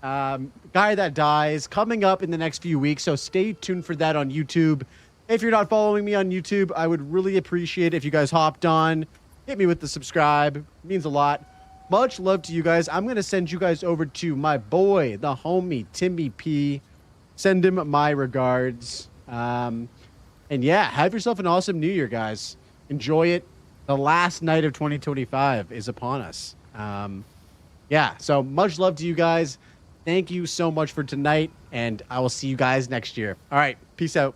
Guy That Dies coming up in the next few weeks. So stay tuned for that on YouTube. If you're not following me on YouTube, I would really appreciate it if you guys hopped on. Hit me with the subscribe. It means a lot. Much love to you guys. I'm going to send you guys over to my boy, the homie, Timmy P. Send him my regards. And yeah, have yourself an awesome New Year, guys. Enjoy it. The last night of 2025 is upon us. Yeah, so much love to you guys. Thank you so much for tonight, and I will see you guys next year. All right, peace out.